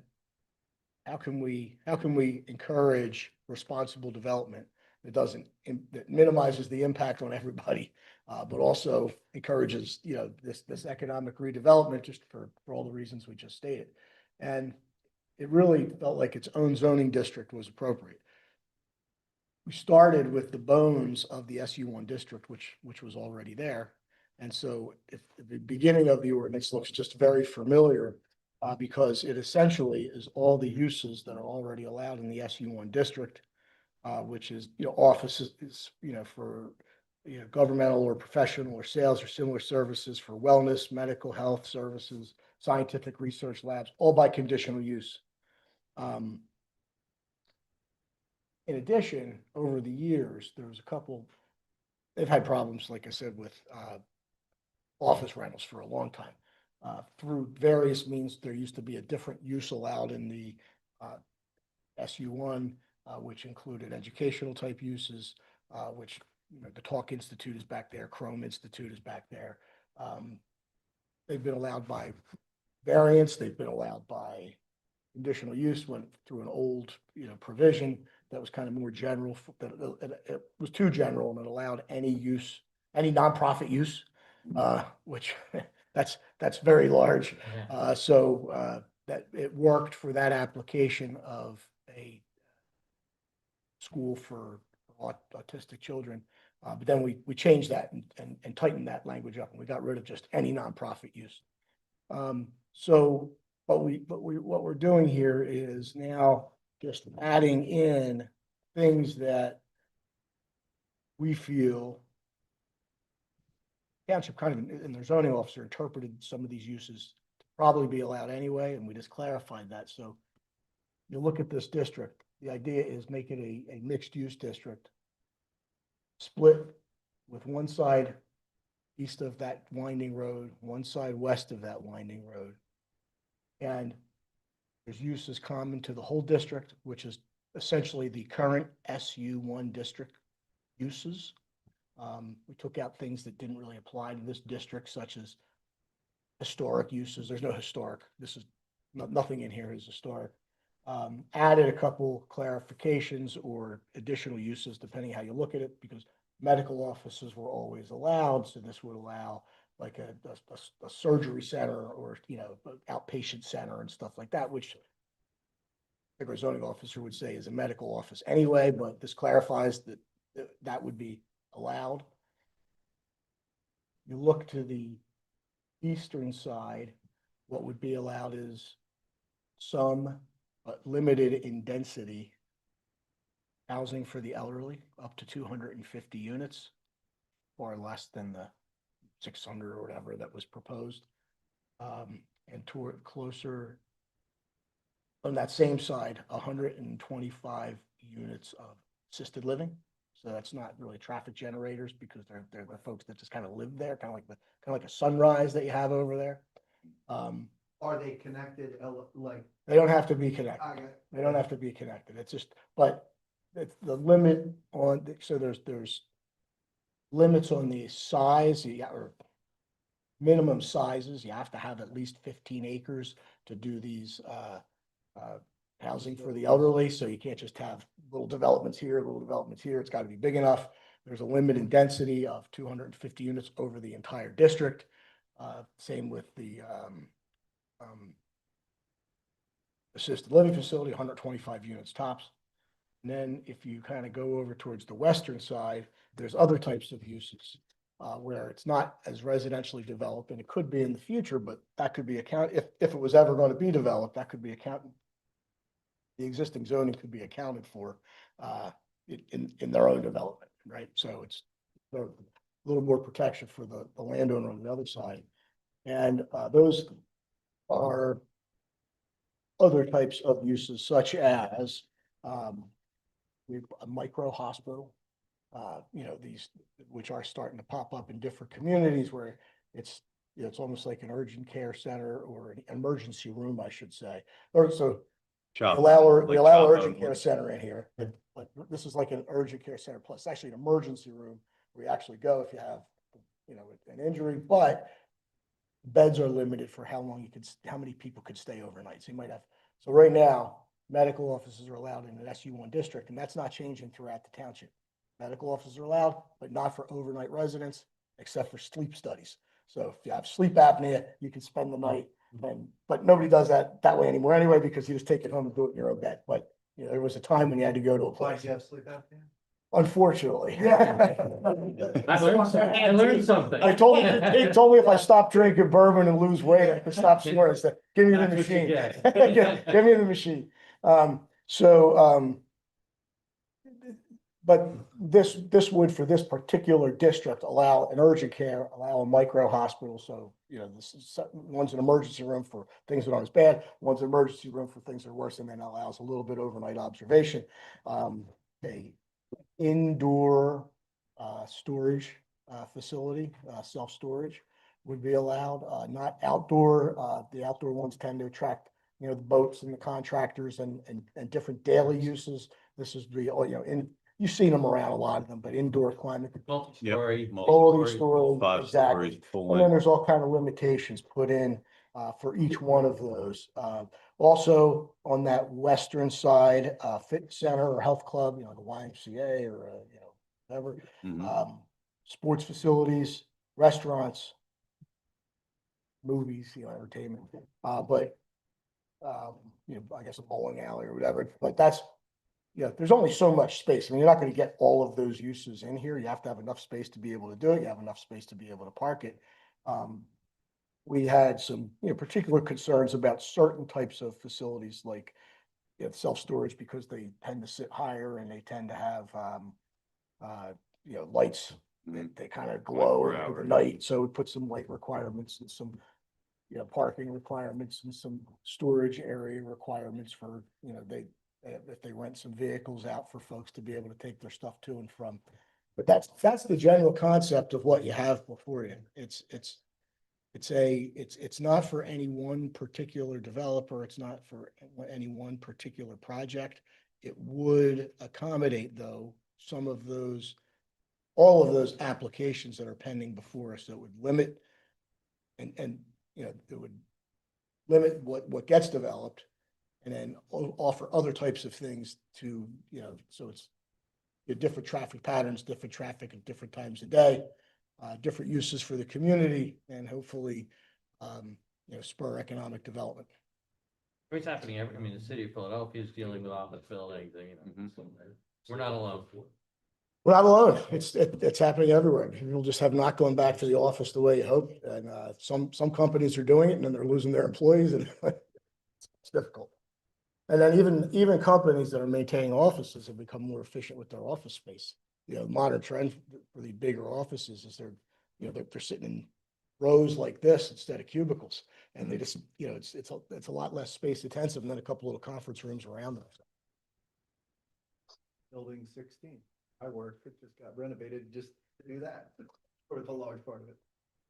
[SPEAKER 20] how can we encourage responsible development that minimizes the impact on everybody, but also encourages this economic redevelopment, just for all the reasons we just stated. And it really felt like its own zoning district was appropriate. We started with the bones of the SU1 district, which was already there. And so if the beginning of the ordinance looks just very familiar, because it essentially is all the uses that are already allowed in the SU1 district, which is, offices, for governmental or professional or sales or similar services for wellness, medical health services, scientific research labs, all by conditional use. In addition, over the years, there was a couple, they've had problems, like I said, with office rentals for a long time. Through various means, there used to be a different use allowed in the SU1, which included educational type uses, which, the Talk Institute is back there, Chrome Institute is back there. They've been allowed by variance, they've been allowed by conditional use, went through an old, provision that was kind of more general, it was too general and it allowed any use, any nonprofit use, which that's very large. So that it worked for that application of a school for autistic children. But then we changed that and tightened that language up, and we got rid of just any nonprofit use. What we're doing here is now just adding in things that we feel township kind of, and their zoning officer interpreted some of these uses to probably be allowed anyway, and we just clarified that. So you look at this district, the idea is make it a mixed use district, split with one side east of that winding road, one side west of that winding road. And there's uses common to the whole district, which is essentially the current SU1 district uses. We took out things that didn't really apply to this district, such as historic uses. There's no historic. This is nothing in here is historic. Added a couple clarifications or additional uses, depending how you look at it, because medical offices were always allowed. So this would allow like a surgery center or, outpatient center and stuff like that, which a zoning officer would say is a medical office anyway, but this clarifies that that would be allowed. You look to the eastern side, what would be allowed is some limited in density housing for the elderly, up to 250 units, or less than the 600 or whatever that was proposed. And toward closer on that same side, 125 units of assisted living. So that's not really traffic generators, because they're the folks that just kind of live there, kind of like a Sunrise that you have over there.
[SPEAKER 6] Are they connected, like?
[SPEAKER 20] They don't have to be connected. They don't have to be connected. It's just, but it's the limit on, so there's limits on the size, or minimum sizes. You have to have at least 15 acres to do these housing for the elderly. So you can't just have little developments here, little developments here. It's got to be big enough. There's a limit in density of 250 units over the entire district. Same with the assisted living facility, 125 units tops. And then if you kind of go over towards the western side, there's other types of uses where it's not as residentially developed, and it could be in the future, but that could be if it was ever going to be developed, that could be the existing zoning could be accounted for in their own development, right? So it's a little more protection for the landowner on the other side. And those are other types of uses, such as a micro hospital, these which are starting to pop up in different communities where it's almost like an urgent care center or an emergency room, I should say. Or so we allow urgent care center in here. But this is like an urgent care center plus actually an emergency room where you actually go if you have an injury, but beds are limited for how many people could stay overnight. So you might have, so right now, medical offices are allowed in an SU1 district, and that's not changing throughout the township. Medical offices are allowed, but not for overnight residents, except for sleep studies. So if you have sleep apnea, you can spend the night, but nobody does that way anymore anyway, because you just take it home and do it in your own bed. But there was a time when you had to go to a
[SPEAKER 6] Why
[SPEAKER 20] place.
[SPEAKER 6] do you have sleep apnea?
[SPEAKER 20] Unfortunately.
[SPEAKER 1] I learned something.
[SPEAKER 20] He told me if I stopped drinking bourbon and lose weight, I could stop snoring. I said, give me the
[SPEAKER 1] That's what you
[SPEAKER 20] machine.
[SPEAKER 1] get.
[SPEAKER 20] Give me the machine. but this would, for this particular district, allow an urgent care, allow a micro hospital, so, this is, one's an emergency room for things that aren't as bad, one's an emergency room for things that are worse, and then allows a little bit overnight observation. A indoor, storage, facility, self-storage would be allowed, not outdoor. The outdoor ones tend to attract, the boats and the contractors and different daily uses. This is the, you've seen them around, a lot of them, but indoor climate.
[SPEAKER 1] Multi-story.
[SPEAKER 20] Multi-story,
[SPEAKER 13] Five
[SPEAKER 20] exactly.
[SPEAKER 13] stories, full
[SPEAKER 20] And then
[SPEAKER 13] length.
[SPEAKER 20] there's all kind of limitations put in, for each one of those. Also, on that western side, fitness center or health club, the YMCA or, whatever.
[SPEAKER 13] Mhm.
[SPEAKER 20] Sports facilities, restaurants, movies, entertainment, but, I guess a bowling alley or whatever, but that's, there's only so much space. I mean, you're not gonna get all of those uses in here. You have to have enough space to be able to do it. You have enough space to be able to park it. We had some, particular concerns about certain types of facilities like, self-storage, because they tend to sit higher and they tend to have, lights. They kind of glow overnight, so we put some light requirements and some, parking requirements and some storage area requirements for, if they rent some vehicles out for folks to be able to take their stuff to and from. But that's the general concept of what you have before you. It's not for any one particular developer. It's not for any one particular project. It would accommodate, though, all of those applications that are pending before us. That would limit and it would limit what gets developed, and then offer other types of things to, so it's different traffic patterns, different traffic at different times of day, different uses for the community, and hopefully, spur economic development.
[SPEAKER 1] It's happening the city of Philadelphia is dealing with office buildings, we're not alone.
[SPEAKER 20] We're not alone. It's happening everywhere. People just have not gone back to the office the way you hoped. And some companies are doing it, and then they're losing their employees, and it's difficult. And then even companies that are maintaining offices have become more efficient with their office space. The modern trend for the bigger offices is they're sitting in rows like this instead of cubicles. And they just, it's a lot less space intensive than a couple little conference rooms around them.
[SPEAKER 6] Building 16. I worked, it just got renovated just to do that, for the large part of it.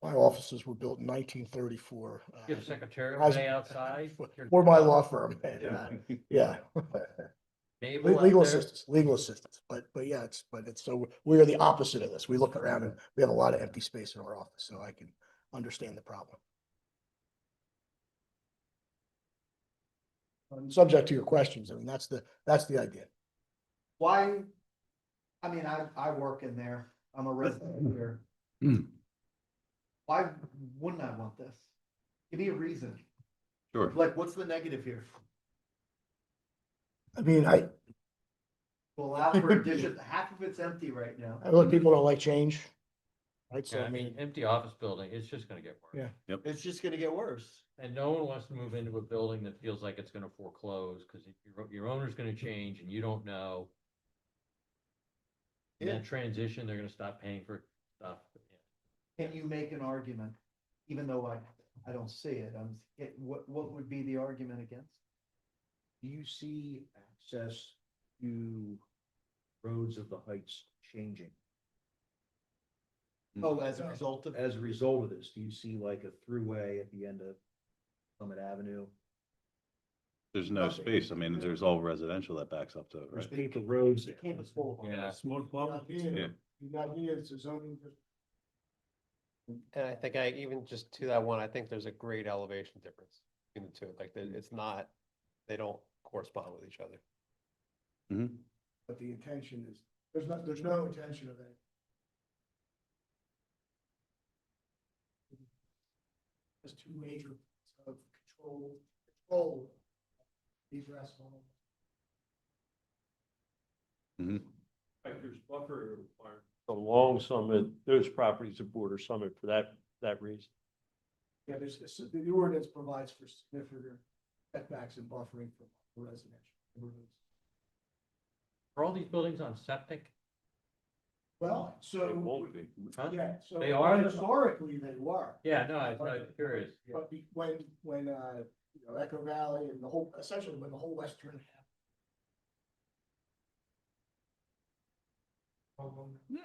[SPEAKER 20] My offices were built in 1934.
[SPEAKER 1] You have secretarial
[SPEAKER 20] As-
[SPEAKER 1] bay outside?
[SPEAKER 20] For my law firm. Yeah.
[SPEAKER 1] Naval out
[SPEAKER 20] Legal
[SPEAKER 1] there?
[SPEAKER 20] assistants, but yeah, so we are the opposite of this. We look around and we have a lot of empty space in our office, so I can understand the problem. Subject to your questions, that's the idea.
[SPEAKER 6] Why, I work in there, I'm a resident here. Why wouldn't I want this? Give me a reason.
[SPEAKER 13] Sure.
[SPEAKER 6] Like, what's the negative here?
[SPEAKER 20] I
[SPEAKER 6] Well, out for addition, half of it's empty right now.
[SPEAKER 20] look, people don't like change. Right, so
[SPEAKER 1] Yeah, empty office building, it's just gonna get worse.
[SPEAKER 20] Yeah.
[SPEAKER 6] It's just gonna get worse.
[SPEAKER 1] And no one wants to move into a building that feels like it's gonna foreclose, because your owner's gonna change and you don't know. In that transition, they're gonna stop paying for stuff.
[SPEAKER 6] Can you make an argument, even though I don't see it, what would be the argument against?
[SPEAKER 21] Do you see access to roads of the heights changing?
[SPEAKER 6] Oh, as a result of.
[SPEAKER 21] As a result of this, do you see like a throughway at the end of Summit Avenue?
[SPEAKER 13] There's no space. There's all residential that backs up to it,
[SPEAKER 21] There's
[SPEAKER 13] right?
[SPEAKER 21] paper roads.
[SPEAKER 6] The campus full of.
[SPEAKER 1] Yeah.
[SPEAKER 2] Small problem.
[SPEAKER 13] Yeah.
[SPEAKER 20] The idea is a zoning.
[SPEAKER 15] And I think even just to that one, I think there's a great elevation difference between the two. Like, it's not, they don't correspond with each other.
[SPEAKER 13] Mm-hmm.
[SPEAKER 20] But the intention is, there's no intention of it. There's two major of control egress.
[SPEAKER 13] Mm-hmm.
[SPEAKER 8] There's buffer requirement. Along Summit, those properties that border Summit for that reason.
[SPEAKER 20] Yeah, the ordinance provides for significant setbacks and buffering for residential.
[SPEAKER 1] Are all these buildings on septic?
[SPEAKER 20] Well, so.
[SPEAKER 8] It won't be.
[SPEAKER 20] Yeah, so.
[SPEAKER 1] They are?
[SPEAKER 20] Historically, they were.
[SPEAKER 1] Yeah, no, I'm curious.
[SPEAKER 20] But when, you know, Echo Valley and the whole, essentially when the whole western half.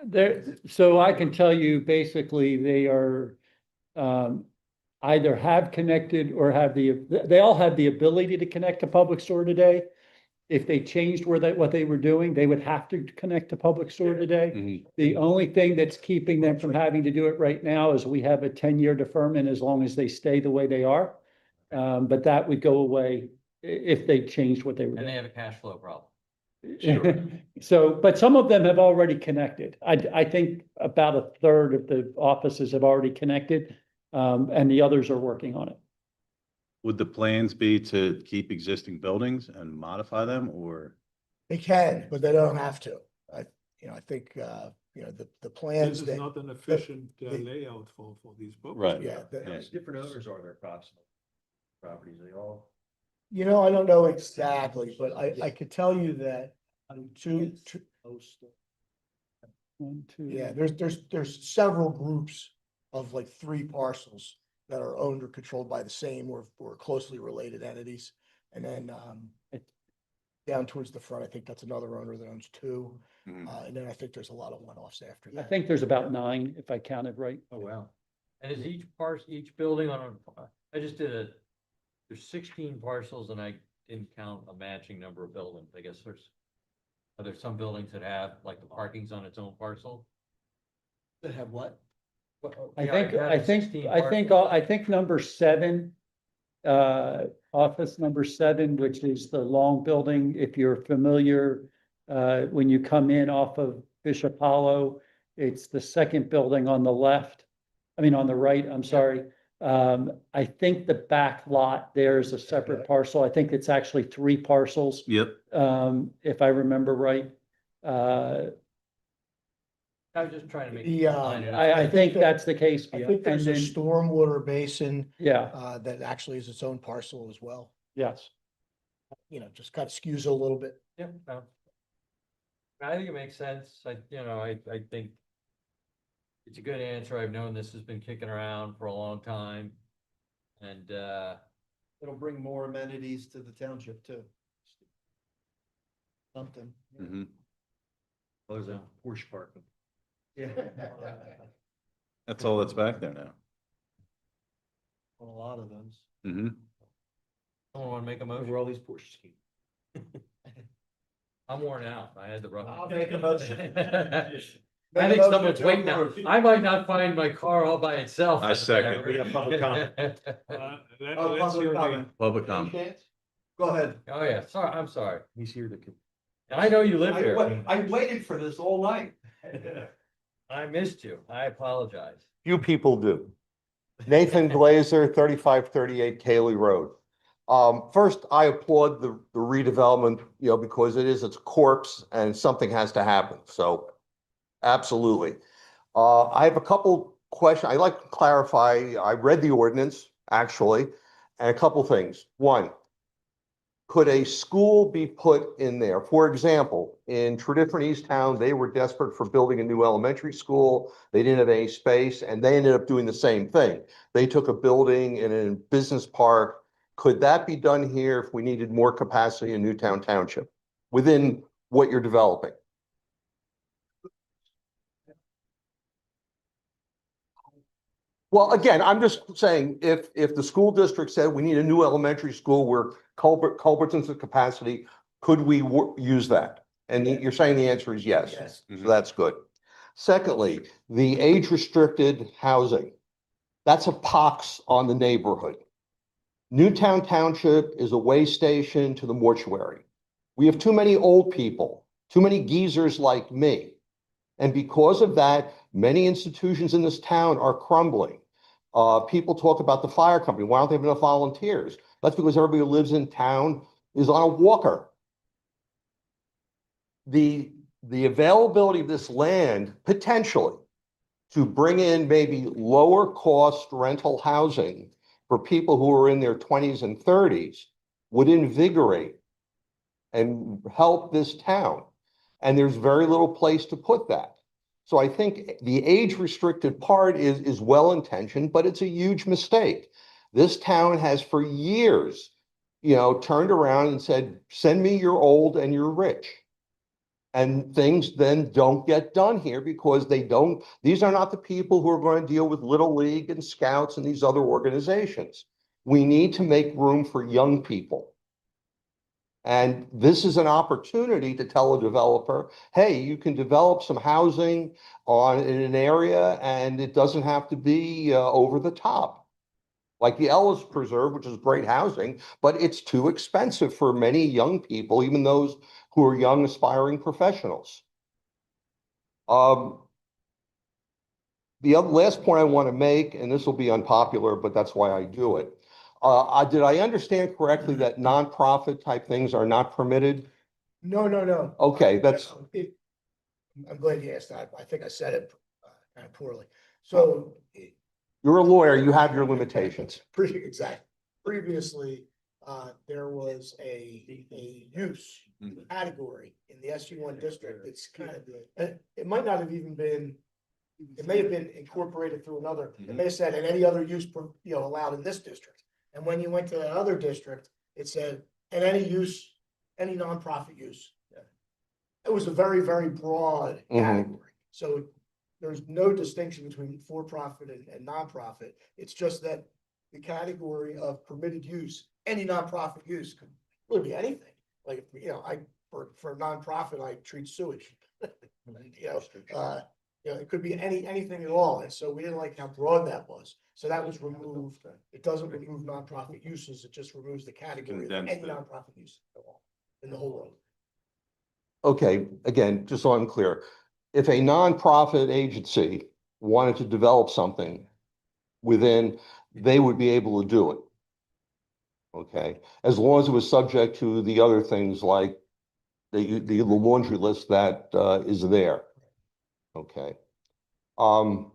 [SPEAKER 4] There, so I can tell you, basically, they are, either have connected or have they all have the ability to connect to public sewer today. If they changed what they were doing, they would have to connect to public sewer today. The only thing that's keeping them from having to do it right now is we have a 10-year deferment as long as they stay the way they are. But that would go away if they changed what they were
[SPEAKER 1] And they
[SPEAKER 4] doing.
[SPEAKER 1] have a cash flow problem.
[SPEAKER 4] So, but some of them have already connected. I think about a third of the offices have already connected, and the others are working on it.
[SPEAKER 13] Would the plans be to keep existing buildings and modify them, or?
[SPEAKER 20] They can, but they don't have to. I think, you know, the plans
[SPEAKER 2] This
[SPEAKER 20] that.
[SPEAKER 2] is not an efficient layout for these books.
[SPEAKER 13] Right.
[SPEAKER 20] Yeah,
[SPEAKER 13] Yeah.
[SPEAKER 21] Different owners are there approximately? Properties, they all.
[SPEAKER 20] you know, I don't know exactly, but I could tell you that two,
[SPEAKER 4] One, two.
[SPEAKER 20] yeah, there's several groups of like 3 parcels that are owned or controlled by the same or closely related entities. And then, down towards the front, I think that's another owner that owns 2. And then I think there's a lot of one-offs after
[SPEAKER 4] I
[SPEAKER 20] that.
[SPEAKER 4] think there's about 9, if I counted right.
[SPEAKER 1] Oh, wow. And is each building on I just did there's 16 parcels and I didn't count a matching number of buildings. I guess are there some buildings that have, like, the parking's on its own parcel?
[SPEAKER 6] That have what?
[SPEAKER 4] I think number 7, office number 7, which is the long building, if you're familiar, when you come in off of Bishop Hollow, it's the second building on the left. I mean, on the right, I'm sorry. I think the back lot there is a separate parcel. I think it's actually 3 parcels.
[SPEAKER 13] Yep.
[SPEAKER 4] If I remember right.
[SPEAKER 1] I was just trying to make.
[SPEAKER 4] I think that's the case.
[SPEAKER 20] I think there's a
[SPEAKER 4] And then-
[SPEAKER 20] stormwater basin.
[SPEAKER 4] Yeah.
[SPEAKER 20] That actually is its own parcel as well.
[SPEAKER 4] Yes.
[SPEAKER 20] You know, just kind of skews it a little bit.
[SPEAKER 1] Yeah, no. I think it makes sense. I think it's a good answer. I've known this has been kicking around for a long time. And,
[SPEAKER 6] It'll bring more amenities to the township too. Something.
[SPEAKER 21] There's a Porsche parking.
[SPEAKER 6] Yeah.
[SPEAKER 13] That's all that's back there now.
[SPEAKER 6] A lot of those.
[SPEAKER 1] someone want to make a motion?
[SPEAKER 21] Where all these Porsches came.
[SPEAKER 1] I'm worn out. I had the rough.
[SPEAKER 6] I'll make a motion.
[SPEAKER 1] I think someone's waiting now. I might not find my car all by itself.
[SPEAKER 13] I second.
[SPEAKER 21] We have public comment.
[SPEAKER 2] Let's hear the-
[SPEAKER 13] Public comment.
[SPEAKER 6] Go ahead.
[SPEAKER 1] Oh, yeah. Sorry, I'm sorry.
[SPEAKER 21] He's here to.
[SPEAKER 1] And I know you live here.
[SPEAKER 21] I waited for this all night.
[SPEAKER 1] I missed you. I apologize.
[SPEAKER 11] Few people do. Nathan Glazer, 3538 Cayley Road. First, I applaud the redevelopment, you know, because it's a corpse and something has to happen. So absolutely. I have a couple questions. I'd like to clarify. I read the ordinance, actually, and a couple things. One, could a school be put in there? For example, in traditional East Town, they were desperate for building a new elementary school. They didn't have any space, and they ended up doing the same thing. They took a building in a business park. Could that be done here if we needed more capacity in Newtown Township within what you're developing? Well, again, I'm just saying, if the school district said we need a new elementary school where Culbertson's at capacity, could we use that? And you're saying the answer is yes.
[SPEAKER 20] Yes.
[SPEAKER 11] So that's good. Secondly, the age-restricted housing. That's a pox on the neighborhood. Newtown Township is a way station to the mortuary. We have too many old people, too many geezers like me. And because of that, many institutions in this town are crumbling. People talk about the fire company. Why don't they have enough volunteers? That's because everybody who lives in town is on a walker. The availability of this land, potentially, to bring in maybe lower cost rental housing for people who are in their 20s and 30s would invigorate and help this town. And there's very little place to put that. So I think the age restricted part is well intentioned, but it's a huge mistake. This town has for years, turned around and said, send me your old and your rich. And things then don't get done here because these are not the people who are going to deal with Little League and Scouts and these other organizations. We need to make room for young people. And this is an opportunity to tell a developer, hey, you can develop some housing in an area and it doesn't have to be over the top. Like the Ellis Preserve, which is great housing, but it's too expensive for many young people, even those who are young aspiring professionals. The last point I want to make, and this will be unpopular, but that's why I do it. Did I understand correctly that nonprofit type things are not permitted?
[SPEAKER 20] No, no, no.
[SPEAKER 11] Okay, that's,
[SPEAKER 20] I'm glad you asked that. I think I said it kind of poorly. So
[SPEAKER 11] you're a lawyer, you have your limitations.
[SPEAKER 20] exactly. Previously, there was a use category in the SU1 district. It's kind of, it might not have even been, it may have been incorporated through another, it may have said, and any other use, allowed in this district. And when you went to the other district, it said, and any use, any nonprofit use. It was a very, very broad category. So there's no distinction between for-profit and nonprofit. It's just that the category of permitted use, any nonprofit use could really be anything. Like, for a nonprofit, I treat sewage. It could be anything at all. And so we didn't like how broad that was. So that was removed. It doesn't remove nonprofit uses. It just removes the category of any nonprofit use at all in the whole world.
[SPEAKER 11] okay, again, just so I'm clear, if a nonprofit agency wanted to develop something within, they would be able to do it. Okay, as long as it was subject to the other things like the laundry list that is there. Okay. All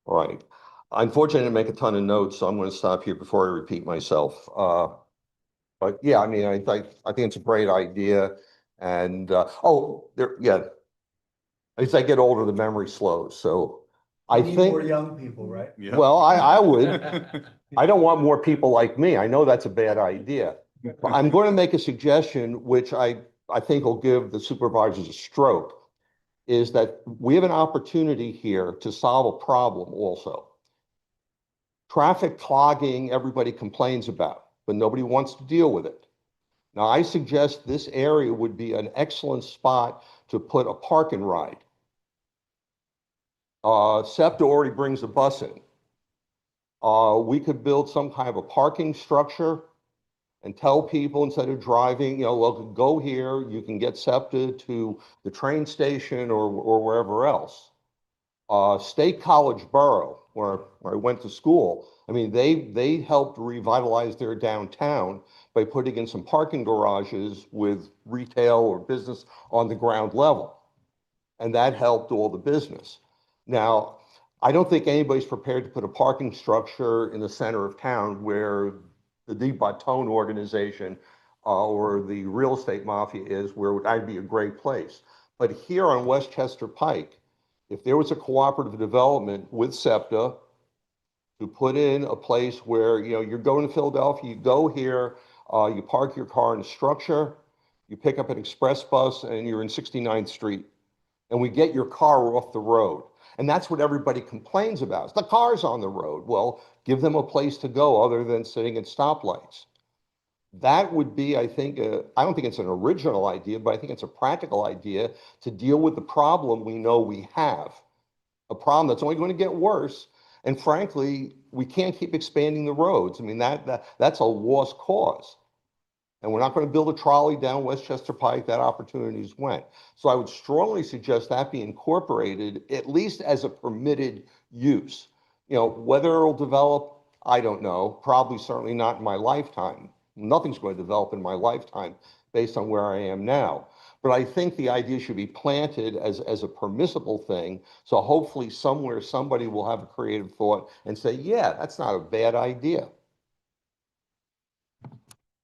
[SPEAKER 11] right. Unfortunately, I didn't make a ton of notes, so I'm going to stop here before I repeat myself. But yeah, I mean, I think it's a great idea. And yeah. As I get older, the memory slows. So I
[SPEAKER 6] You need
[SPEAKER 11] think
[SPEAKER 6] more young people, right?
[SPEAKER 13] Yeah.
[SPEAKER 11] well, I would. I don't want more people like me. I know that's a bad idea. But I'm going to make a suggestion, which I think will give the supervisors a stroke, is that we have an opportunity here to solve a problem also. Traffic clogging, everybody complains about, but nobody wants to deal with it. Now, I suggest this area would be an excellent spot to put a park and ride. SEPTA already brings a bus in. We could build some kind of a parking structure and tell people instead of driving, well, go here, you can get SEPTA to the train station or wherever else. State College Borough, where I went to school, I mean, they helped revitalize their downtown by putting in some parking garages with retail or business on the ground level. And that helped all the business. Now, I don't think anybody's prepared to put a parking structure in the center of town where the Deep Baton organization or the real estate mafia is, where that'd be a great place. But here on Westchester Pike, if there was a cooperative development with SEPTA to put in a place where, you're going to Philadelphia, you go here, you park your car in a structure, you pick up an express bus and you're in 69th Street. And we get your car off the road. And that's what everybody complains about. Is the car's on the road. Well, give them a place to go other than sitting at stoplights. That would be, I think, I don't think it's an original idea, but I think it's a practical idea to deal with the problem we know we have. A problem that's only going to get worse. And frankly, we can't keep expanding the roads. I mean, that's a lost cause. And we're not going to build a trolley down Westchester Pike. That opportunities went. So I would strongly suggest that be incorporated, at least as a permitted use. Whether it'll develop, I don't know. Probably certainly not in my lifetime. Nothing's going to develop in my lifetime based on where I am now. But I think the idea should be planted as a permissible thing. So hopefully somewhere somebody will have a creative thought and say, yeah, that's not a bad idea.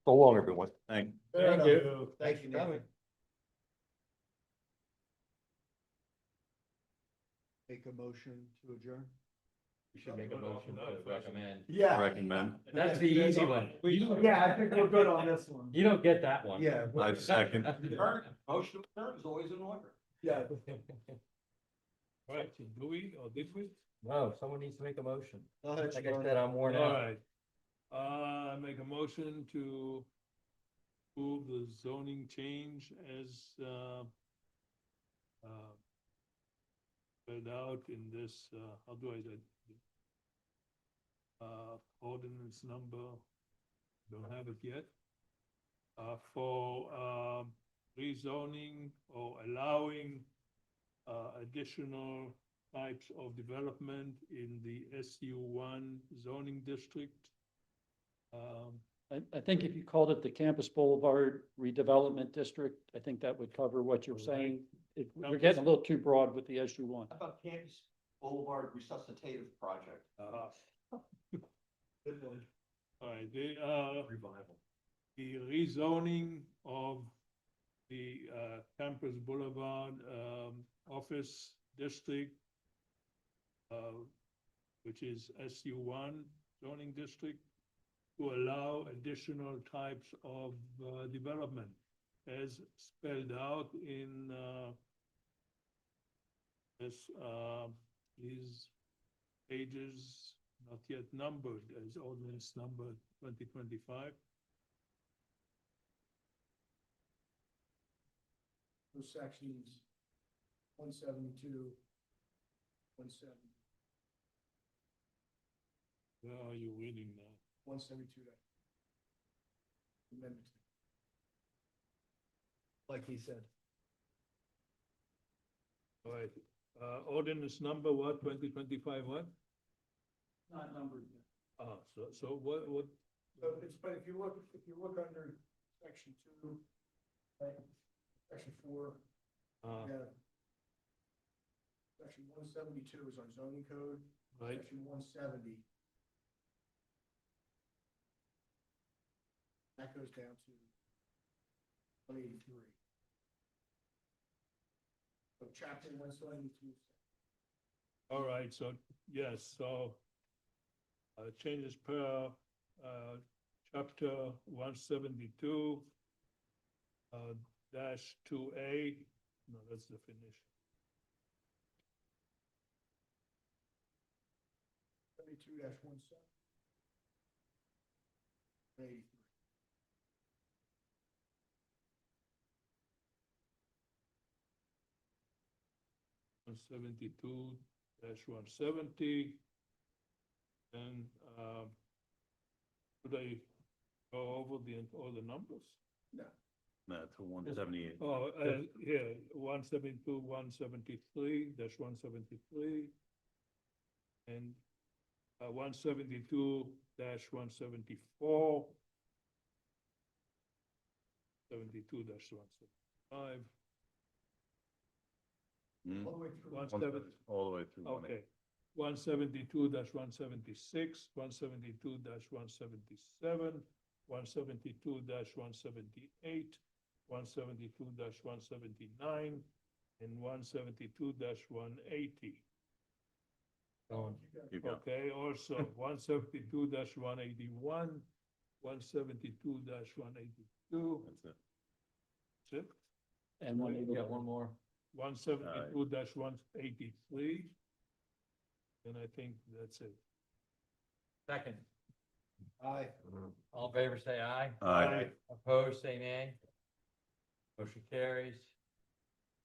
[SPEAKER 11] So long, everyone.
[SPEAKER 13] Thank
[SPEAKER 2] Thank you.
[SPEAKER 6] Thank you, Nathan. Make a motion to adjourn?
[SPEAKER 1] We should make a motion to recommend.
[SPEAKER 6] Yeah.
[SPEAKER 13] Recommend.
[SPEAKER 1] That's the easy one.
[SPEAKER 6] Yeah, I think we're good on this one.
[SPEAKER 1] You don't get that one.
[SPEAKER 6] Yeah.
[SPEAKER 13] I second.
[SPEAKER 21] Motion to adjourn is always in order.
[SPEAKER 6] Yeah.
[SPEAKER 2] Right, do we, or did we?
[SPEAKER 1] No, someone needs to make a motion.
[SPEAKER 6] Go ahead,
[SPEAKER 1] Like I
[SPEAKER 6] Sean.
[SPEAKER 1] said, I'm worn
[SPEAKER 2] All
[SPEAKER 1] out.
[SPEAKER 2] right. Make a motion to approve the zoning change as, spelled out in this, how do I say? Ordinance number, don't have it yet. For, rezoning or allowing, additional types of development in the SU1 zoning district.
[SPEAKER 4] I think if you called it the Campus Boulevard redevelopment district, I think that would cover what you're saying. We're getting a little too broad with the SU one.
[SPEAKER 21] How about Campus Boulevard Resuscitative Project?
[SPEAKER 2] Good one. All right, the,
[SPEAKER 21] Revival.
[SPEAKER 2] the rezoning of the Campus Boulevard office district, which is SU1 zoning district, to allow additional types of development as spelled out in this, these pages not yet numbered as ordinance number 2025.
[SPEAKER 20] Those sections 172, 170,
[SPEAKER 2] Where are you reading now?
[SPEAKER 20] 172. Amendment.
[SPEAKER 6] Like he said.
[SPEAKER 2] All right, ordinance number what, 2025 what?
[SPEAKER 20] Not numbered.
[SPEAKER 2] So what,
[SPEAKER 20] So it's, but if you look under section 2, right, section 4, yeah. Section 172 is our zoning code.
[SPEAKER 2] right,
[SPEAKER 20] Section 170. That goes down to 183. So chapter 172.
[SPEAKER 2] all right, so, yes, so changes per chapter 172 dash 2A, no, that's definition.
[SPEAKER 20] 72-17. 183.
[SPEAKER 2] One 170 and should I go over all the numbers?
[SPEAKER 20] No.
[SPEAKER 13] No, to 178.
[SPEAKER 2] Oh, here, 172, 173, dash 173. And 172 dash 174. 72 dash 175.
[SPEAKER 20] All the way through.
[SPEAKER 2] 17
[SPEAKER 13] All the way through. 180.
[SPEAKER 2] Okay, 172 dash 176, 172 dash 177, 172 dash 178, 172 dash 179, and 172 dash 180.
[SPEAKER 13] Keep going.
[SPEAKER 2] Okay, also 172 dash 181, 172 dash 182.
[SPEAKER 13] That's it.
[SPEAKER 2] That's it.
[SPEAKER 4] And one,
[SPEAKER 1] We got one more.
[SPEAKER 2] 172 dash 183. And I think that's it.
[SPEAKER 1] Second.
[SPEAKER 6] Aye.
[SPEAKER 1] All in favor, say aye.
[SPEAKER 13] Aye.
[SPEAKER 1] Opposed, say nay. Motion carries.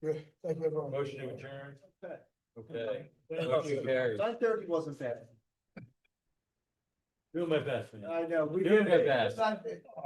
[SPEAKER 20] Good. Thank you, everyone.
[SPEAKER 1] Motion to adjourn.
[SPEAKER 6] Okay.
[SPEAKER 1] Okay.
[SPEAKER 2] Thank
[SPEAKER 1] Motion
[SPEAKER 2] you.
[SPEAKER 1] carries.
[SPEAKER 6] 9:30 wasn't bad.
[SPEAKER 1] Doing my best, man.
[SPEAKER 6] I know. We
[SPEAKER 1] Doing
[SPEAKER 6] did
[SPEAKER 1] my
[SPEAKER 6] it.
[SPEAKER 1] best.
[SPEAKER 6] It's not-